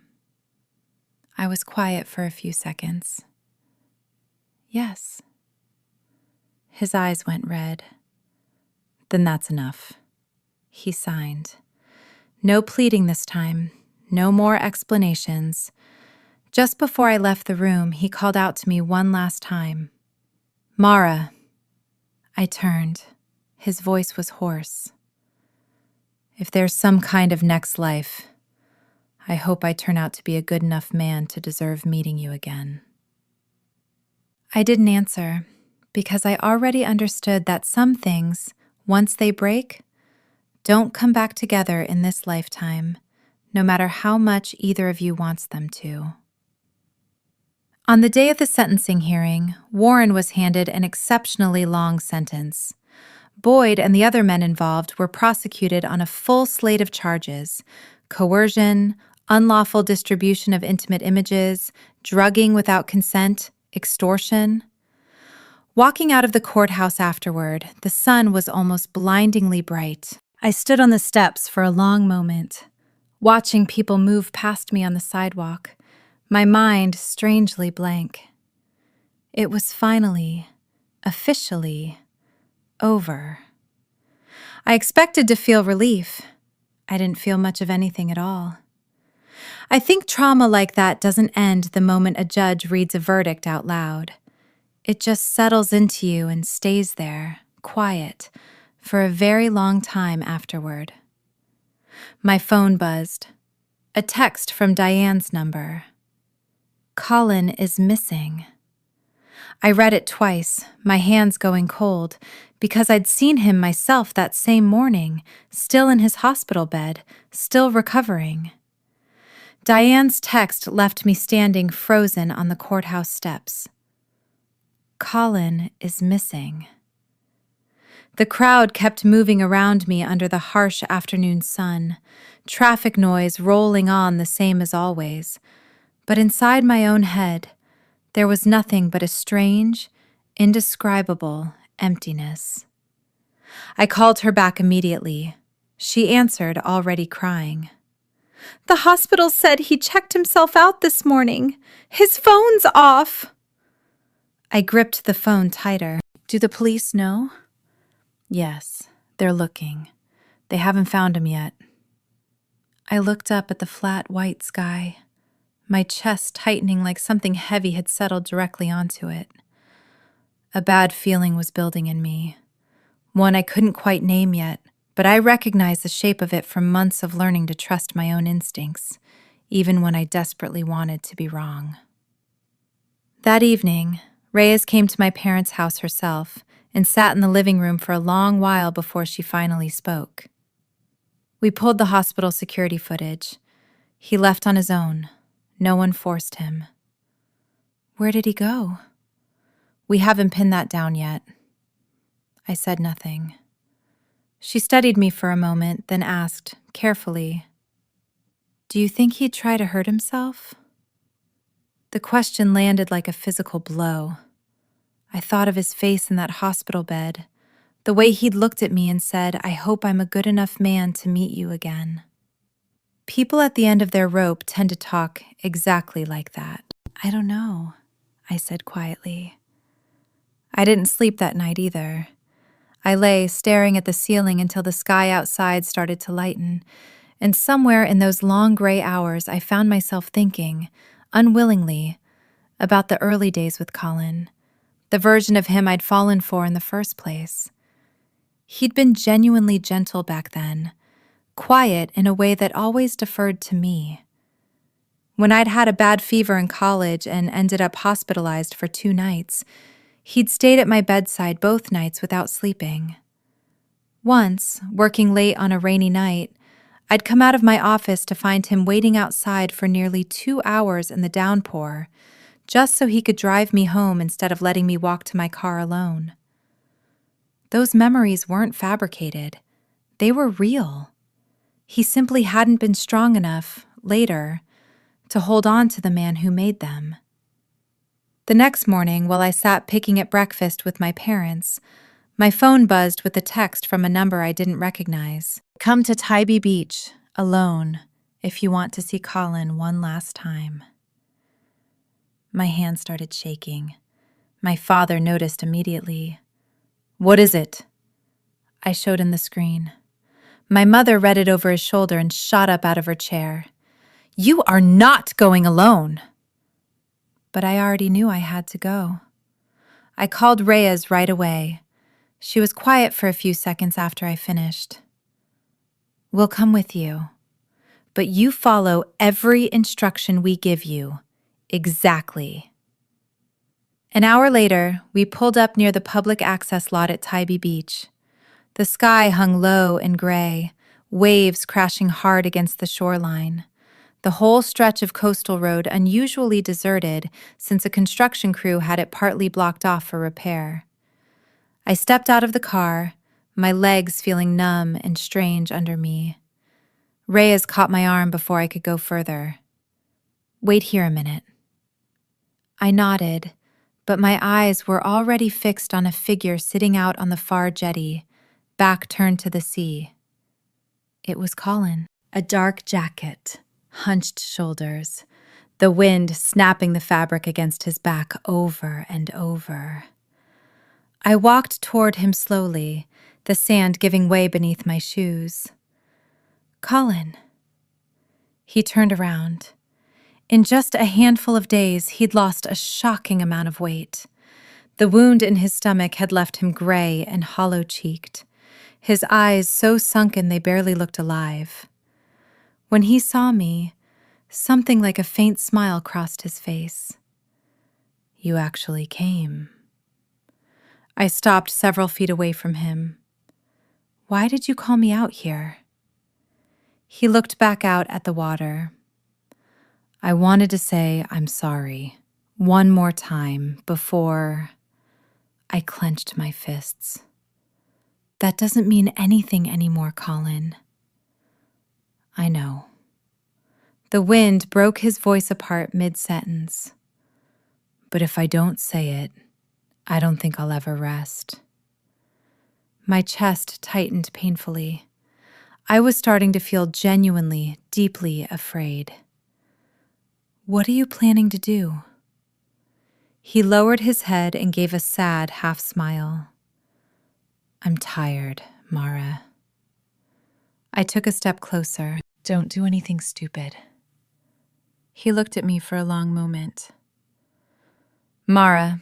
I was quiet for a few seconds. "Yes." His eyes went red. "Then that's enough." He signed. No pleading this time, no more explanations. Just before I left the room, he called out to me one last time. "Mara." I turned. His voice was hoarse. "If there's some kind of next life, I hope I turn out to be a good enough man to deserve meeting you again." I didn't answer, because I already understood that some things, once they break, don't come back together in this lifetime, no matter how much either of you wants them to. On the day of the sentencing hearing, Warren was handed an exceptionally long sentence. Boyd and the other men involved were prosecuted on a full slate of charges: coercion, unlawful distribution of intimate images, drugging without consent, extortion. Walking out of the courthouse afterward, the sun was almost blindingly bright. I stood on the steps for a long moment, watching people move past me on the sidewalk, my mind strangely blank. It was finally, officially, over. I expected to feel relief. I didn't feel much of anything at all. I think trauma like that doesn't end the moment a judge reads a verdict out loud. It just settles into you and stays there, quiet, for a very long time afterward. My phone buzzed. A text from Diane's number. Colin is missing. I read it twice, my hands going cold, because I'd seen him myself that same morning, still in his hospital bed, still recovering. Diane's text left me standing frozen on the courthouse steps. Colin is missing. The crowd kept moving around me under the harsh afternoon sun, traffic noise rolling on the same as always. But inside my own head, there was nothing but a strange, indescribable emptiness. I called her back immediately. She answered, already crying. "The hospital said he checked himself out this morning. His phone's off." I gripped the phone tighter. "Do the police know?" "Yes, they're looking. They haven't found him yet." I looked up at the flat white sky, my chest tightening like something heavy had settled directly onto it. A bad feeling was building in me, one I couldn't quite name yet, but I recognized the shape of it from months of learning to trust my own instincts, even when I desperately wanted to be wrong. That evening, Reyes came to my parents' house herself and sat in the living room for a long while before she finally spoke. We pulled the hospital security footage. He left on his own. No one forced him. Where did he go? We haven't pinned that down yet. I said nothing. She studied me for a moment, then asked, carefully, "Do you think he'd try to hurt himself?" The question landed like a physical blow. I thought of his face in that hospital bed, the way he'd looked at me and said, "I hope I'm a good enough man to meet you again." People at the end of their rope tend to talk exactly like that. "I don't know," I said quietly. I didn't sleep that night either. I lay staring at the ceiling until the sky outside started to lighten, and somewhere in those long gray hours I found myself thinking, unwillingly, about the early days with Colin, the version of him I'd fallen for in the first place. He'd been genuinely gentle back then, quiet in a way that always deferred to me. When I'd had a bad fever in college and ended up hospitalized for 2 nights, he'd stayed at my bedside both nights without sleeping. Once, working late on a rainy night, I'd come out of my office to find him waiting outside for nearly 2 hours in the downpour, just so he could drive me home instead of letting me walk to my car alone. Those memories weren't fabricated. They were real. He simply hadn't been strong enough, later, to hold on to the man who made them. The next morning, while I sat picking at breakfast with my parents, my phone buzzed with a text from a number I didn't recognize. "Come to Tybee Beach, alone, if you want to see Colin one last time." My hand started shaking. My father noticed immediately. "What is it?" I showed him the screen. My mother read it over his shoulder and shot up out of her chair. "You are not going alone!" But I already knew I had to go. I called Reyes right away. She was quiet for a few seconds after I finished. "We'll come with you, but you follow every instruction we give you. Exactly." An hour later, we pulled up near the public access lot at Tybee Beach. The sky hung low and gray, waves crashing hard against the shoreline. The whole stretch of coastal road unusually deserted since a construction crew had it partly blocked off for repair. I stepped out of the car, my legs feeling numb and strange under me. Reyes caught my arm before I could go further. "Wait here a minute." I nodded, but my eyes were already fixed on a figure sitting out on the far jetty, back turned to the sea. It was Colin. A dark jacket, hunched shoulders, the wind snapping the fabric against his back over and over. I walked toward him slowly, the sand giving way beneath my shoes. "Colin." He turned around. In just a handful of days, he'd lost a shocking amount of weight. The wound in his stomach had left him gray and hollow-cheeked, his eyes so sunken they barely looked alive. When he saw me, something like a faint smile crossed his face. "You actually came." I stopped several feet away from him. "Why did you call me out here?" He looked back out at the water. "I wanted to say I'm sorry one more time before..." I clenched my fists. "That doesn't mean anything anymore, Colin." "I know." The wind broke his voice apart mid-sentence. "But if I don't say it, I don't think I'll ever rest." My chest tightened painfully. I was starting to feel genuinely, deeply afraid. "What are you planning to do?" He lowered his head and gave a sad half-smile. "I'm tired, Mara." I took a step closer. "Don't do anything stupid." He looked at me for a long moment. "Mara,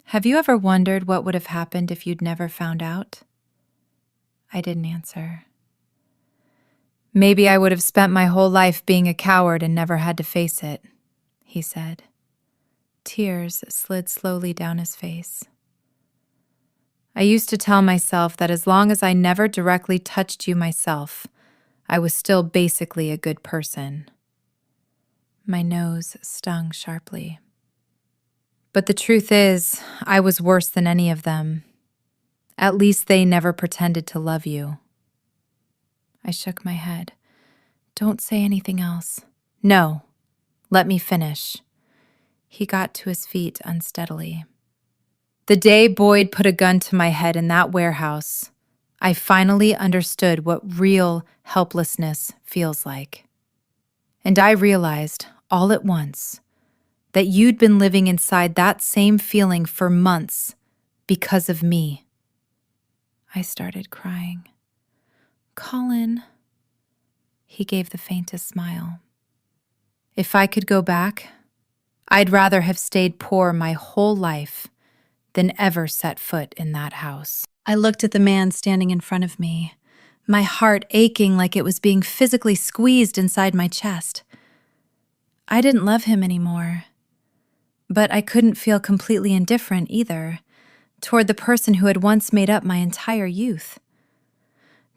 have you ever wondered what would have happened if you'd never found out?" I didn't answer. "Maybe I would have spent my whole life being a coward and never had to face it," he said. Tears slid slowly down his face. "I used to tell myself that as long as I never directly touched you myself, I was still basically a good person." My nose stung sharply. "But the truth is, I was worse than any of them. At least they never pretended to love you." I shook my head. "Don't say anything else." "No, let me finish." He got to his feet unsteadily. "The day Boyd put a gun to my head in that warehouse, I finally understood what real helplessness feels like. And I realized, all at once, that you'd been living inside that same feeling for months because of me." I started crying. "Colin." He gave the faintest smile. "If I could go back, I'd rather have stayed poor my whole life than ever set foot in that house." I looked at the man standing in front of me, my heart aching like it was being physically squeezed inside my chest. I didn't love him anymore, but I couldn't feel completely indifferent either toward the person who had once made up my entire youth.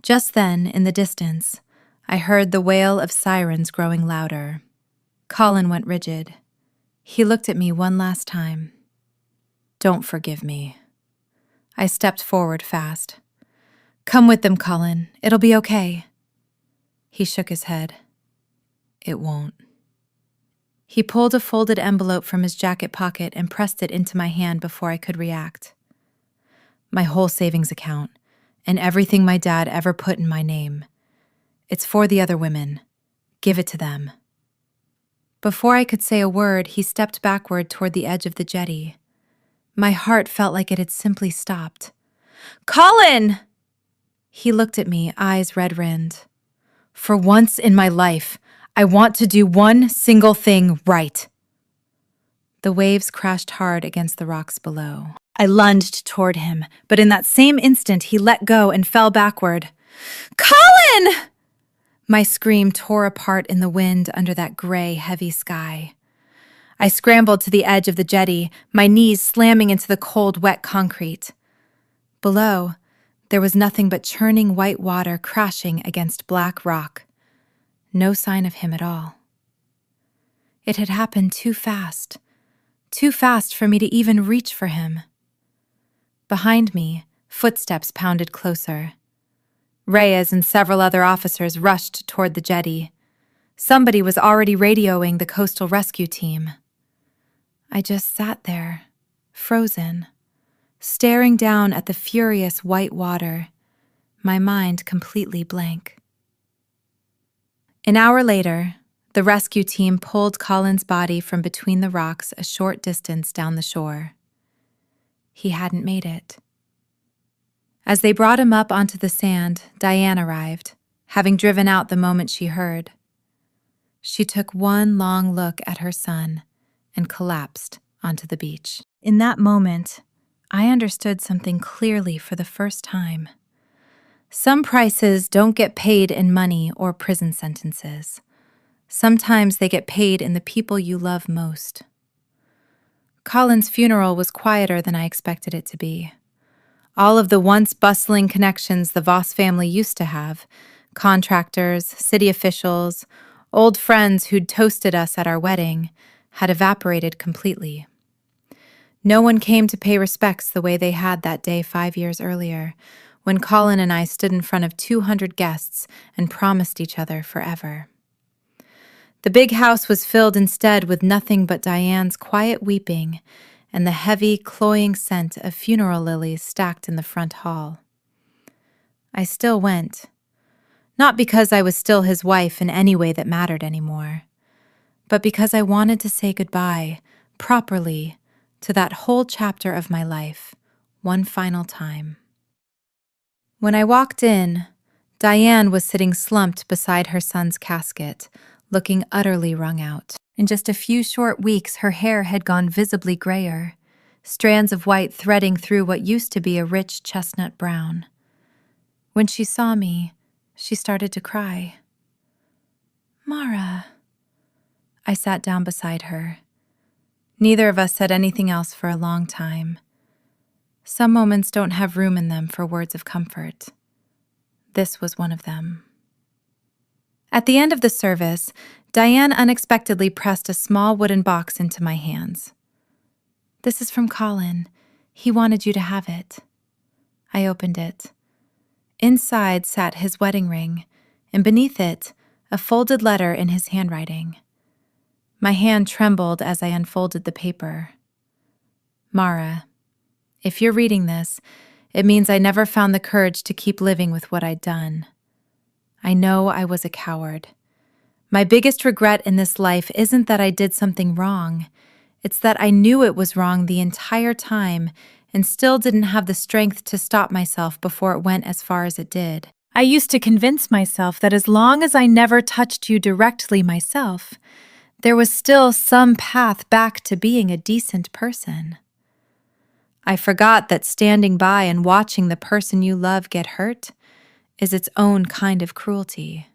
Just then, in the distance, I heard the wail of sirens growing louder. Colin went rigid. He looked at me one last time. "Don't forgive me." I stepped forward fast. "Come with them, Colin. It'll be okay." He shook his head. "It won't." He pulled a folded envelope from his jacket pocket and pressed it into my hand before I could react. "My whole savings account, and everything my dad ever put in my name. It's for the other women. Give it to them." Before I could say a word, he stepped backward toward the edge of the jetty. My heart felt like it had simply stopped. "Colin!" He looked at me, eyes red-rimmed. "For once in my life, I want to do one single thing right." The waves crashed hard against the rocks below. I lunged toward him, but in that same instant, he let go and fell backward. "Colin!" My scream tore apart in the wind under that gray, heavy sky. I scrambled to the edge of the jetty, my knees slamming into the cold, wet concrete. Below, There was nothing but churning white water crashing against black rock. No sign of him at all. It had happened too fast for me to even reach for him. Behind me, footsteps pounded closer. Reyes and several other officers rushed toward the jetty. Somebody was already radioing the coastal rescue team. I just sat there, frozen, staring down at the furious white water, my mind completely blank. An hour later, the rescue team pulled Colin's body from between the rocks a short distance down the shore. He hadn't made it. As they brought him up onto the sand, Diane arrived, having driven out the moment she heard. She took one long look at her son and collapsed onto the beach. In that moment, I understood something clearly for the first time. Some prices don't get paid in money or prison sentences. Sometimes they get paid in the people you love most. Colin's funeral was quieter than I expected it to be. All of the once bustling connections the Voss family used to have, contractors, city officials, old friends who'd toasted us at our wedding, had evaporated completely. No one came to pay respects the way they had that day 5 years earlier, when Colin and I stood in front of 200 guests and promised each other forever. The big house was filled instead with nothing but Diane's quiet weeping and the heavy, cloying scent of funeral lilies stacked in the front hall. I still went, not because I was still his wife in any way that mattered anymore, but because I wanted to say goodbye, properly, to that whole chapter of my life, one final time. When I walked in, Diane was sitting slumped beside her son's casket, looking utterly wrung out. In just a few short weeks, her hair had gone visibly grayer, strands of white threading through what used to be a rich chestnut brown. When she saw me, she started to cry. "Mara." I sat down beside her. Neither of us said anything else for a long time. Some moments don't have room in them for words of comfort. This was one of them. At the end of the service, Diane unexpectedly pressed a small wooden box into my hands. "This is from Colin. He wanted you to have it." I opened it. Inside sat his wedding ring, and beneath it, a folded letter in his handwriting. My hand trembled as I unfolded the paper. "Mara, if you're reading this, it means I never found the courage to keep living with what I'd done. I know I was a coward. My biggest regret in this life isn't that I did something wrong. It's that I knew it was wrong the entire time and still didn't have the strength to stop myself before it went as far as it did. I used to convince myself that as long as I never touched you directly myself, there was still some path back to being a decent person. I forgot that standing by and watching the person you love get hurt is its own kind of cruelty.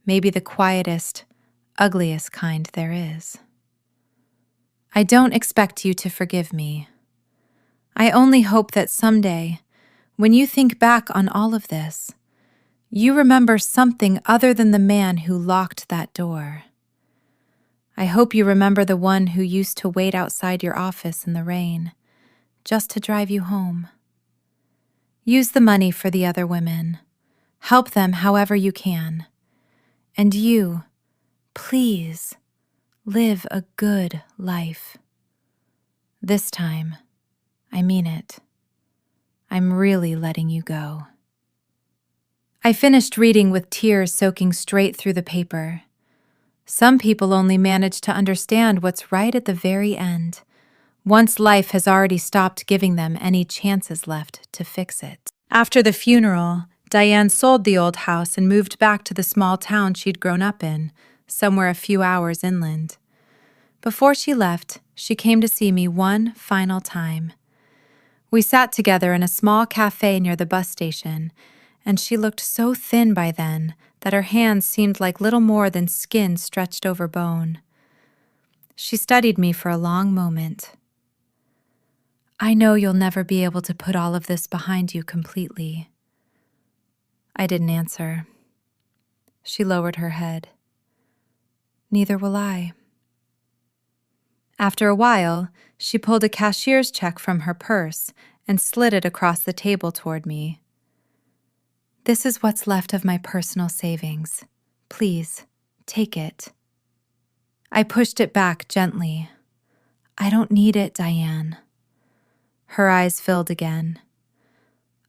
Maybe the quietest, ugliest kind there is. I don't expect you to forgive me. I only hope that someday, when you think back on all of this, you remember something other than the man who locked that door. I hope you remember the one who used to wait outside your office in the rain, just to drive you home. Use the money for the other women. Help them however you can. And you, please, live a good life. This time, I mean it. I'm really letting you go." I finished reading with tears soaking straight through the paper. Some people only manage to understand what's right at the very end, once life has already stopped giving them any chances left to fix it. After the funeral, Diane sold the old house and moved back to the small town she'd grown up in, somewhere a few hours inland. Before she left, she came to see me one final time. We sat together in a small cafe near the bus station, and she looked so thin by then that her hands seemed like little more than skin stretched over bone. She studied me for a long moment. I know you'll never be able to put all of this behind you completely. I didn't answer. She lowered her head. Neither will I. After a while, she pulled a cashier's check from her purse and slid it across the table toward me. This is what's left of my personal savings. Please, take it. I pushed it back gently. I don't need it, Diane. Her eyes filled again.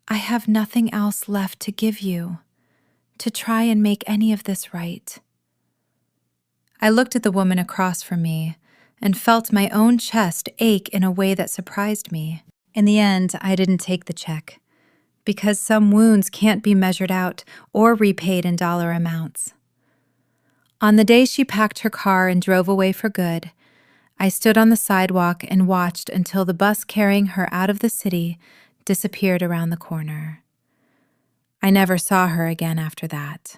I have nothing else left to give you, to try and make any of this right. I looked at the woman across from me and felt my own chest ache in a way that surprised me. In the end, I didn't take the check, because some wounds can't be measured out or repaid in dollar amounts. On the day she packed her car and drove away for good, I stood on the sidewalk and watched until the bus carrying her out of the city disappeared around the corner. I never saw her again after that.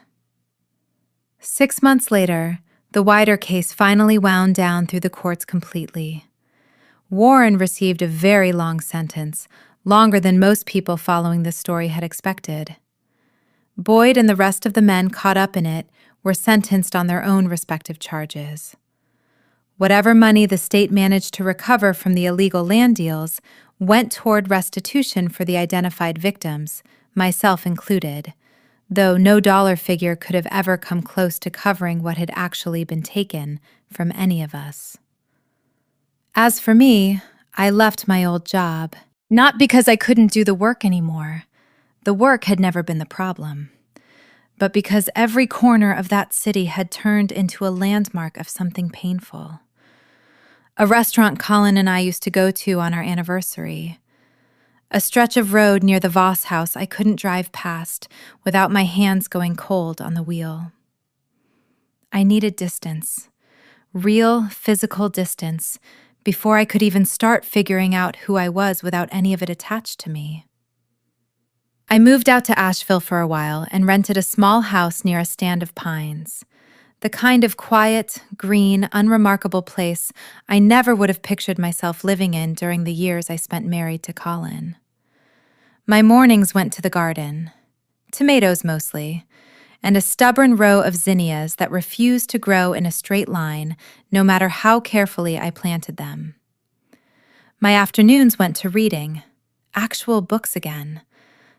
6 months later, the Wider case finally wound down through the courts completely. Warren received a very long sentence, longer than most people following this story had expected. Boyd and the rest of the men caught up in it were sentenced on their own respective charges. Whatever money the state managed to recover from the illegal land deals went toward restitution for the identified victims, myself included, though no dollar figure could have ever come close to covering what had actually been taken from any of us. As for me, I left my old job, not because I couldn't do the work anymore. The work had never been the problem, but because every corner of that city had turned into a landmark of something painful. A restaurant Colin and I used to go to on our anniversary. A stretch of road near the Voss house I couldn't drive past without my hands going cold on the wheel. I needed distance, real physical distance, before I could even start figuring out who I was without any of it attached to me. I moved out to Asheville for a while and rented a small house near a stand of pines. The kind of quiet, green, unremarkable place I never would have pictured myself living in during the years I spent married to Colin. My mornings went to the garden, tomatoes mostly, and a stubborn row of zinnias that refused to grow in a straight line no matter how carefully I planted them. My afternoons went to reading, actual books again,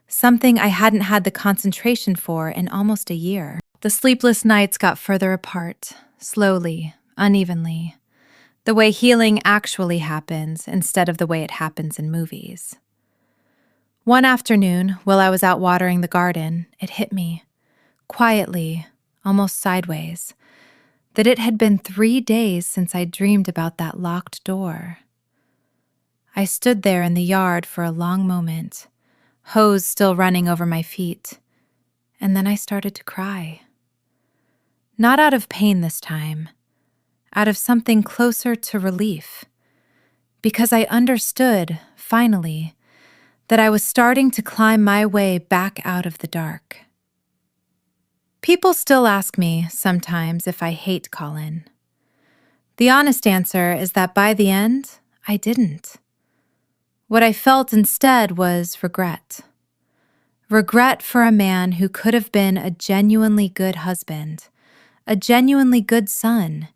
something I hadn't had the concentration for in almost a year. The sleepless nights got further apart, slowly, unevenly, the way healing actually happens instead of the way it happens in movies. One afternoon, while I was out watering the garden, it hit me, quietly, almost sideways, that it had been 3 days since I dreamed about that locked door. I stood there in the yard for a long moment, hose still running over my feet, and then I started to cry. Not out of pain this time, out of something closer to relief, because I understood, finally, that I was starting to climb my way back out of the dark. People still ask me, sometimes, if I hate Colin. The honest answer is that by the end, I didn't. What I felt instead was regret. Regret for a man who could have been a genuinely good husband, a genuinely good son,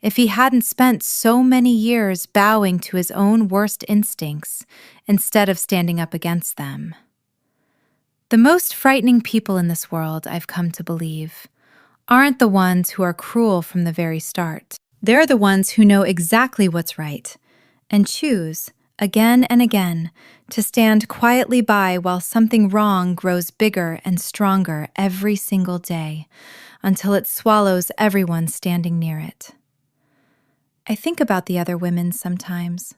if he hadn't spent so many years bowing to his own worst instincts instead of standing up against them. The most frightening people in this world, I've come to believe, aren't the ones who are cruel from the very start. They're the ones who know exactly what's right and choose, again and again, to stand quietly by while something wrong grows bigger and stronger every single day, until it swallows everyone standing near it. I think about the other women sometimes,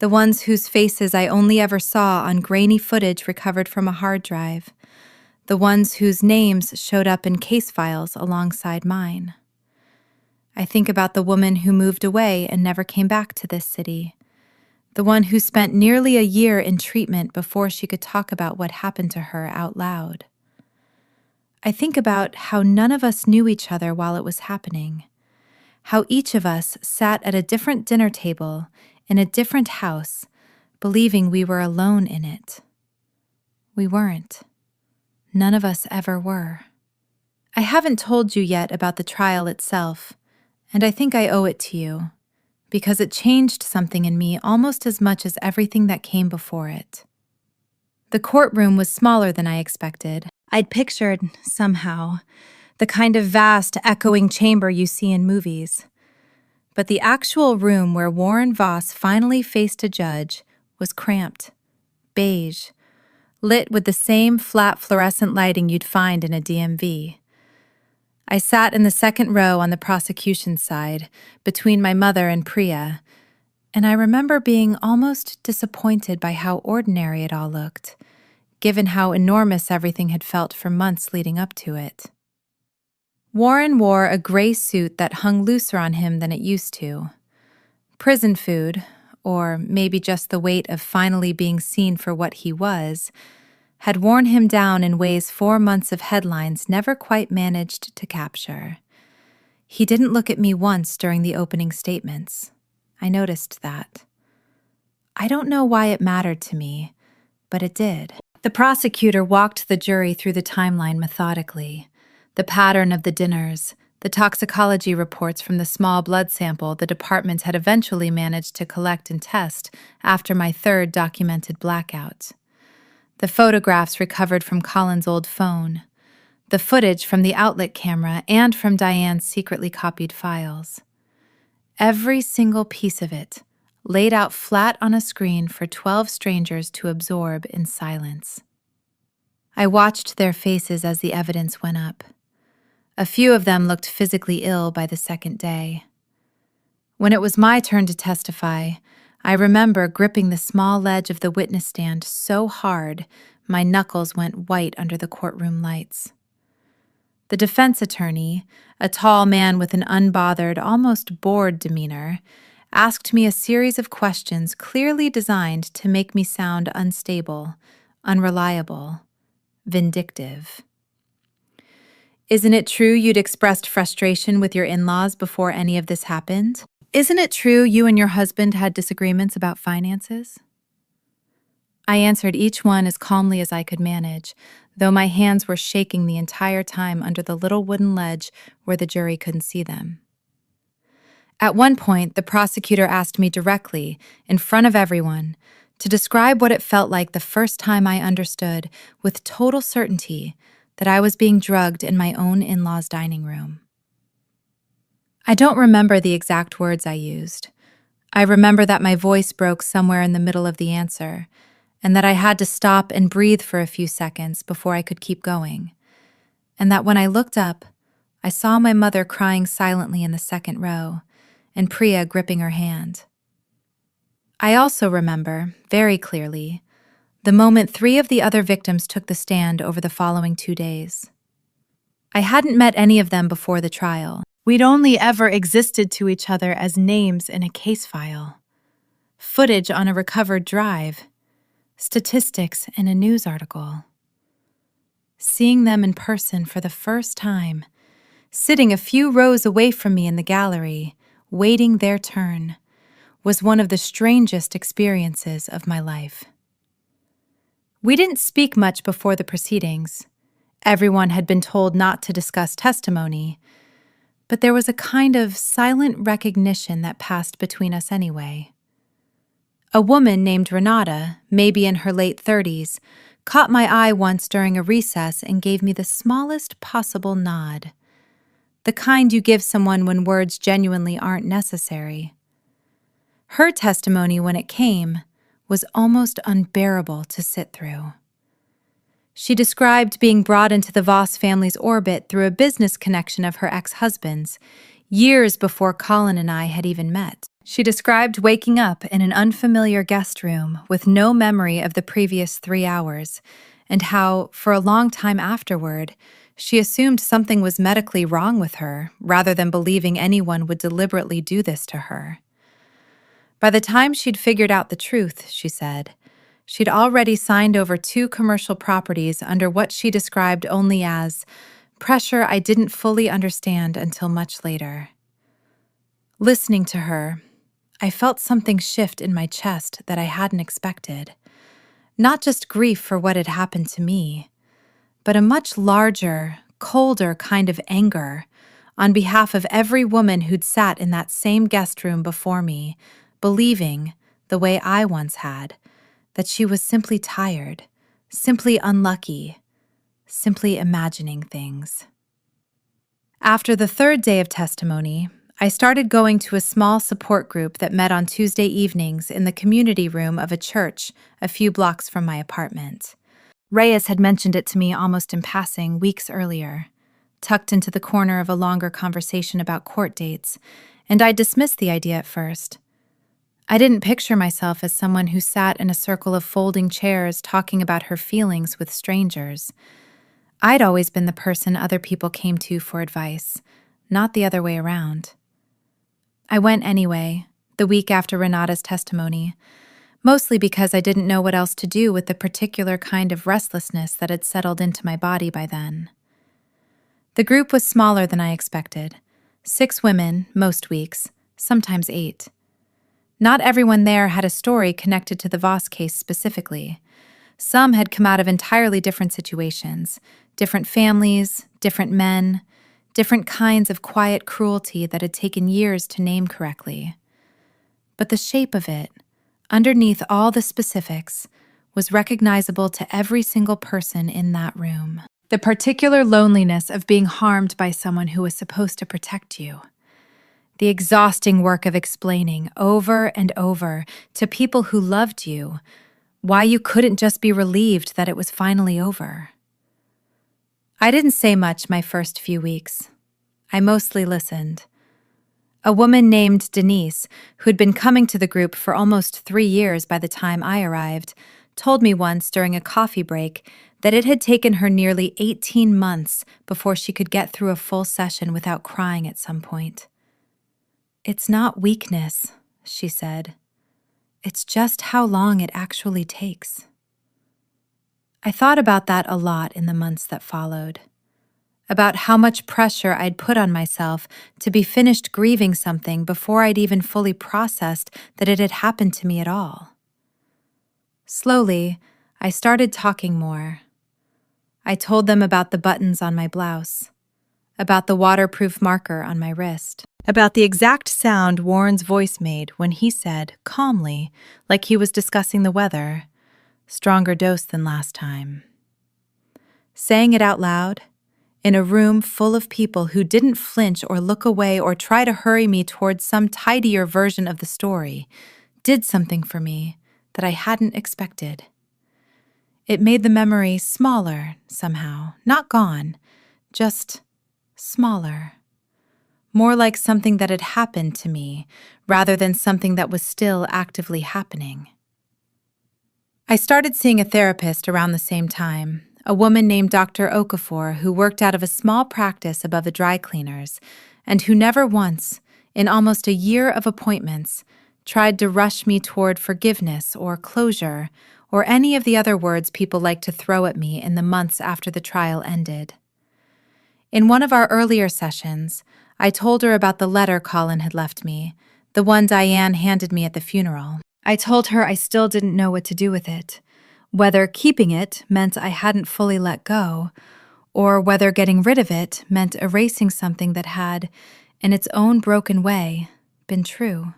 the ones whose faces I only ever saw on grainy footage recovered from a hard drive, the ones whose names showed up in case files alongside mine. I think about the woman who moved away and never came back to this city, the one who spent nearly a year in treatment before she could talk about what happened to her out loud. I think about how none of us knew each other while it was happening, how each of us sat at a different dinner table in a different house, believing we were alone in it. We weren't. None of us ever were. I haven't told you yet about the trial itself, and I think I owe it to you, because it changed something in me almost as much as everything that came before it. The courtroom was smaller than I expected. I'd pictured, somehow, the kind of vast, echoing chamber you see in movies. But the actual room where Warren Voss finally faced a judge was cramped, beige, lit with the same flat fluorescent lighting you'd find in a DMV. I sat in the second row on the prosecution side, between my mother and Priya, and I remember being almost disappointed by how ordinary it all looked, given how enormous everything had felt for months leading up to it. Warren wore a gray suit that hung looser on him than it used to. Prison food, or maybe just the weight of finally being seen for what he was, had worn him down in ways 4 months of headlines never quite managed to capture. He didn't look at me once during the opening statements. I noticed that. I don't know why it mattered to me, but it did. The prosecutor walked the jury through the timeline methodically. The pattern of the dinners, the toxicology reports from the small blood sample the department had eventually managed to collect and test after my third documented blackout. The photographs recovered from Colin's old phone, the footage from the outlet camera and from Diane's secretly copied files. Every single piece of it, laid out flat on a screen for 12 strangers to absorb in silence. I watched their faces as the evidence went up. A few of them looked physically ill by the second day. When it was my turn to testify, I remember gripping the small ledge of the witness stand so hard my knuckles went white under the courtroom lights. The defense attorney, a tall man with an unbothered, almost bored demeanor, asked me a series of questions clearly designed to make me sound unstable, unreliable, vindictive. Isn't it true you'd expressed frustration with your in-laws before any of this happened? Isn't it true you and your husband had disagreements about finances? I answered each one as calmly as I could manage, though my hands were shaking the entire time under the little wooden ledge where the jury couldn't see them. At one point, the prosecutor asked me directly, in front of everyone, to describe what it felt like the first time I understood, with total certainty, that I was being drugged in my own in-laws' dining room. I don't remember the exact words I used. I remember that my voice broke somewhere in the middle of the answer, and that I had to stop and breathe for a few seconds before I could keep going, and that when I looked up, I saw my mother crying silently in the second row, and Priya gripping her hand. I also remember, very clearly, the moment 3 of the other victims took the stand over the following 2 days. I hadn't met any of them before the trial. We'd only ever existed to each other as names in a case file, footage on a recovered drive, statistics in a news article. Seeing them in person for the first time, sitting a few rows away from me in the gallery, waiting their turn, was one of the strangest experiences of my life. We didn't speak much before the proceedings. Everyone had been told not to discuss testimony, but there was a kind of silent recognition that passed between us anyway. A woman named Renata, maybe in her late 30s, caught my eye once during a recess and gave me the smallest possible nod, the kind you give someone when words genuinely aren't necessary. Her testimony, when it came, was almost unbearable to sit through. She described being brought into the Voss family's orbit through a business connection of her ex-husband's, years before Colin and I had even met. She described waking up in an unfamiliar guest room with no memory of the previous 3 hours, and how, for a long time afterward, she assumed something was medically wrong with her, rather than believing anyone would deliberately do this to her. By the time she'd figured out the truth, she said, she'd already signed over 2 commercial properties under what she described only as pressure I didn't fully understand until much later. Listening to her, I felt something shift in my chest that I hadn't expected. Not just grief for what had happened to me, but a much larger, colder kind of anger on behalf of every woman who'd sat in that same guest room before me, believing, the way I once had, that she was simply tired, simply unlucky, simply imagining things. After the third day of testimony, I started going to a small support group that met on Tuesday evenings in the community room of a church a few blocks from my apartment. Reyes had mentioned it to me almost in passing weeks earlier, tucked into the corner of a longer conversation about court dates, and I dismissed the idea at first. I didn't picture myself as someone who sat in a circle of folding chairs talking about her feelings with strangers. I'd always been the person other people came to for advice, not the other way around. I went anyway, the week after Renata's testimony, mostly because I didn't know what else to do with the particular kind of restlessness that had settled into my body by then. The group was smaller than I expected. 6 women, most weeks, sometimes 8. Not everyone there had a story connected to the Voss case specifically. Some had come out of entirely different situations, different families, different men, different kinds of quiet cruelty that had taken years to name correctly. But the shape of it, underneath all the specifics, was recognizable to every single person in that room. The particular loneliness of being harmed by someone who was supposed to protect you. The exhausting work of explaining over and over to people who loved you why you couldn't just be relieved that it was finally over. I didn't say much my first few weeks. I mostly listened. A woman named Denise, who'd been coming to the group for almost 3 years by the time I arrived, told me once during a coffee break that it had taken her nearly 18 months before she could get through a full session without crying at some point. "It's not weakness," she said. "It's just how long it actually takes." I thought about that a lot in the months that followed, about how much pressure I'd put on myself to be finished grieving something before I'd even fully processed that it had happened to me at all. Slowly, I started talking more. I told them about the buttons on my blouse, about the waterproof marker on my wrist, about the exact sound Warren's voice made when he said, calmly, like he was discussing the weather, "Stronger dose than last time." Saying it out loud, in a room full of people who didn't flinch or look away or try to hurry me towards some tidier version of the story, did something for me that I hadn't expected. It made the memory smaller, somehow, not gone, just smaller. More like something that had happened to me, rather than something that was still actively happening. I started seeing a therapist around the same time, a woman named Dr. Okafor who worked out of a small practice above the dry cleaners, and who never once, in almost a year of appointments, tried to rush me toward forgiveness or closure, or any of the other words people like to throw at me in the months after the trial ended. In one of our earlier sessions, I told her about the letter Colin had left me, the one Diane handed me at the funeral. I told her I still didn't know what to do with it, whether keeping it meant I hadn't fully let go, or whether getting rid of it meant erasing something that had, in its own broken way, been true.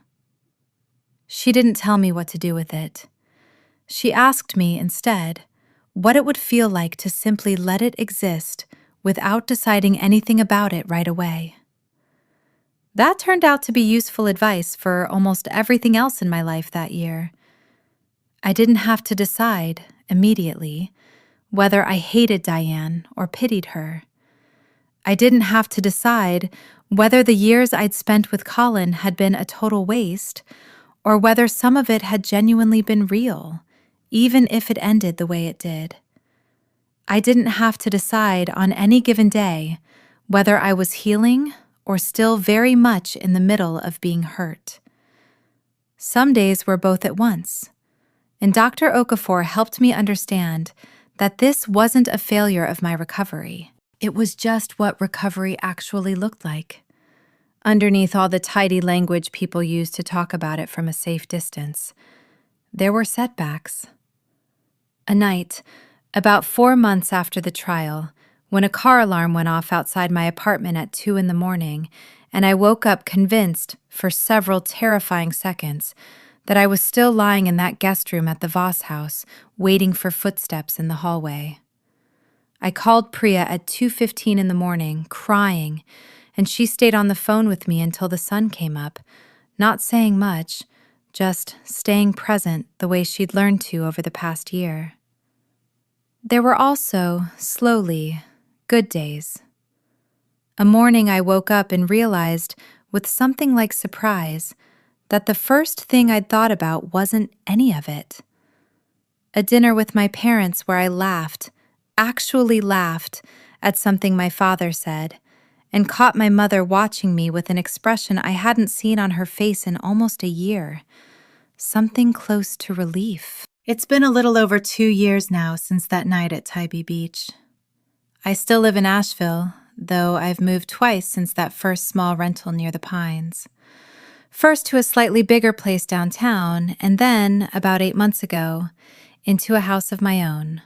She didn't tell me what to do with it. She asked me, instead, what it would feel like to simply let it exist without deciding anything about it right away. That turned out to be useful advice for almost everything else in my life that year. I didn't have to decide, immediately, whether I hated Diane or pitied her. I didn't have to decide whether the years I'd spent with Colin had been a total waste, or whether some of it had genuinely been real, even if it ended the way it did. I didn't have to decide on any given day whether I was healing or still very much in the middle of being hurt. Some days were both at once, and Dr. Okafor helped me understand that this wasn't a failure of my recovery. It was just what recovery actually looked like. underneath all the tidy language people use to talk about it from a safe distance, there were setbacks. A night, about 4 months after the trial, when a car alarm went off outside my apartment at 2 in the morning, and I woke up convinced, for several terrifying seconds, that I was still lying in that guest room at the Voss house, waiting for footsteps in the hallway. I called Priya at 2:15 in the morning, crying, and she stayed on the phone with me until the sun came up, not saying much, just staying present the way she'd learned to over the past year. There were also, slowly, good days. A morning I woke up and realized, with something like surprise, that the first thing I'd thought about wasn't any of it. A dinner with my parents where I laughed, actually laughed, at something my father said, and caught my mother watching me with an expression I hadn't seen on her face in almost a year. Something close to relief. It's been a little over 2 years now since that night at Tybee Beach. I still live in Asheville, though I've moved twice since that first small rental near the Pines. First to a slightly bigger place downtown, and then, about 8 months ago, into a house of my own.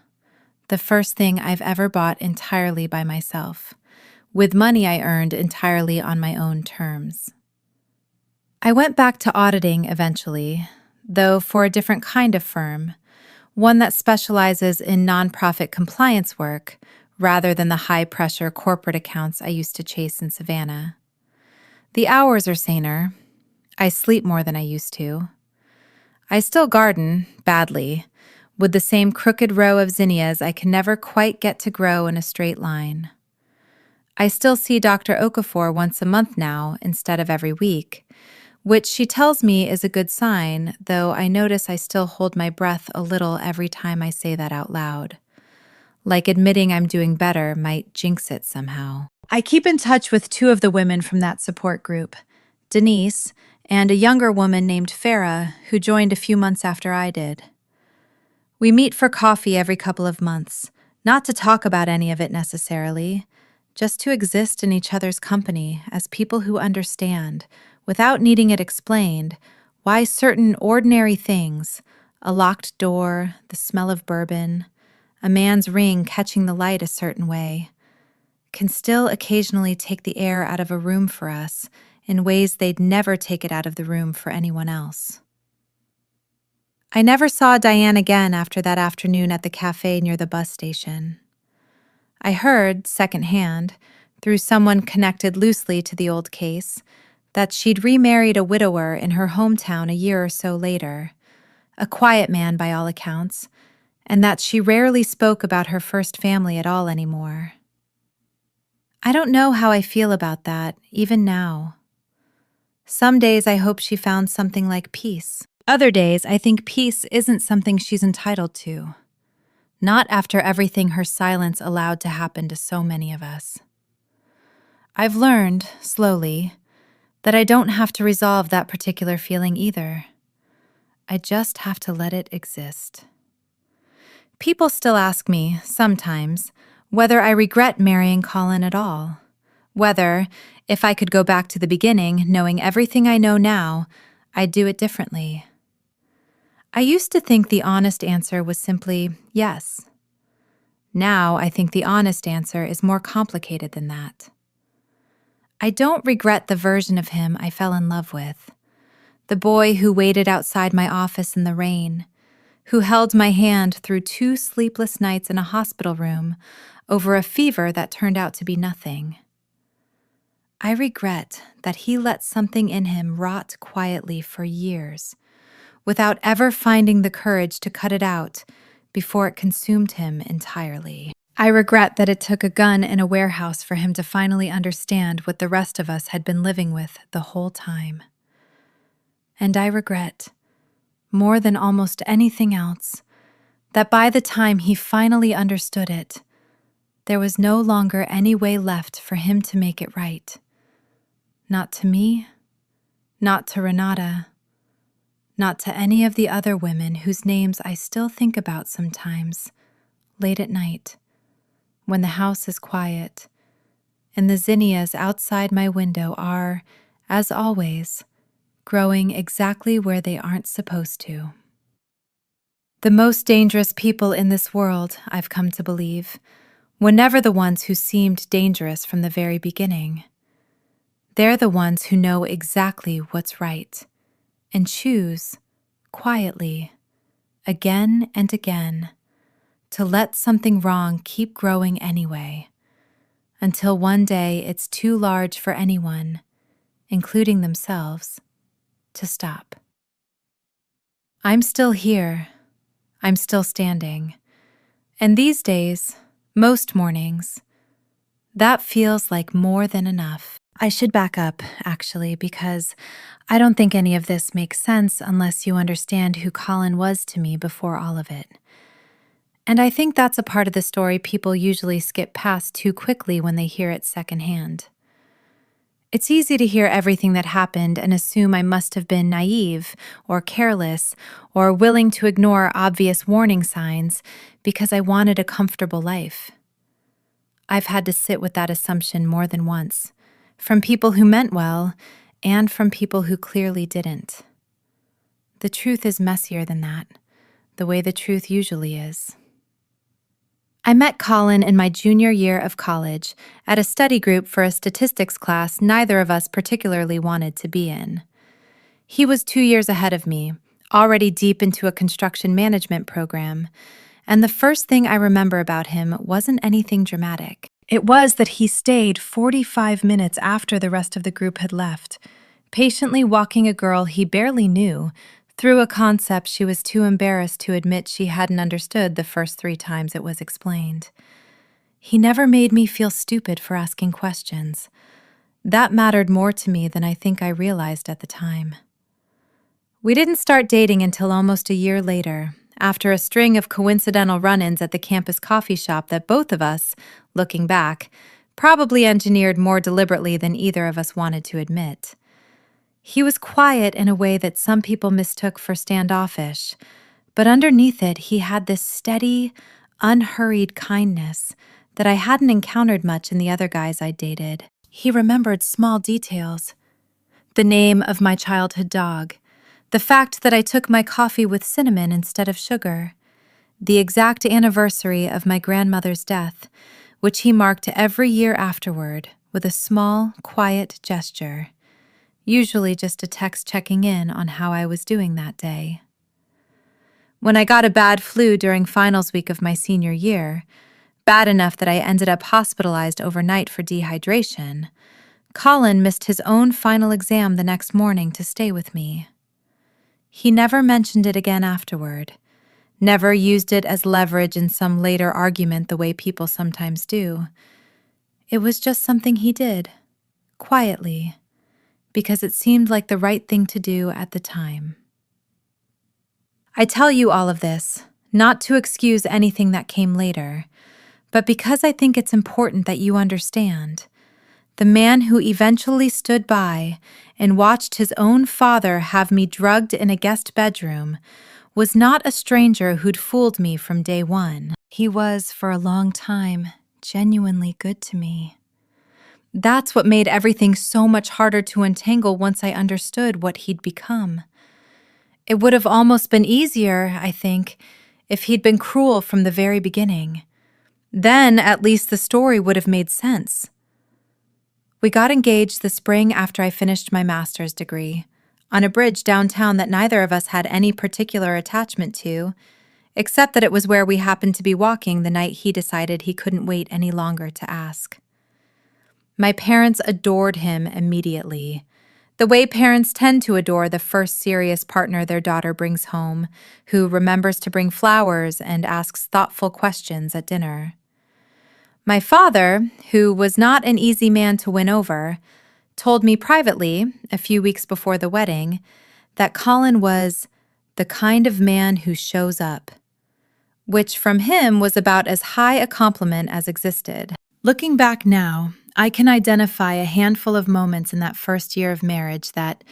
The first thing I've ever bought entirely by myself, with money I earned entirely on my own terms. I went back to auditing eventually, though for a different kind of firm, one that specializes in nonprofit compliance work rather than the high-pressure corporate accounts I used to chase in Savannah. The hours are saner. I sleep more than I used to. I still garden, badly, with the same crooked row of zinnias I can never quite get to grow in a straight line. I still see Dr. Okafor once a month now instead of every week, which she tells me is a good sign, though I notice I still hold my breath a little every time I say that out loud. Like admitting I'm doing better might jinx it somehow. I keep in touch with 2 of the women from that support group, Denise and a younger woman named Farah, who joined a few months after I did. We meet for coffee every couple of months, not to talk about any of it necessarily, just to exist in each other's company as people who understand, without needing it explained, why certain ordinary things, a locked door, the smell of bourbon, a man's ring catching the light a certain way, can still occasionally take the air out of a room for us in ways they'd never take it out of the room for anyone else. I never saw Diane again after that afternoon at the cafe near the bus station. I heard, secondhand, through someone connected loosely to the old case, that she'd remarried a widower in her hometown a year or so later, a quiet man by all accounts, and that she rarely spoke about her first family at all anymore. I don't know how I feel about that, even now. Some days I hope she found something like peace. Other days I think peace isn't something she's entitled to. Not after everything her silence allowed to happen to so many of us. I've learned, slowly, that I don't have to resolve that particular feeling either. I just have to let it exist. People still ask me, sometimes, whether I regret marrying Colin at all. Whether, if I could go back to the beginning, knowing everything I know now, I'd do it differently. I used to think the honest answer was simply yes. Now I think the honest answer is more complicated than that. I don't regret the version of him I fell in love with. The boy who waited outside my office in the rain, who held my hand through 2 sleepless nights in a hospital room over a fever that turned out to be nothing. I regret that he let something in him rot quietly for years, without ever finding the courage to cut it out before it consumed him entirely. I regret that it took a gun in a warehouse for him to finally understand what the rest of us had been living with the whole time. And I regret, more than almost anything else, that by the time he finally understood it, there was no longer any way left for him to make it right. Not to me, not to Renata, not to any of the other women whose names I still think about sometimes, late at night, when the house is quiet, and the zinnias outside my window are, as always, growing exactly where they aren't supposed to. The most dangerous people in this world, I've come to believe, were never the ones who seemed dangerous from the very beginning. They're the ones who know exactly what's right and choose, quietly, again and again, to let something wrong keep growing anyway, until one day it's too large for anyone, including themselves, to stop. I'm still here. I'm still standing. And these days, most mornings, that feels like more than enough. I should back up, actually, because I don't think any of this makes sense unless you understand who Colin was to me before all of it. And I think that's a part of the story people usually skip past too quickly when they hear it secondhand. It's easy to hear everything that happened and assume I must have been naive or careless or willing to ignore obvious warning signs because I wanted a comfortable life. I've had to sit with that assumption more than once, from people who meant well and from people who clearly didn't. The truth is messier than that, the way the truth usually is. I met Colin in my junior year of college at a study group for a statistics class neither of us particularly wanted to be in. He was 2 years ahead of me, already deep into a construction management program, and the first thing I remember about him wasn't anything dramatic. It was that he stayed 45 minutes after the rest of the group had left, patiently walking a girl he barely knew through a concept she was too embarrassed to admit she hadn't understood the first 3 times it was explained. He never made me feel stupid for asking questions. That mattered more to me than I think I realized at the time. We didn't start dating until almost a year later, after a string of coincidental run-ins at the campus coffee shop that both of us, looking back, probably engineered more deliberately than either of us wanted to admit. He was quiet in a way that some people mistook for standoffish, but underneath it he had this steady, unhurried kindness that I hadn't encountered much in the other guys I'd dated. He remembered small details. The name of my childhood dog, the fact that I took my coffee with cinnamon instead of sugar, the exact anniversary of my grandmother's death, which he marked every year afterward with a small, quiet gesture. Usually just a text checking in on how I was doing that day. When I got a bad flu during finals week of my senior year, bad enough that I ended up hospitalized overnight for dehydration, Colin missed his own final exam the next morning to stay with me. He never mentioned it again afterward, never used it as leverage in some later argument the way people sometimes do. It was just something he did, quietly, because it seemed like the right thing to do at the time. I tell you all of this, not to excuse anything that came later, but because I think it's important that you understand. The man who eventually stood by and watched his own father have me drugged in a guest bedroom was not a stranger who'd fooled me from day one. He was, for a long time, genuinely good to me. That's what made everything so much harder to untangle once I understood what he'd become. It would have almost been easier, I think, if he'd been cruel from the very beginning. Then, at least, the story would have made sense. We got engaged the spring after I finished my master's degree, on a bridge downtown that neither of us had any particular attachment to, except that it was where we happened to be walking the night he decided he couldn't wait any longer to ask. My parents adored him immediately, the way parents tend to adore the first serious partner their daughter brings home, who remembers to bring flowers and asks thoughtful questions at dinner. My father, who was not an easy man to win over, told me privately, a few weeks before the wedding, that Colin was the kind of man who shows up, which from him was about as high a compliment as existed. Looking back now, I can identify a handful of moments in that first year of marriage that,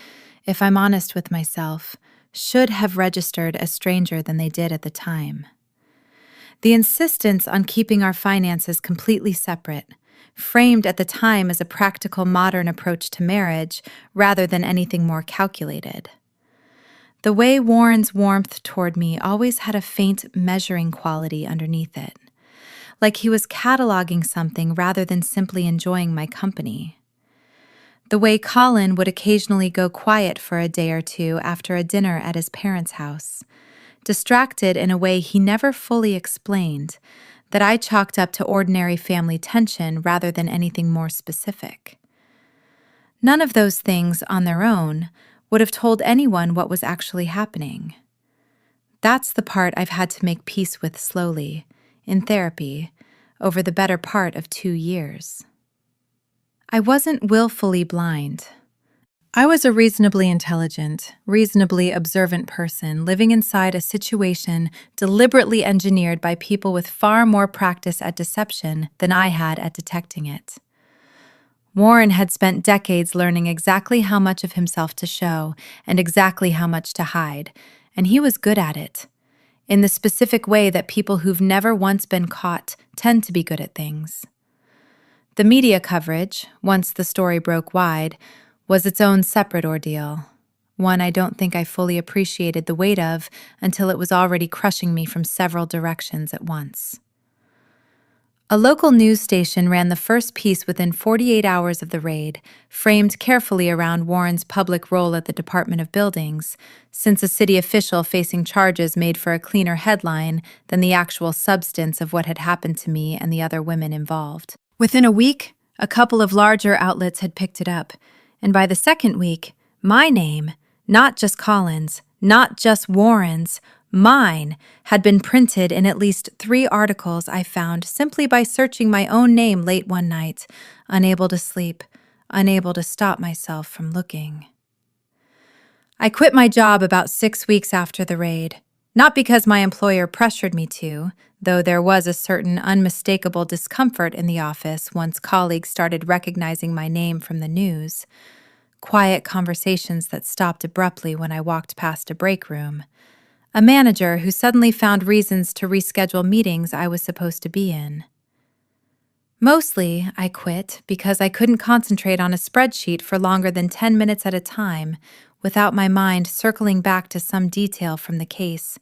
if I'm honest with myself, should have registered as stranger than they did at the time. The insistence on keeping our finances completely separate, framed at the time as a practical modern approach to marriage rather than anything more calculated. The way Warren's warmth toward me always had a faint measuring quality underneath it, like he was cataloging something rather than simply enjoying my company. The way Colin would occasionally go quiet for a day or two after a dinner at his parents' house, distracted in a way he never fully explained, that I chalked up to ordinary family tension rather than anything more specific. None of those things, on their own, would have told anyone what was actually happening. That's the part I've had to make peace with slowly, in therapy, over the better part of 2 years. I wasn't willfully blind. I was a reasonably intelligent, reasonably observant person living inside a situation deliberately engineered by people with far more practice at deception than I had at detecting it. Warren had spent decades learning exactly how much of himself to show and exactly how much to hide, and he was good at it, in the specific way that people who've never once been caught tend to be good at things. The media coverage, once the story broke wide, was its own separate ordeal, one I don't think I fully appreciated the weight of until it was already crushing me from several directions at once. A local news station ran the first piece within 48 hours of the raid, framed carefully around Warren's public role at the Department of Buildings, since a city official facing charges made for a cleaner headline than the actual substance of what had happened to me and the other women involved. Within a week, a couple of larger outlets had picked it up, and by the second week, my name, not just Colin's, not just Warren's, mine, had been printed in at least 3 articles I found simply by searching my own name late one night, unable to sleep, unable to stop myself from looking. I quit my job about 6 weeks after the raid, not because my employer pressured me to, though there was a certain unmistakable discomfort in the office once colleagues started recognizing my name from the news. Quiet conversations that stopped abruptly when I walked past a break room. A manager who suddenly found reasons to reschedule meetings I was supposed to be in. Mostly, I quit because I couldn't concentrate on a spreadsheet for longer than 10 minutes at a time without my mind circling back to some detail from the case.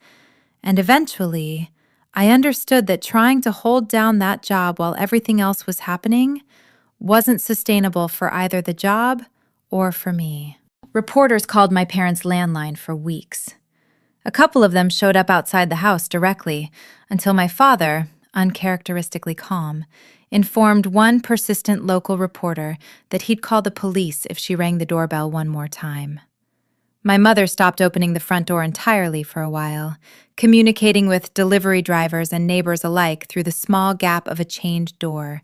And eventually, I understood that trying to hold down that job while everything else was happening wasn't sustainable for either the job or for me. Reporters called my parents' landline for weeks. A couple of them showed up outside the house directly, until my father, uncharacteristically calm, informed one persistent local reporter that he'd call the police if she rang the doorbell one more time. My mother stopped opening the front door entirely for a while, communicating with delivery drivers and neighbors alike through the small gap of a chained door,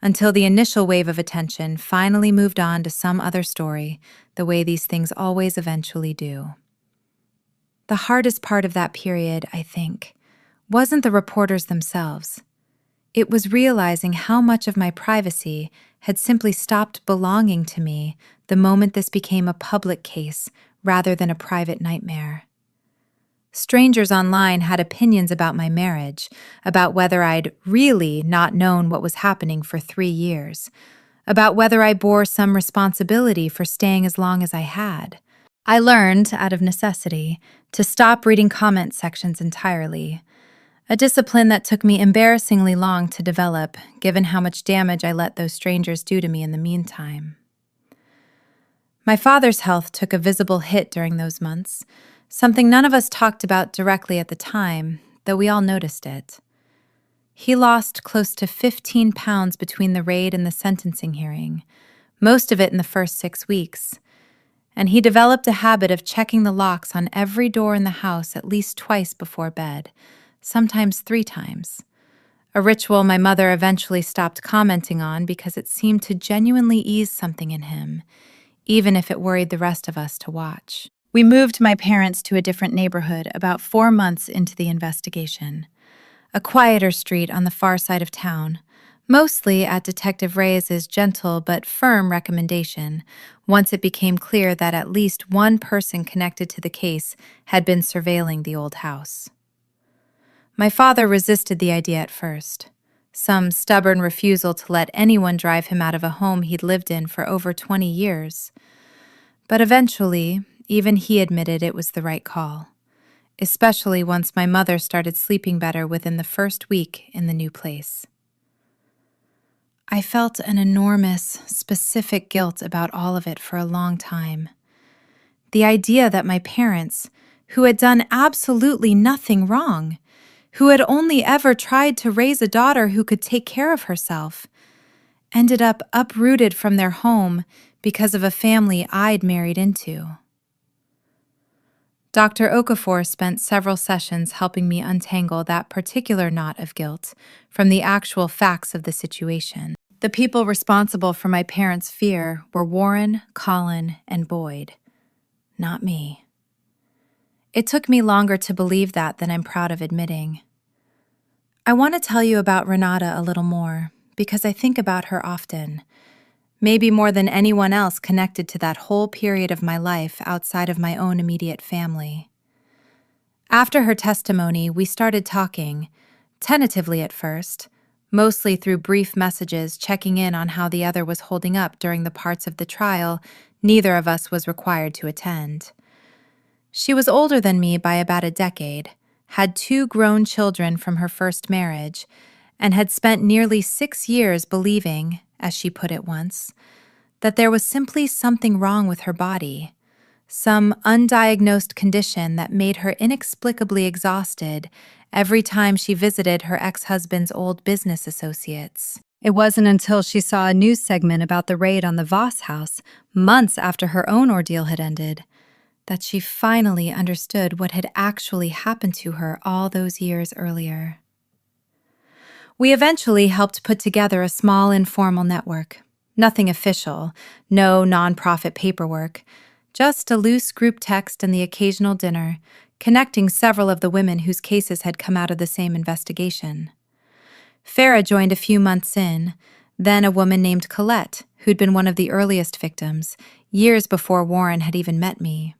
until the initial wave of attention finally moved on to some other story, the way these things always eventually do. The hardest part of that period, I think, wasn't the reporters themselves. It was realizing how much of my privacy had simply stopped belonging to me the moment this became a public case rather than a private nightmare. Strangers online had opinions about my marriage, about whether I'd really not known what was happening for 3 years, about whether I bore some responsibility for staying as long as I had. I learned, out of necessity, to stop reading comment sections entirely, a discipline that took me embarrassingly long to develop, given how much damage I let those strangers do to me in the meantime. My father's health took a visible hit during those months, something none of us talked about directly at the time, though we all noticed it. He lost close to 15 pounds between the raid and the sentencing hearing, most of it in the first 6 weeks, and he developed a habit of checking the locks on every door in the house at least twice before bed, sometimes 3 times. A ritual my mother eventually stopped commenting on because it seemed to genuinely ease something in him, even if it worried the rest of us to watch. We moved my parents to a different neighborhood about 4 months into the investigation, a quieter street on the far side of town, mostly at Detective Reyes's gentle but firm recommendation, once it became clear that at least one person connected to the case had been surveilling the old house. My father resisted the idea at first, some stubborn refusal to let anyone drive him out of a home he'd lived in for over 20 years. But eventually, even he admitted it was the right call, especially once my mother started sleeping better within the first week in the new place. I felt an enormous, specific guilt about all of it for a long time. The idea that my parents, who had done absolutely nothing wrong, who had only ever tried to raise a daughter who could take care of herself, ended up uprooted from their home because of a family I'd married into. Dr. Okafor spent several sessions helping me untangle that particular knot of guilt from the actual facts of the situation. The people responsible for my parents' fear were Warren, Colin, and Boyd, not me. It took me longer to believe that than I'm proud of admitting. I want to tell you about Renata a little more because I think about her often, maybe more than anyone else connected to that whole period of my life outside of my own immediate family. After her testimony, we started talking, tentatively at first, mostly through brief messages checking in on how the other was holding up during the parts of the trial neither of us was required to attend. She was older than me by about a decade, had 2 grown children from her first marriage, and had spent nearly 6 years believing, as she put it once, that there was simply something wrong with her body, some undiagnosed condition that made her inexplicably exhausted every time she visited her ex-husband's old business associates. It wasn't until she saw a news segment about the raid on the Voss house, months after her own ordeal had ended, that she finally understood what had actually happened to her all those years earlier. We eventually helped put together a small informal network. Nothing official, no nonprofit paperwork, just a loose group text and the occasional dinner, connecting several of the women whose cases had come out of the same investigation. Farah joined a few months in, then a woman named Colette, who'd been one of the earliest victims, years before Warren had even met me.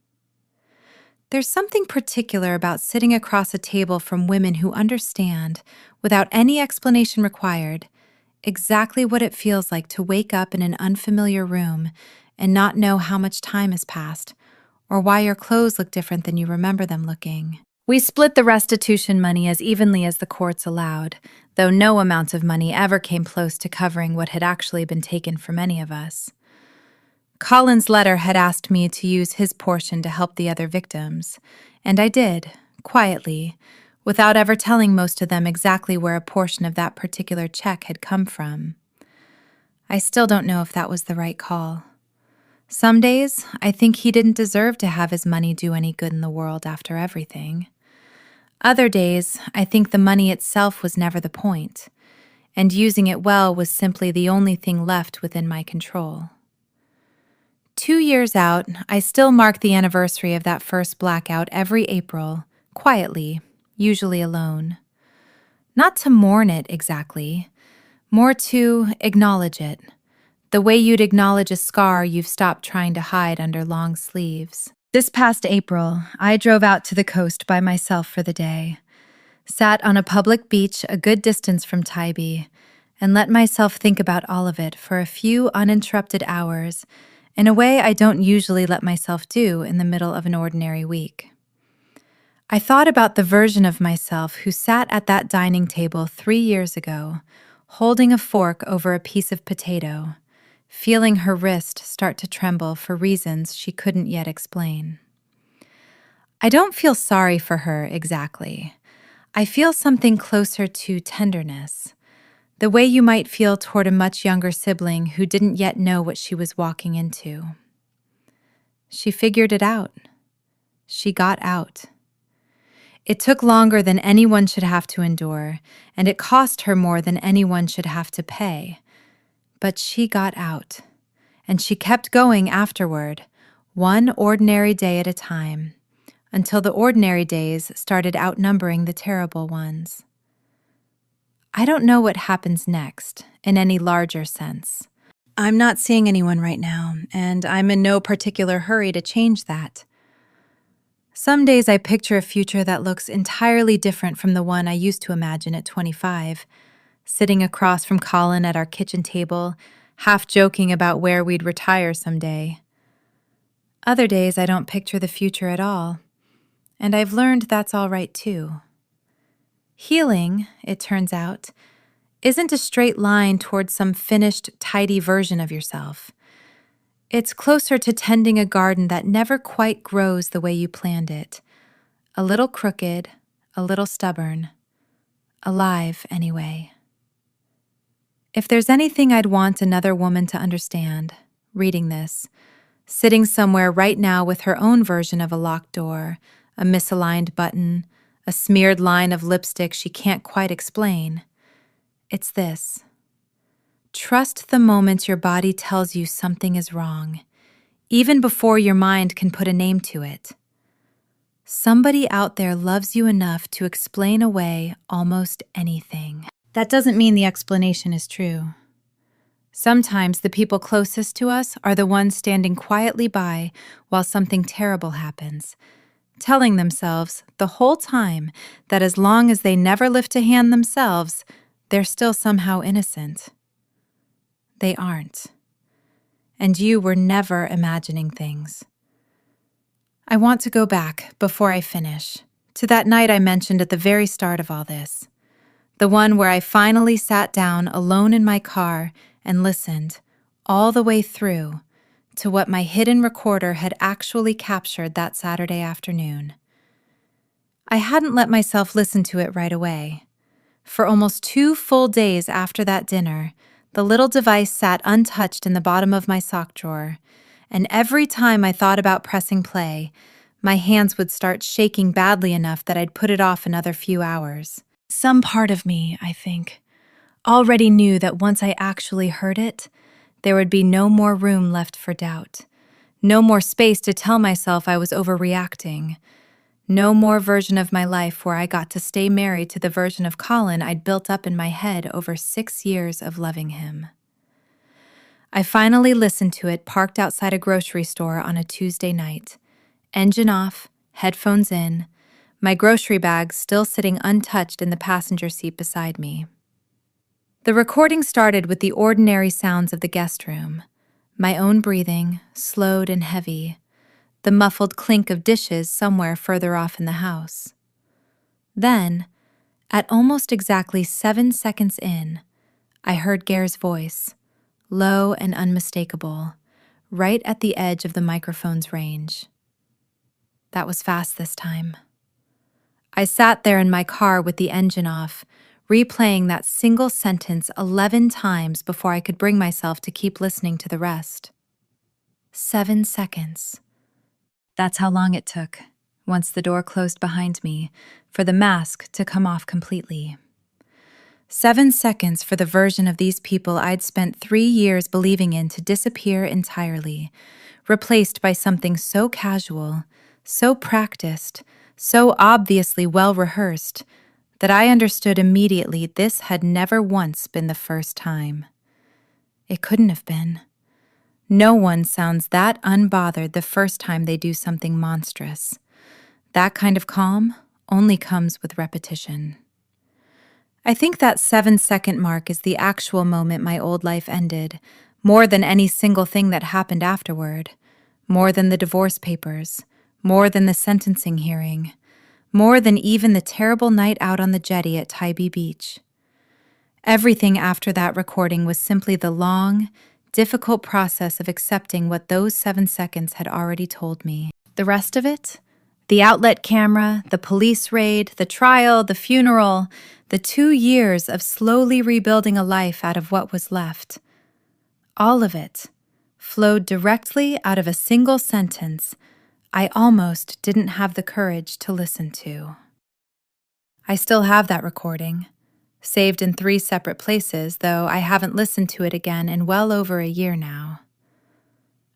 There's something particular about sitting across a table from women who understand, without any explanation required, exactly what it feels like to wake up in an unfamiliar room and not know how much time has passed, or why your clothes look different than you remember them looking. We split the restitution money as evenly as the courts allowed, though no amount of money ever came close to covering what had actually been taken from any of us. Colin's letter had asked me to use his portion to help the other victims, and I did, quietly, without ever telling most of them exactly where a portion of that particular check had come from. I still don't know if that was the right call. Some days, I think he didn't deserve to have his money do any good in the world after everything. Other days, I think the money itself was never the point, and using it well was simply the only thing left within my control. 2 years out, I still mark the anniversary of that first blackout every April, quietly, usually alone. Not to mourn it exactly, more to acknowledge it, the way you'd acknowledge a scar you've stopped trying to hide under long sleeves. This past April, I drove out to the coast by myself for the day, sat on a public beach a good distance from Tybee, and let myself think about all of it for a few uninterrupted hours in a way I don't usually let myself do in the middle of an ordinary week. I thought about the version of myself who sat at that dining table 3 years ago, holding a fork over a piece of potato, feeling her wrist start to tremble for reasons she couldn't yet explain. I don't feel sorry for her exactly. I feel something closer to tenderness, the way you might feel toward a much younger sibling who didn't yet know what she was walking into. She figured it out. She got out. It took longer than anyone should have to endure, and it cost her more than anyone should have to pay. But she got out, and she kept going afterward, one ordinary day at a time, until the ordinary days started outnumbering the terrible ones. I don't know what happens next, in any larger sense. I'm not seeing anyone right now, and I'm in no particular hurry to change that. Some days I picture a future that looks entirely different from the one I used to imagine at 25. sitting across from Colin at our kitchen table, half joking about where we'd retire someday. Other days I don't picture the future at all, and I've learned that's all right too. Healing, it turns out, isn't a straight line towards some finished, tidy version of yourself. It's closer to tending a garden that never quite grows the way you planned it. A little crooked, a little stubborn. Alive, anyway. If there's anything I'd want another woman to understand, reading this, sitting somewhere right now with her own version of a locked door, a misaligned button, a smeared line of lipstick she can't quite explain, it's this. Trust the moment your body tells you something is wrong, even before your mind can put a name to it. Somebody out there loves you enough to explain away almost anything. That doesn't mean the explanation is true. Sometimes the people closest to us are the ones standing quietly by while something terrible happens, telling themselves the whole time that as long as they never lift a hand themselves, they're still somehow innocent. They aren't. And you were never imagining things. I want to go back, before I finish, to that night I mentioned at the very start of all this. The one where I finally sat down alone in my car and listened, all the way through, to what my hidden recorder had actually captured that Saturday afternoon. I hadn't let myself listen to it right away. For almost 2 full days after that dinner, the little device sat untouched in the bottom of my sock drawer, and every time I thought about pressing play, my hands would start shaking badly enough that I'd put it off another few hours. Some part of me, I think, already knew that once I actually heard it, there would be no more room left for doubt, no more space to tell myself I was overreacting, no more version of my life where I got to stay married to the version of Colin I'd built up in my head over 6 years of loving him. I finally listened to it parked outside a grocery store on a Tuesday night, engine off, headphones in, my grocery bag still sitting untouched in the passenger seat beside me. The recording started with the ordinary sounds of the guest room, my own breathing, slowed and heavy, the muffled clink of dishes somewhere further off in the house. Then, at almost exactly 7 seconds in, I heard Gare's voice, low and unmistakable, right at the edge of the microphone's range. That was fast this time. I sat there in my car with the engine off, replaying that single sentence 11 times before I could bring myself to keep listening to the rest. 7 seconds. That's how long it took, once the door closed behind me, for the mask to come off completely. 7 seconds for the version of these people I'd spent 3 years believing in to disappear entirely, replaced by something so casual, so practiced, so obviously well-rehearsed, that I understood immediately this had never once been the first time. It couldn't have been. No one sounds that unbothered the first time they do something monstrous. That kind of calm only comes with repetition. I think that 7-second mark is the actual moment my old life ended, more than any single thing that happened afterward, more than the divorce papers, more than the sentencing hearing, more than even the terrible night out on the jetty at Tybee Beach. Everything after that recording was simply the long, difficult process of accepting what those 7 seconds had already told me. The rest of it? The outlet camera, the police raid, the trial, the funeral, the 2 years of slowly rebuilding a life out of what was left. All of it flowed directly out of a single sentence I almost didn't have the courage to listen to. I still have that recording, saved in 3 separate places, though I haven't listened to it again in well over a year now.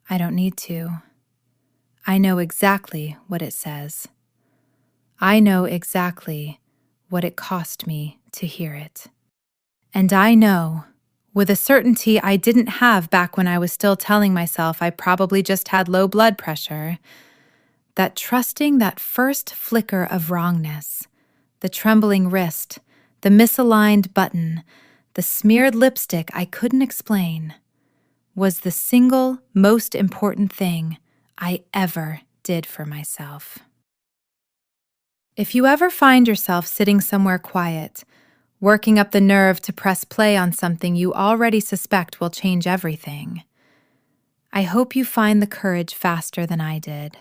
I don't need to. I know exactly what it says. I know exactly what it cost me to hear it. And I know, with a certainty I didn't have back when I was still telling myself I probably just had low blood pressure, that trusting that first flicker of wrongness, the trembling wrist, the misaligned button, the smeared lipstick I couldn't explain, was the single most important thing I ever did for myself. If you ever find yourself sitting somewhere quiet, working up the nerve to press play on something you already suspect will change everything, I hope you find the courage faster than I did.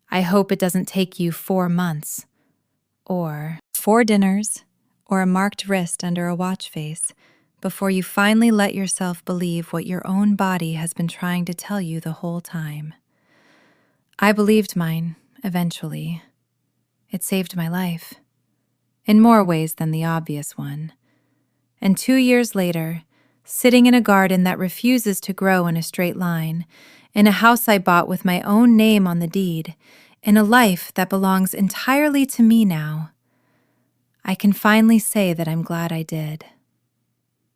I hope it doesn't take you 4 months, or 4 dinners, or a marked wrist under a watch face before you finally let yourself believe what your own body has been trying to tell you the whole time. I believed mine, eventually. It saved my life, in more ways than the obvious one. And 2 years later, sitting in a garden that refuses to grow in a straight line, in a house I bought with my own name on the deed, in a life that belongs entirely to me now, I can finally say that I'm glad I did.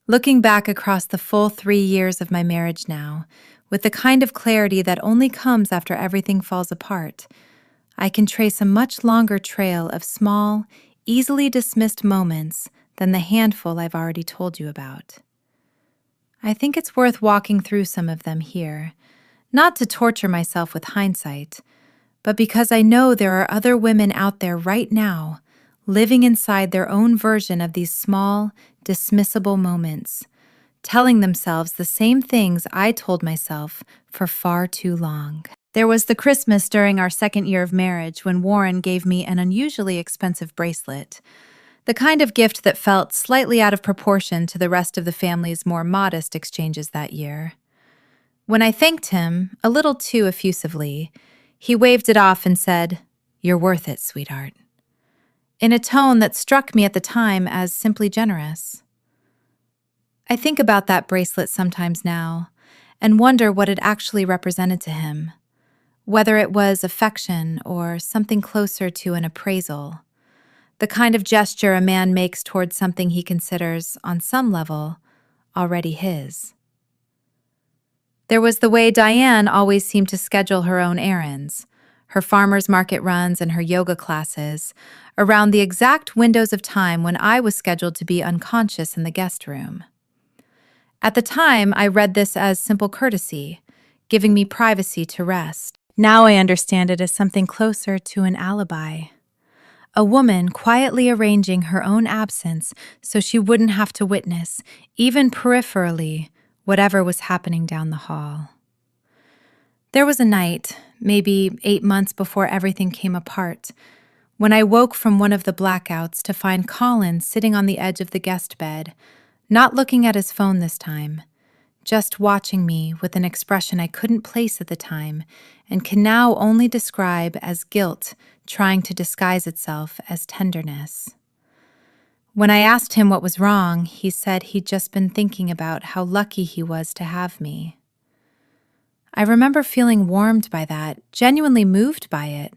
Looking back across the full 3 years of my marriage now, with the kind of clarity that only comes after everything falls apart, I can trace a much longer trail of small, easily dismissed moments than the handful I've already told you about. I think it's worth walking through some of them here, not to torture myself with hindsight, but because I know there are other women out there right now living inside their own version of these small, dismissible moments, telling themselves the same things I told myself for far too long. There was the Christmas during our 2nd year of marriage when Warren gave me an unusually expensive bracelet, the kind of gift that felt slightly out of proportion to the rest of the family's more modest exchanges that year. When I thanked him, a little too effusively, he waved it off and said, "You're worth it, sweetheart," in a tone that struck me at the time as simply generous. I think about that bracelet sometimes now and wonder what it actually represented to him, whether it was affection or something closer to an appraisal, the kind of gesture a man makes towards something he considers, on some level, already his. There was the way Diane always seemed to schedule her own errands, her farmer's market runs and her yoga classes, around the exact windows of time when I was scheduled to be unconscious in the guest room. At the time, I read this as simple courtesy, giving me privacy to rest. Now I understand it as something closer to an alibi. A woman quietly arranging her own absence so she wouldn't have to witness, even peripherally, whatever was happening down the hall. There was a night, maybe 8 months before everything came apart, when I woke from one of the blackouts to find Colin sitting on the edge of the guest bed, not looking at his phone this time, just watching me with an expression I couldn't place at the time and can now only describe as guilt trying to disguise itself as tenderness. When I asked him what was wrong, he said he'd just been thinking about how lucky he was to have me. I remember feeling warmed by that, genuinely moved by it,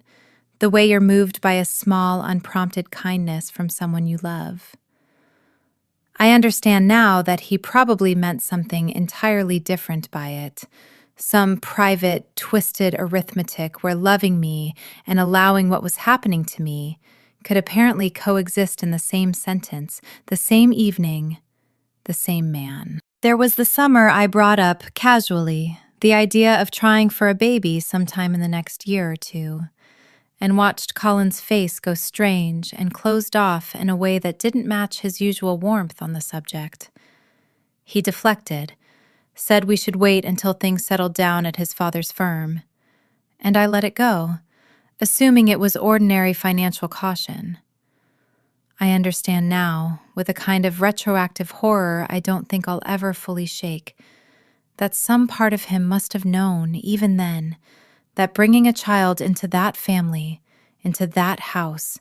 the way you're moved by a small, unprompted kindness from someone you love. I understand now that he probably meant something entirely different by it, some private, twisted arithmetic where loving me and allowing what was happening to me could apparently coexist in the same sentence, the same evening, the same man. There was the summer I brought up casually, the idea of trying for a baby sometime in the next year or two, and watched Colin's face go strange and closed off in a way that didn't match his usual warmth on the subject. He deflected, said we should wait until things settled down at his father's firm, and I let it go, assuming it was ordinary financial caution. I understand now, with a kind of retroactive horror I don't think I'll ever fully shake, that some part of him must have known, even then, that bringing a child into that family, into that house,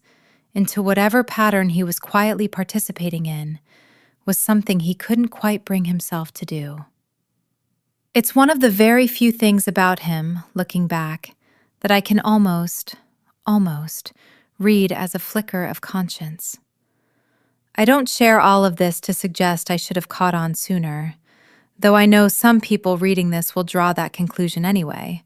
into whatever pattern he was quietly participating in, was something he couldn't quite bring himself to do. It's one of the very few things about him, looking back, that I can almost read as a flicker of conscience. I don't share all of this to suggest I should have caught on sooner, though I know some people reading this will draw that conclusion anyway,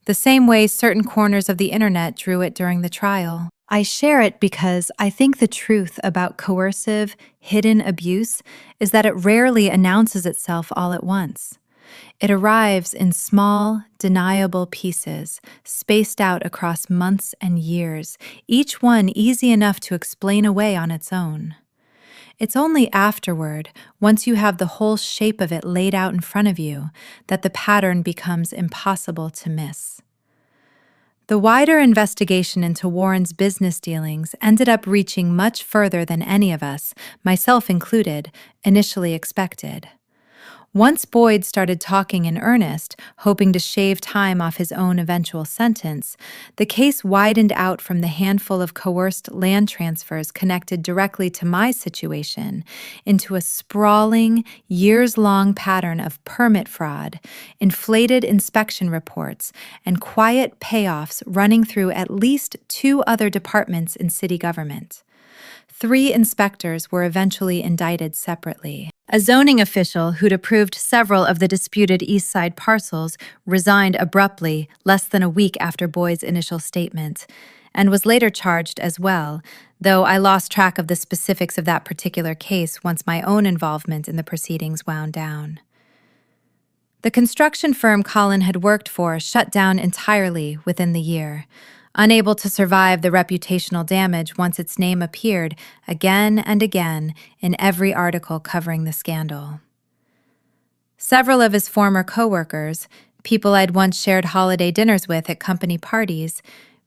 the same way certain corners of the internet drew it during the trial. I share it because I think the truth about coercive, hidden abuse is that it rarely announces itself all at once. It arrives in small, deniable pieces, spaced out across months and years, each one easy enough to explain away on its own. It's only afterward, once you have the whole shape of it laid out in front of you, that the pattern becomes impossible to miss. The wider investigation into Warren's business dealings ended up reaching much further than any of us, myself included, initially expected. Once Boyd started talking in earnest, hoping to shave time off his own eventual sentence, the case widened out from the handful of coerced land transfers connected directly to my situation into a sprawling, years-long pattern of permit fraud, inflated inspection reports, and quiet payoffs running through at least 2 other departments in city government. 3 inspectors were eventually indicted separately. A zoning official who'd approved several of the disputed East Side parcels resigned abruptly less than a week after Boyd's initial statement, and was later charged as well, though I lost track of the specifics of that particular case once my own involvement in the proceedings wound down. The construction firm Colin had worked for shut down entirely within the year, unable to survive the reputational damage once its name appeared again and again in every article covering the scandal. Several of his former coworkers, people I'd once shared holiday dinners with at company parties,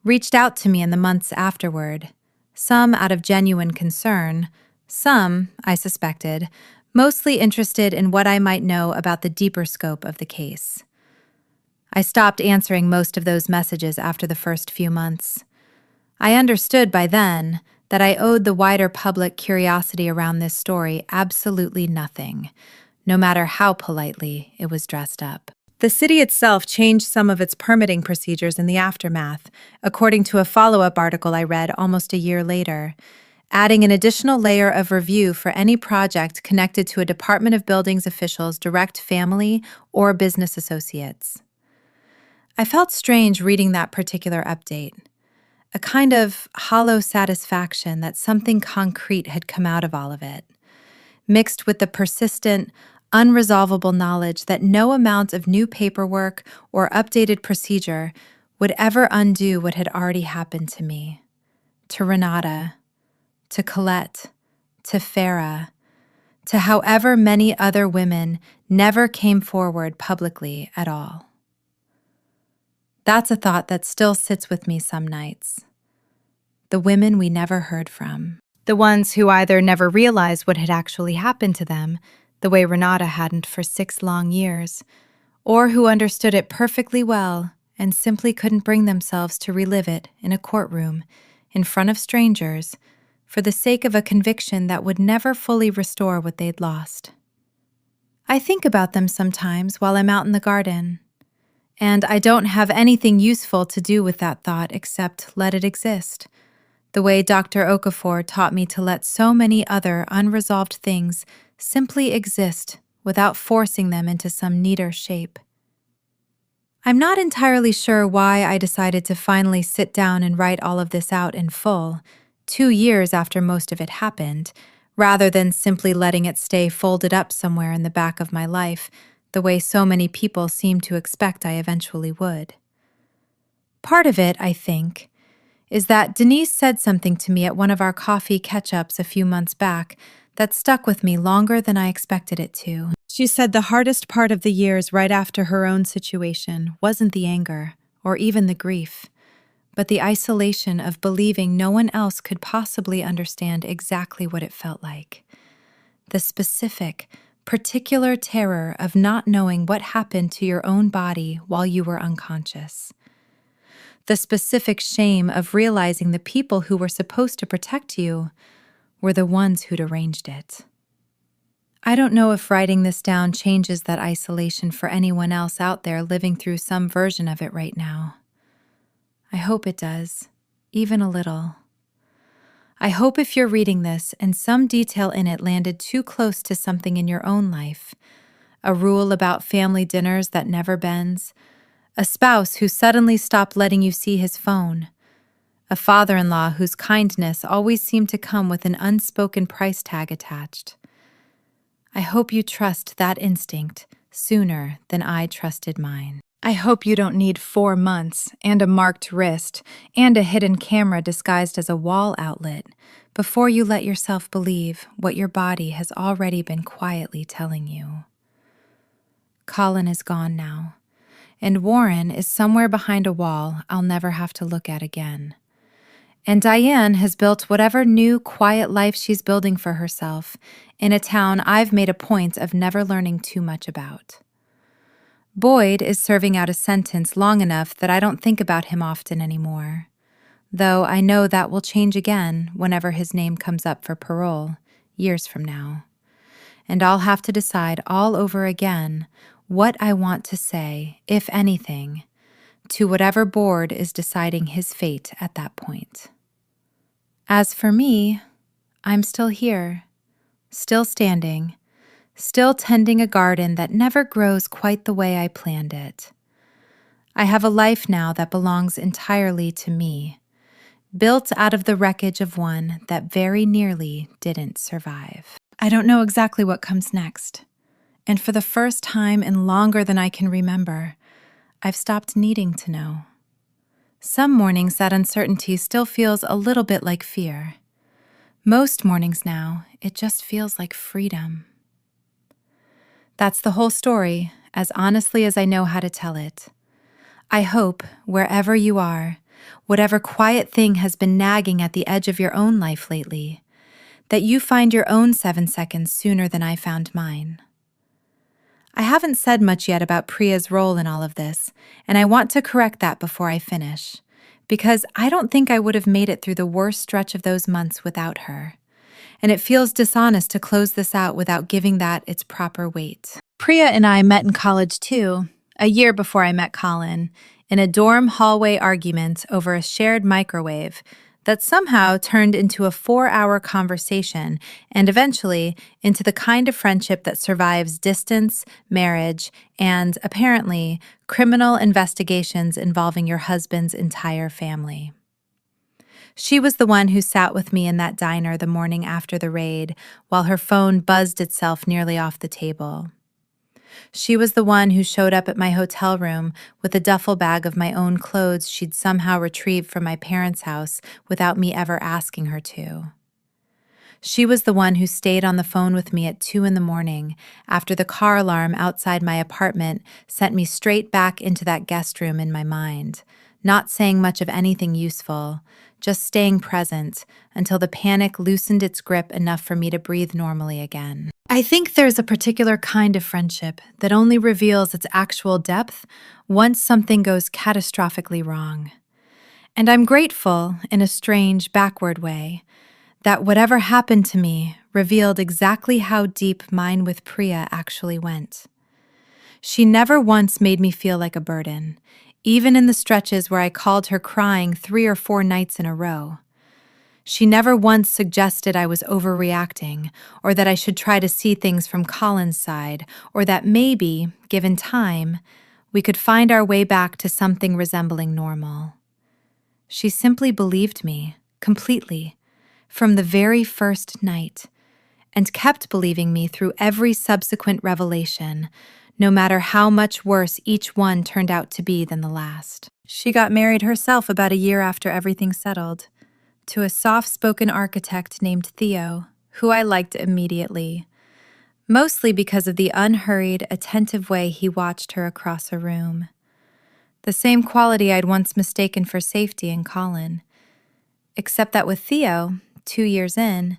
reached out to me in the months afterward, some out of genuine concern, some, I suspected, mostly interested in what I might know about the deeper scope of the case. I stopped answering most of those messages after the first few months. I understood by then that I owed the wider public curiosity around this story absolutely nothing, no matter how politely it was dressed up. The city itself changed some of its permitting procedures in the aftermath, according to a follow-up article I read almost a year later, adding an additional layer of review for any project connected to a Department of Buildings official's direct family or business associates. I felt strange reading that particular update, a kind of hollow satisfaction that something concrete had come out of all of it, mixed with the persistent, unresolvable knowledge that no amount of new paperwork or updated procedure would ever undo what had already happened to me, to Renata, to Colette, to Farah, to however many other women never came forward publicly at all. That's a thought that still sits with me some nights. The women we never heard from. The ones who either never realized what had actually happened to them, the way Renata hadn't for 6 long years, or who understood it perfectly well and simply couldn't bring themselves to relive it in a courtroom, in front of strangers, for the sake of a conviction that would never fully restore what they'd lost. I think about them sometimes while I'm out in the garden, and I don't have anything useful to do with that thought except let it exist, the way Dr. Okafor taught me to let so many other unresolved things simply exist without forcing them into some neater shape. I'm not entirely sure why I decided to finally sit down and write all of this out in full, 2 years after most of it happened, rather than simply letting it stay folded up somewhere in the back of my life, the way so many people seem to expect I eventually would. Part of it, I think, is that Denise said something to me at one of our coffee catch-ups a few months back that stuck with me longer than I expected it to. She said the hardest part of the years right after her own situation wasn't the anger, or even the grief, but the isolation of believing no one else could possibly understand exactly what it felt like. The specific, particular terror of not knowing what happened to your own body while you were unconscious. The specific shame of realizing the people who were supposed to protect you were the ones who'd arranged it. I don't know if writing this down changes that isolation for anyone else out there living through some version of it right now. I hope it does, even a little. I hope if you're reading this and some detail in it landed too close to something in your own life, a rule about family dinners that never bends, a spouse who suddenly stopped letting you see his phone, a father-in-law whose kindness always seemed to come with an unspoken price tag attached. I hope you trust that instinct sooner than I trusted mine. I hope you don't need 4 months and a marked wrist and a hidden camera disguised as a wall outlet before you let yourself believe what your body has already been quietly telling you. Colin is gone now, and Warren is somewhere behind a wall I'll never have to look at again. And Diane has built whatever new, quiet life she's building for herself in a town I've made a point of never learning too much about. Boyd is serving out a sentence long enough that I don't think about him often anymore, though I know that will change again whenever his name comes up for parole, years from now. And I'll have to decide all over again what I want to say, if anything, to whatever board is deciding his fate at that point. As for me, I'm still here, still standing, still tending a garden that never grows quite the way I planned it. I have a life now that belongs entirely to me, built out of the wreckage of one that very nearly didn't survive. I don't know exactly what comes next, and for the first time in longer than I can remember, I've stopped needing to know. Some mornings that uncertainty still feels a little bit like fear. Most mornings now, it just feels like freedom. That's the whole story, as honestly as I know how to tell it. I hope, wherever you are, whatever quiet thing has been nagging at the edge of your own life lately, that you find your own 7 seconds sooner than I found mine. I haven't said much yet about Priya's role in all of this, and I want to correct that before I finish, because I don't think I would have made it through the worst stretch of those months without her. And it feels dishonest to close this out without giving that its proper weight. Priya and I met in college too, a year before I met Colin, in a dorm hallway argument over a shared microwave that somehow turned into a 4-hour conversation and eventually into the kind of friendship that survives distance, marriage, and, apparently, criminal investigations involving your husband's entire family. She was the one who sat with me in that diner the morning after the raid while her phone buzzed itself nearly off the table. She was the one who showed up at my hotel room with a duffel bag of my own clothes she'd somehow retrieved from my parents' house without me ever asking her to. She was the one who stayed on the phone with me at 2 a.m. after the car alarm outside my apartment sent me straight back into that guest room in my mind, not saying much of anything useful, just staying present until the panic loosened its grip enough for me to breathe normally again. I think there's a particular kind of friendship that only reveals its actual depth once something goes catastrophically wrong. And I'm grateful, in a strange, backward way, that whatever happened to me revealed exactly how deep mine with Priya actually went. She never once made me feel like a burden, even in the stretches where I called her crying 3 or 4 nights in a row. She never once suggested I was overreacting, or that I should try to see things from Colin's side, or that maybe, given time, we could find our way back to something resembling normal. She simply believed me, completely, from the very first night, and kept believing me through every subsequent revelation, no matter how much worse each one turned out to be than the last. She got married herself about a year after everything settled, to a soft-spoken architect named Theo, who I liked immediately, mostly because of the unhurried, attentive way he watched her across a room. The same quality I'd once mistaken for safety in Colin, except that with Theo, 2 years in,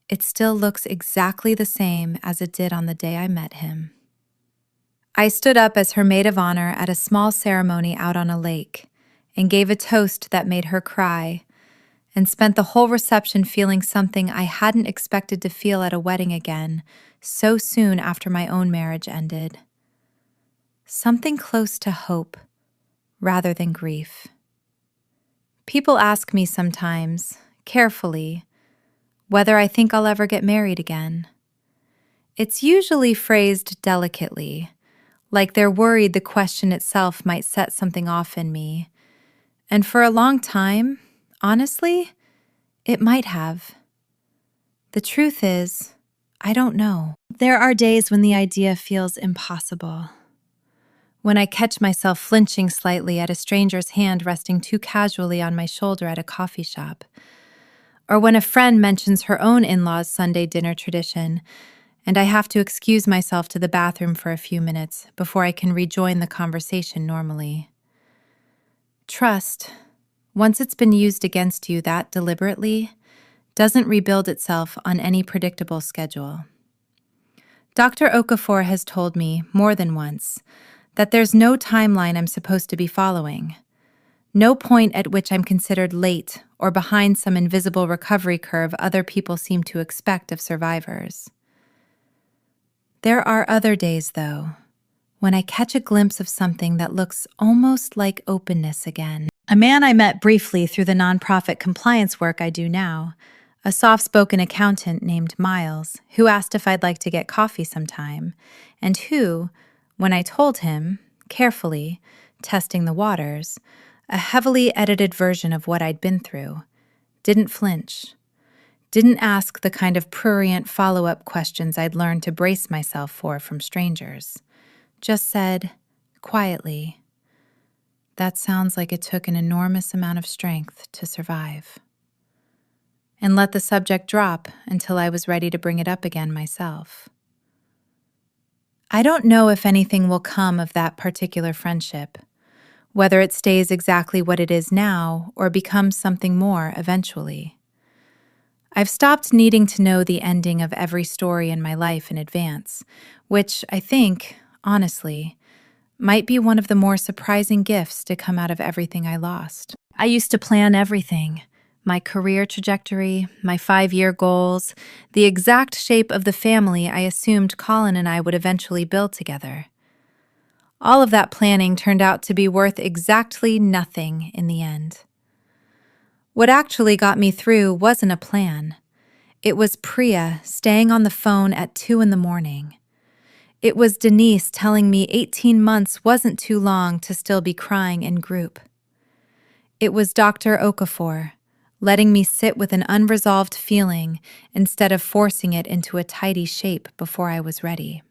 it still looks exactly the same as it did on the day I met him. I stood up as her maid of honor at a small ceremony out on a lake and gave a toast that made her cry, and spent the whole reception feeling something I hadn't expected to feel at a wedding again so soon after my own marriage ended. Something close to hope rather than grief. People ask me sometimes, carefully, whether I think I'll ever get married again. It's usually phrased delicately, like they're worried the question itself might set something off in me. And for a long time, Honestly, it might have. The truth is, I don't know. There are days when the idea feels impossible. When I catch myself flinching slightly at a stranger's hand resting too casually on my shoulder at a coffee shop. Or when a friend mentions her own in-laws' Sunday dinner tradition, and I have to excuse myself to the bathroom for a few minutes before I can rejoin the conversation normally. Trust, once it's been used against you that deliberately, doesn't rebuild itself on any predictable schedule. Dr. Okafor has told me more than once that there's no timeline I'm supposed to be following, no point at which I'm considered late or behind some invisible recovery curve other people seem to expect of survivors. There are other days, though, when I catch a glimpse of something that looks almost like openness again. A man I met briefly through the nonprofit compliance work I do now, a soft-spoken accountant named Miles, who asked if I'd like to get coffee sometime, and who, when I told him, carefully, testing the waters, a heavily edited version of what I'd been through, didn't flinch, didn't ask the kind of prurient follow-up questions I'd learned to brace myself for from strangers, just said, quietly, "That sounds like it took an enormous amount of strength to survive," and let the subject drop until I was ready to bring it up again myself. I don't know if anything will come of that particular friendship, whether it stays exactly what it is now or becomes something more eventually. I've stopped needing to know the ending of every story in my life in advance, which I think, honestly, might be one of the more surprising gifts to come out of everything I lost. I used to plan everything. My career trajectory, my 5-year goals, the exact shape of the family I assumed Colin and I would eventually build together. All of that planning turned out to be worth exactly nothing in the end. What actually got me through wasn't a plan. It was Priya staying on the phone at 2 a.m. It was Denise telling me 18 months wasn't too long to still be crying in group. It was Dr. Okafor letting me sit with an unresolved feeling instead of forcing it into a tidy shape before I was ready.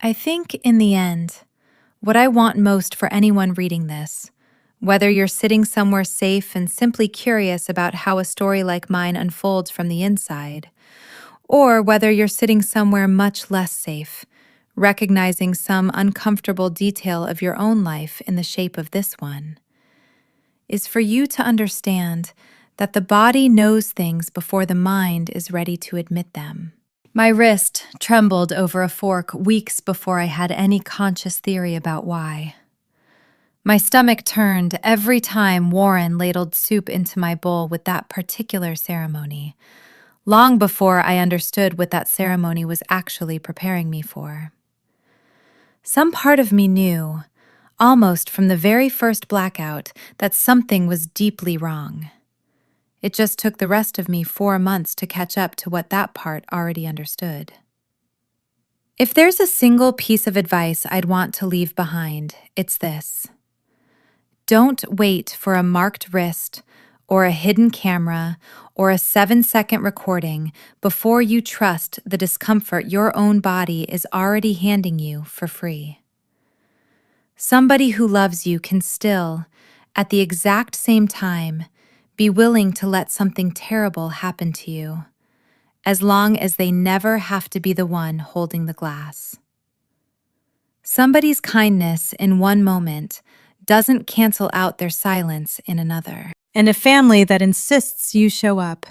I think, in the end, what I want most for anyone reading this, whether you're sitting somewhere safe and simply curious about how a story like mine unfolds from the inside, or whether you're sitting somewhere much less safe, recognizing some uncomfortable detail of your own life in the shape of this one, is for you to understand that the body knows things before the mind is ready to admit them. My wrist trembled over a fork weeks before I had any conscious theory about why. My stomach turned every time Warren ladled soup into my bowl with that particular ceremony, long before I understood what that ceremony was actually preparing me for. Some part of me knew, almost from the very first blackout, that something was deeply wrong. It just took the rest of me 4 months to catch up to what that part already understood. If there's a single piece of advice I'd want to leave behind, it's this. Don't wait for a marked wrist or a hidden camera or a 7-second recording before you trust the discomfort your own body is already handing you for free. Somebody who loves you can still, at the exact same time, be willing to let something terrible happen to you, as long as they never have to be the one holding the glass. Somebody's kindness in one moment doesn't cancel out their silence in another. And a family that insists you show up,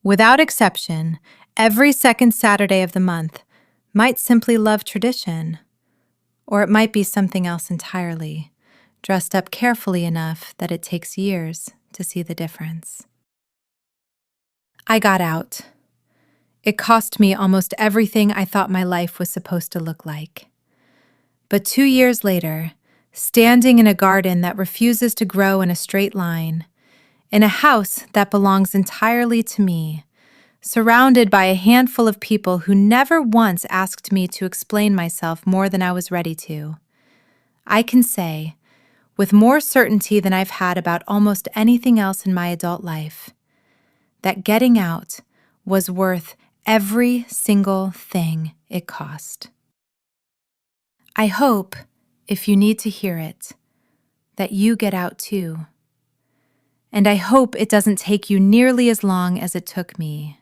without exception, every second Saturday of the month might simply love tradition. Or it might be something else entirely, dressed up carefully enough that it takes years to see the difference. I got out. It cost me almost everything I thought my life was supposed to look like. But 2 years later, standing in a garden that refuses to grow in a straight line, in a house that belongs entirely to me, surrounded by a handful of people who never once asked me to explain myself more than I was ready to, I can say, with more certainty than I've had about almost anything else in my adult life, that getting out was worth every single thing it cost. I hope, if you need to hear it, that you get out too. And I hope it doesn't take you nearly as long as it took me.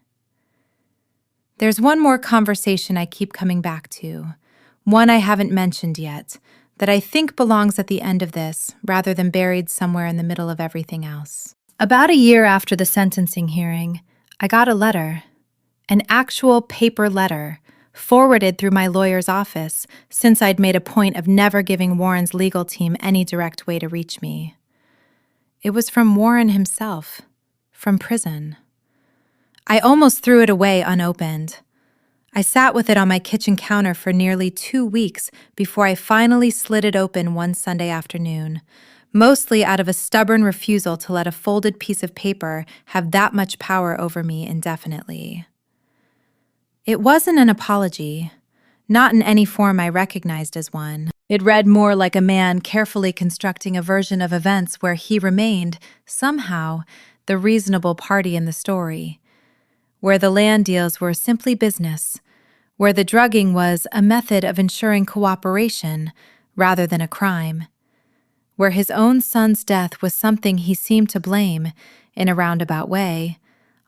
There's one more conversation I keep coming back to, one I haven't mentioned yet, that I think belongs at the end of this rather than buried somewhere in the middle of everything else. About a year after the sentencing hearing, I got a letter, an actual paper letter, forwarded through my lawyer's office since I'd made a point of never giving Warren's legal team any direct way to reach me. It was from Warren himself, from prison. I almost threw it away unopened. I sat with it on my kitchen counter for nearly 2 weeks before I finally slid it open one Sunday afternoon, mostly out of a stubborn refusal to let a folded piece of paper have that much power over me indefinitely. It wasn't an apology, not in any form I recognized as one. It read more like a man carefully constructing a version of events where he remained, somehow, the reasonable party in the story, where the land deals were simply business, where the drugging was a method of ensuring cooperation rather than a crime, where his own son's death was something he seemed to blame, in a roundabout way,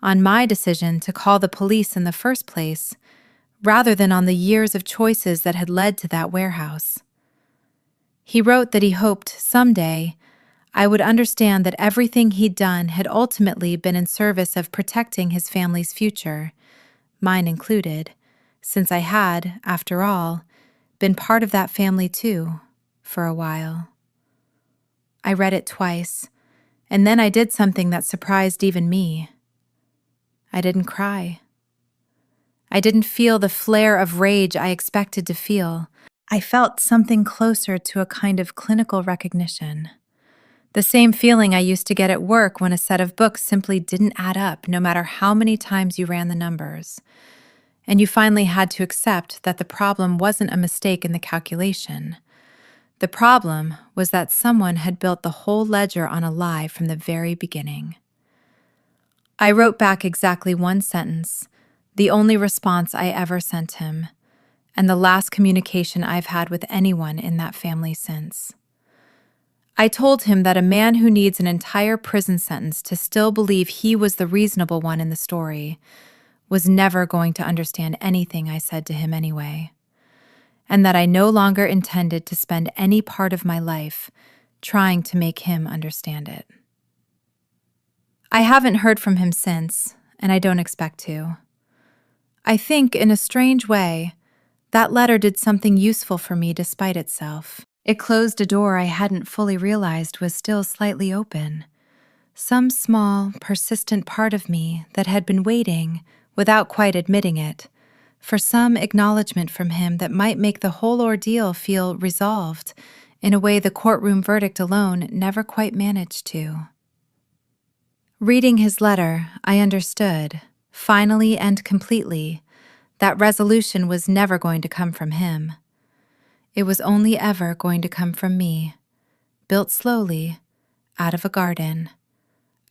on my decision to call the police in the first place, rather than on the years of choices that had led to that warehouse. He wrote that he hoped someday I would understand that everything he'd done had ultimately been in service of protecting his family's future, mine included, since I had, after all, been part of that family too, for a while. I read it twice, and then I did something that surprised even me. I didn't cry. I didn't feel the flare of rage I expected to feel. I felt something closer to a kind of clinical recognition. The same feeling I used to get at work when a set of books simply didn't add up, no matter how many times you ran the numbers. And you finally had to accept that the problem wasn't a mistake in the calculation. The problem was that someone had built the whole ledger on a lie from the very beginning. I wrote back exactly one sentence, the only response I ever sent him, and the last communication I've had with anyone in that family since. I told him that a man who needs an entire prison sentence to still believe he was the reasonable one in the story was never going to understand anything I said to him anyway, and that I no longer intended to spend any part of my life trying to make him understand it. I haven't heard from him since, and I don't expect to. I think, in a strange way, that letter did something useful for me despite itself. It closed a door I hadn't fully realized was still slightly open. Some small, persistent part of me that had been waiting, without quite admitting it, for some acknowledgement from him that might make the whole ordeal feel resolved in a way the courtroom verdict alone never quite managed to. Reading his letter, I understood, finally and completely, that resolution was never going to come from him. It was only ever going to come from me, built slowly, out of a garden,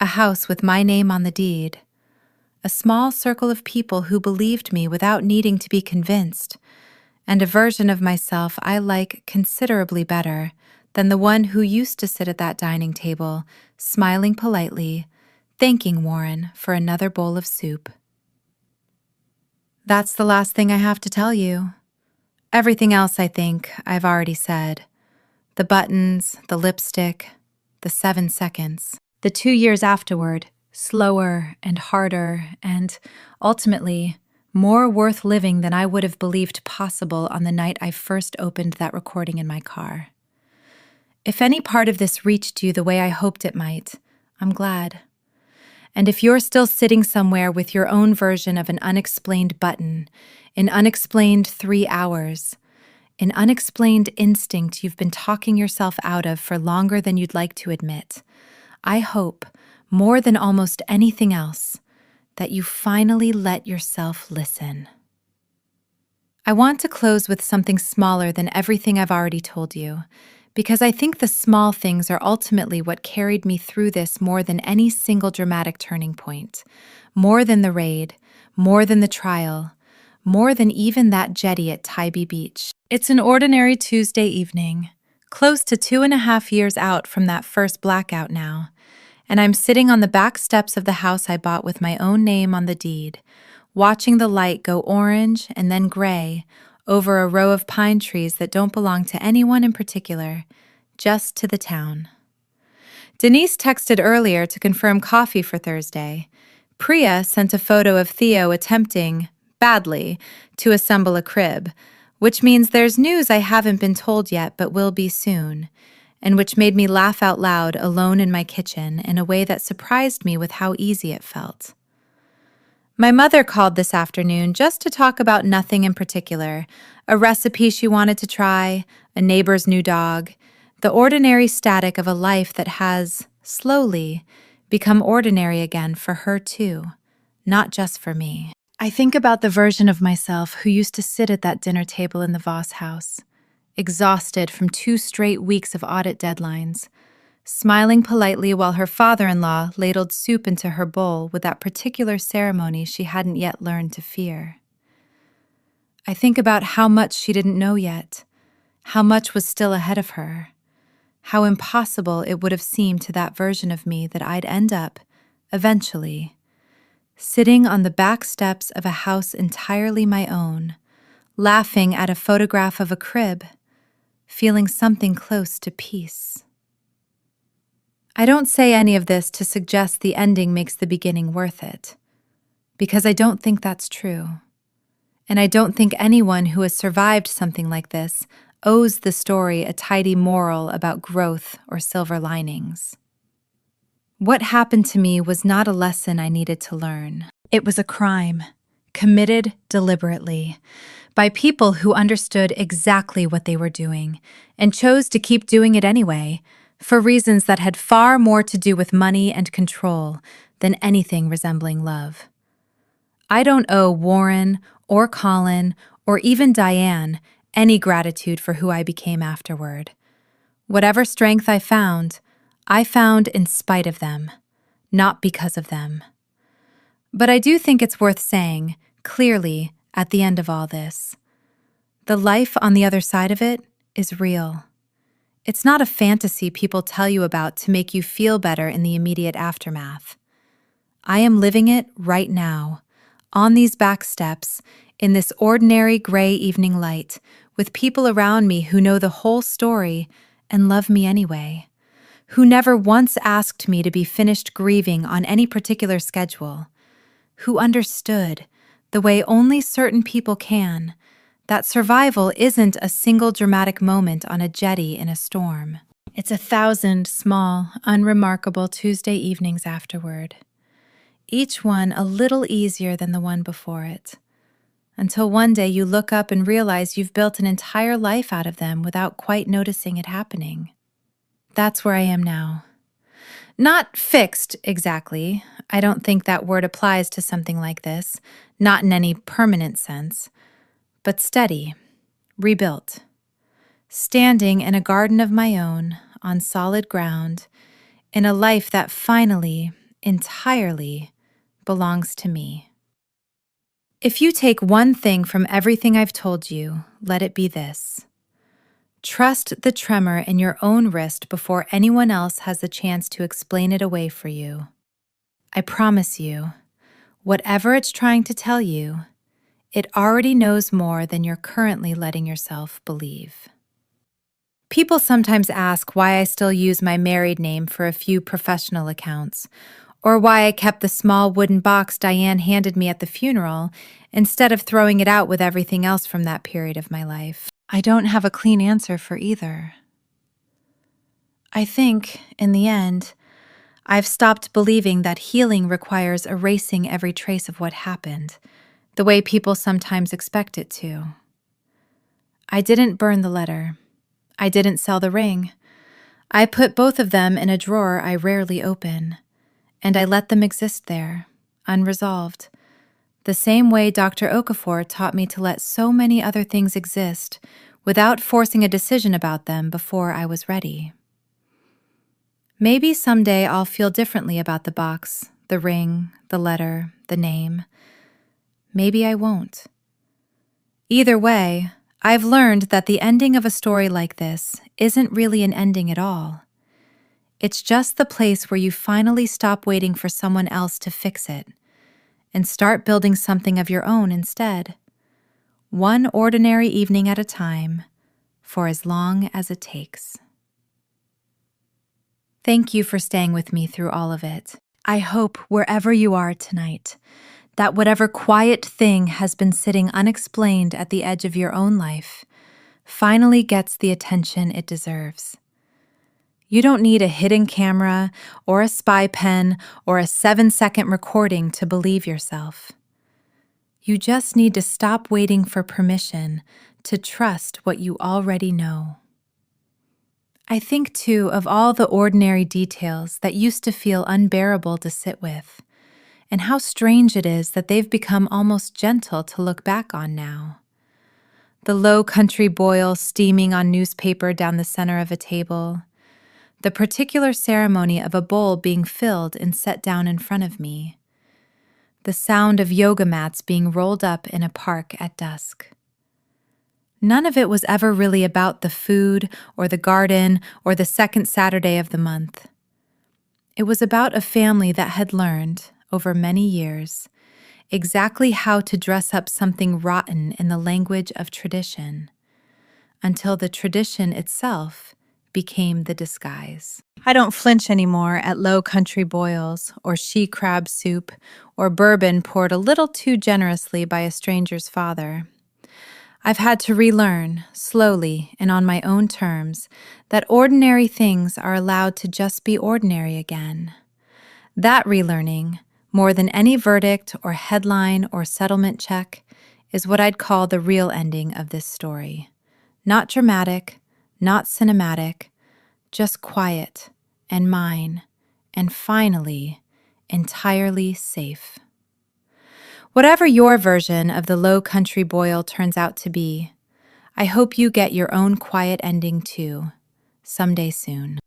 a house with my name on the deed, a small circle of people who believed me without needing to be convinced, and a version of myself I like considerably better than the one who used to sit at that dining table, smiling politely, thanking Warren for another bowl of soup. That's the last thing I have to tell you. Everything else, I think, I've already said. The buttons, the lipstick, the 7 seconds. The 2 years afterward, slower and harder and, ultimately, more worth living than I would have believed possible on the night I first opened that recording in my car. If any part of this reached you the way I hoped it might, I'm glad. And if you're still sitting somewhere with your own version of an unexplained button, an unexplained 3 hours, an unexplained instinct you've been talking yourself out of for longer than you'd like to admit, I hope, more than almost anything else, that you finally let yourself listen. I want to close with something smaller than everything I've already told you, because I think the small things are ultimately what carried me through this more than any single dramatic turning point, more than the raid, more than the trial, more than even that jetty at Tybee Beach. It's an ordinary Tuesday evening, close to 2.5 years out from that first blackout now, and I'm sitting on the back steps of the house I bought with my own name on the deed, watching the light go orange and then gray over a row of pine trees that don't belong to anyone in particular, just to the town. Denise texted earlier to confirm coffee for Thursday. Priya sent a photo of Theo attempting, badly, to assemble a crib, which means there's news I haven't been told yet but will be soon, and which made me laugh out loud alone in my kitchen in a way that surprised me with how easy it felt. My mother called this afternoon just to talk about nothing in particular, a recipe she wanted to try, a neighbor's new dog, the ordinary static of a life that has, slowly, become ordinary again for her too, not just for me. I think about the version of myself who used to sit at that dinner table in the Voss house, exhausted from 2 straight weeks of audit deadlines, smiling politely while her father-in-law ladled soup into her bowl with that particular ceremony she hadn't yet learned to fear. I think about how much she didn't know yet, how much was still ahead of her, how impossible it would have seemed to that version of me that I'd end up, eventually, sitting on the back steps of a house entirely my own, laughing at a photograph of a crib, feeling something close to peace. I don't say any of this to suggest the ending makes the beginning worth it, because I don't think that's true. And I don't think anyone who has survived something like this owes the story a tidy moral about growth or silver linings. What happened to me was not a lesson I needed to learn. It was a crime, committed deliberately, by people who understood exactly what they were doing and chose to keep doing it anyway, for reasons that had far more to do with money and control than anything resembling love. I don't owe Warren or Colin or even Diane any gratitude for who I became afterward. Whatever strength I found in spite of them, not because of them. But I do think it's worth saying, clearly, at the end of all this, the life on the other side of it is real. It's not a fantasy people tell you about to make you feel better in the immediate aftermath. I am living it right now, on these back steps, in this ordinary gray evening light, with people around me who know the whole story and love me anyway, who never once asked me to be finished grieving on any particular schedule, who understood, the way only certain people can, that survival isn't a single dramatic moment on a jetty in a storm. It's 1,000 small, unremarkable Tuesday evenings afterward, each one a little easier than the one before it, until one day you look up and realize you've built an entire life out of them without quite noticing it happening. That's where I am now. Not fixed, exactly. I don't think that word applies to something like this, not in any permanent sense, but steady, rebuilt, standing in a garden of my own, on solid ground, in a life that finally, entirely, belongs to me. If you take one thing from everything I've told you, let it be this. Trust the tremor in your own wrist before anyone else has the chance to explain it away for you. I promise you, whatever it's trying to tell you, it already knows more than you're currently letting yourself believe. People sometimes ask why I still use my married name for a few professional accounts, or why I kept the small wooden box Diane handed me at the funeral instead of throwing it out with everything else from that period of my life. I don't have a clean answer for either. I think, in the end, I've stopped believing that healing requires erasing every trace of what happened, the way people sometimes expect it to. I didn't burn the letter. I didn't sell the ring. I put both of them in a drawer I rarely open, and I let them exist there, unresolved, the same way Dr. Okafor taught me to let so many other things exist without forcing a decision about them before I was ready. Maybe someday I'll feel differently about the box, the ring, the letter, the name. Maybe I won't. Either way, I've learned that the ending of a story like this isn't really an ending at all. It's just the place where you finally stop waiting for someone else to fix it and start building something of your own instead. One ordinary evening at a time, for as long as it takes. Thank you for staying with me through all of it. I hope wherever you are tonight, that whatever quiet thing has been sitting unexplained at the edge of your own life finally gets the attention it deserves. You don't need a hidden camera or a spy pen or a 7-second recording to believe yourself. You just need to stop waiting for permission to trust what you already know. I think, too, of all the ordinary details that used to feel unbearable to sit with, and how strange it is that they've become almost gentle to look back on now. The low country boil steaming on newspaper down the center of a table, the particular ceremony of a bowl being filled and set down in front of me, the sound of yoga mats being rolled up in a park at dusk. None of it was ever really about the food or the garden or the second Saturday of the month. It was about a family that had learned, over many years, exactly how to dress up something rotten in the language of tradition, until the tradition itself became the disguise. I don't flinch anymore at low country boils or she crab soup or bourbon poured a little too generously by a stranger's father. I've had to relearn, slowly and on my own terms, that ordinary things are allowed to just be ordinary again. That relearning, more than any verdict or headline or settlement check, is what I'd call the real ending of this story. Not dramatic, not cinematic, just quiet and mine, and finally, entirely safe. Whatever your version of the low country boil turns out to be, I hope you get your own quiet ending too, someday soon.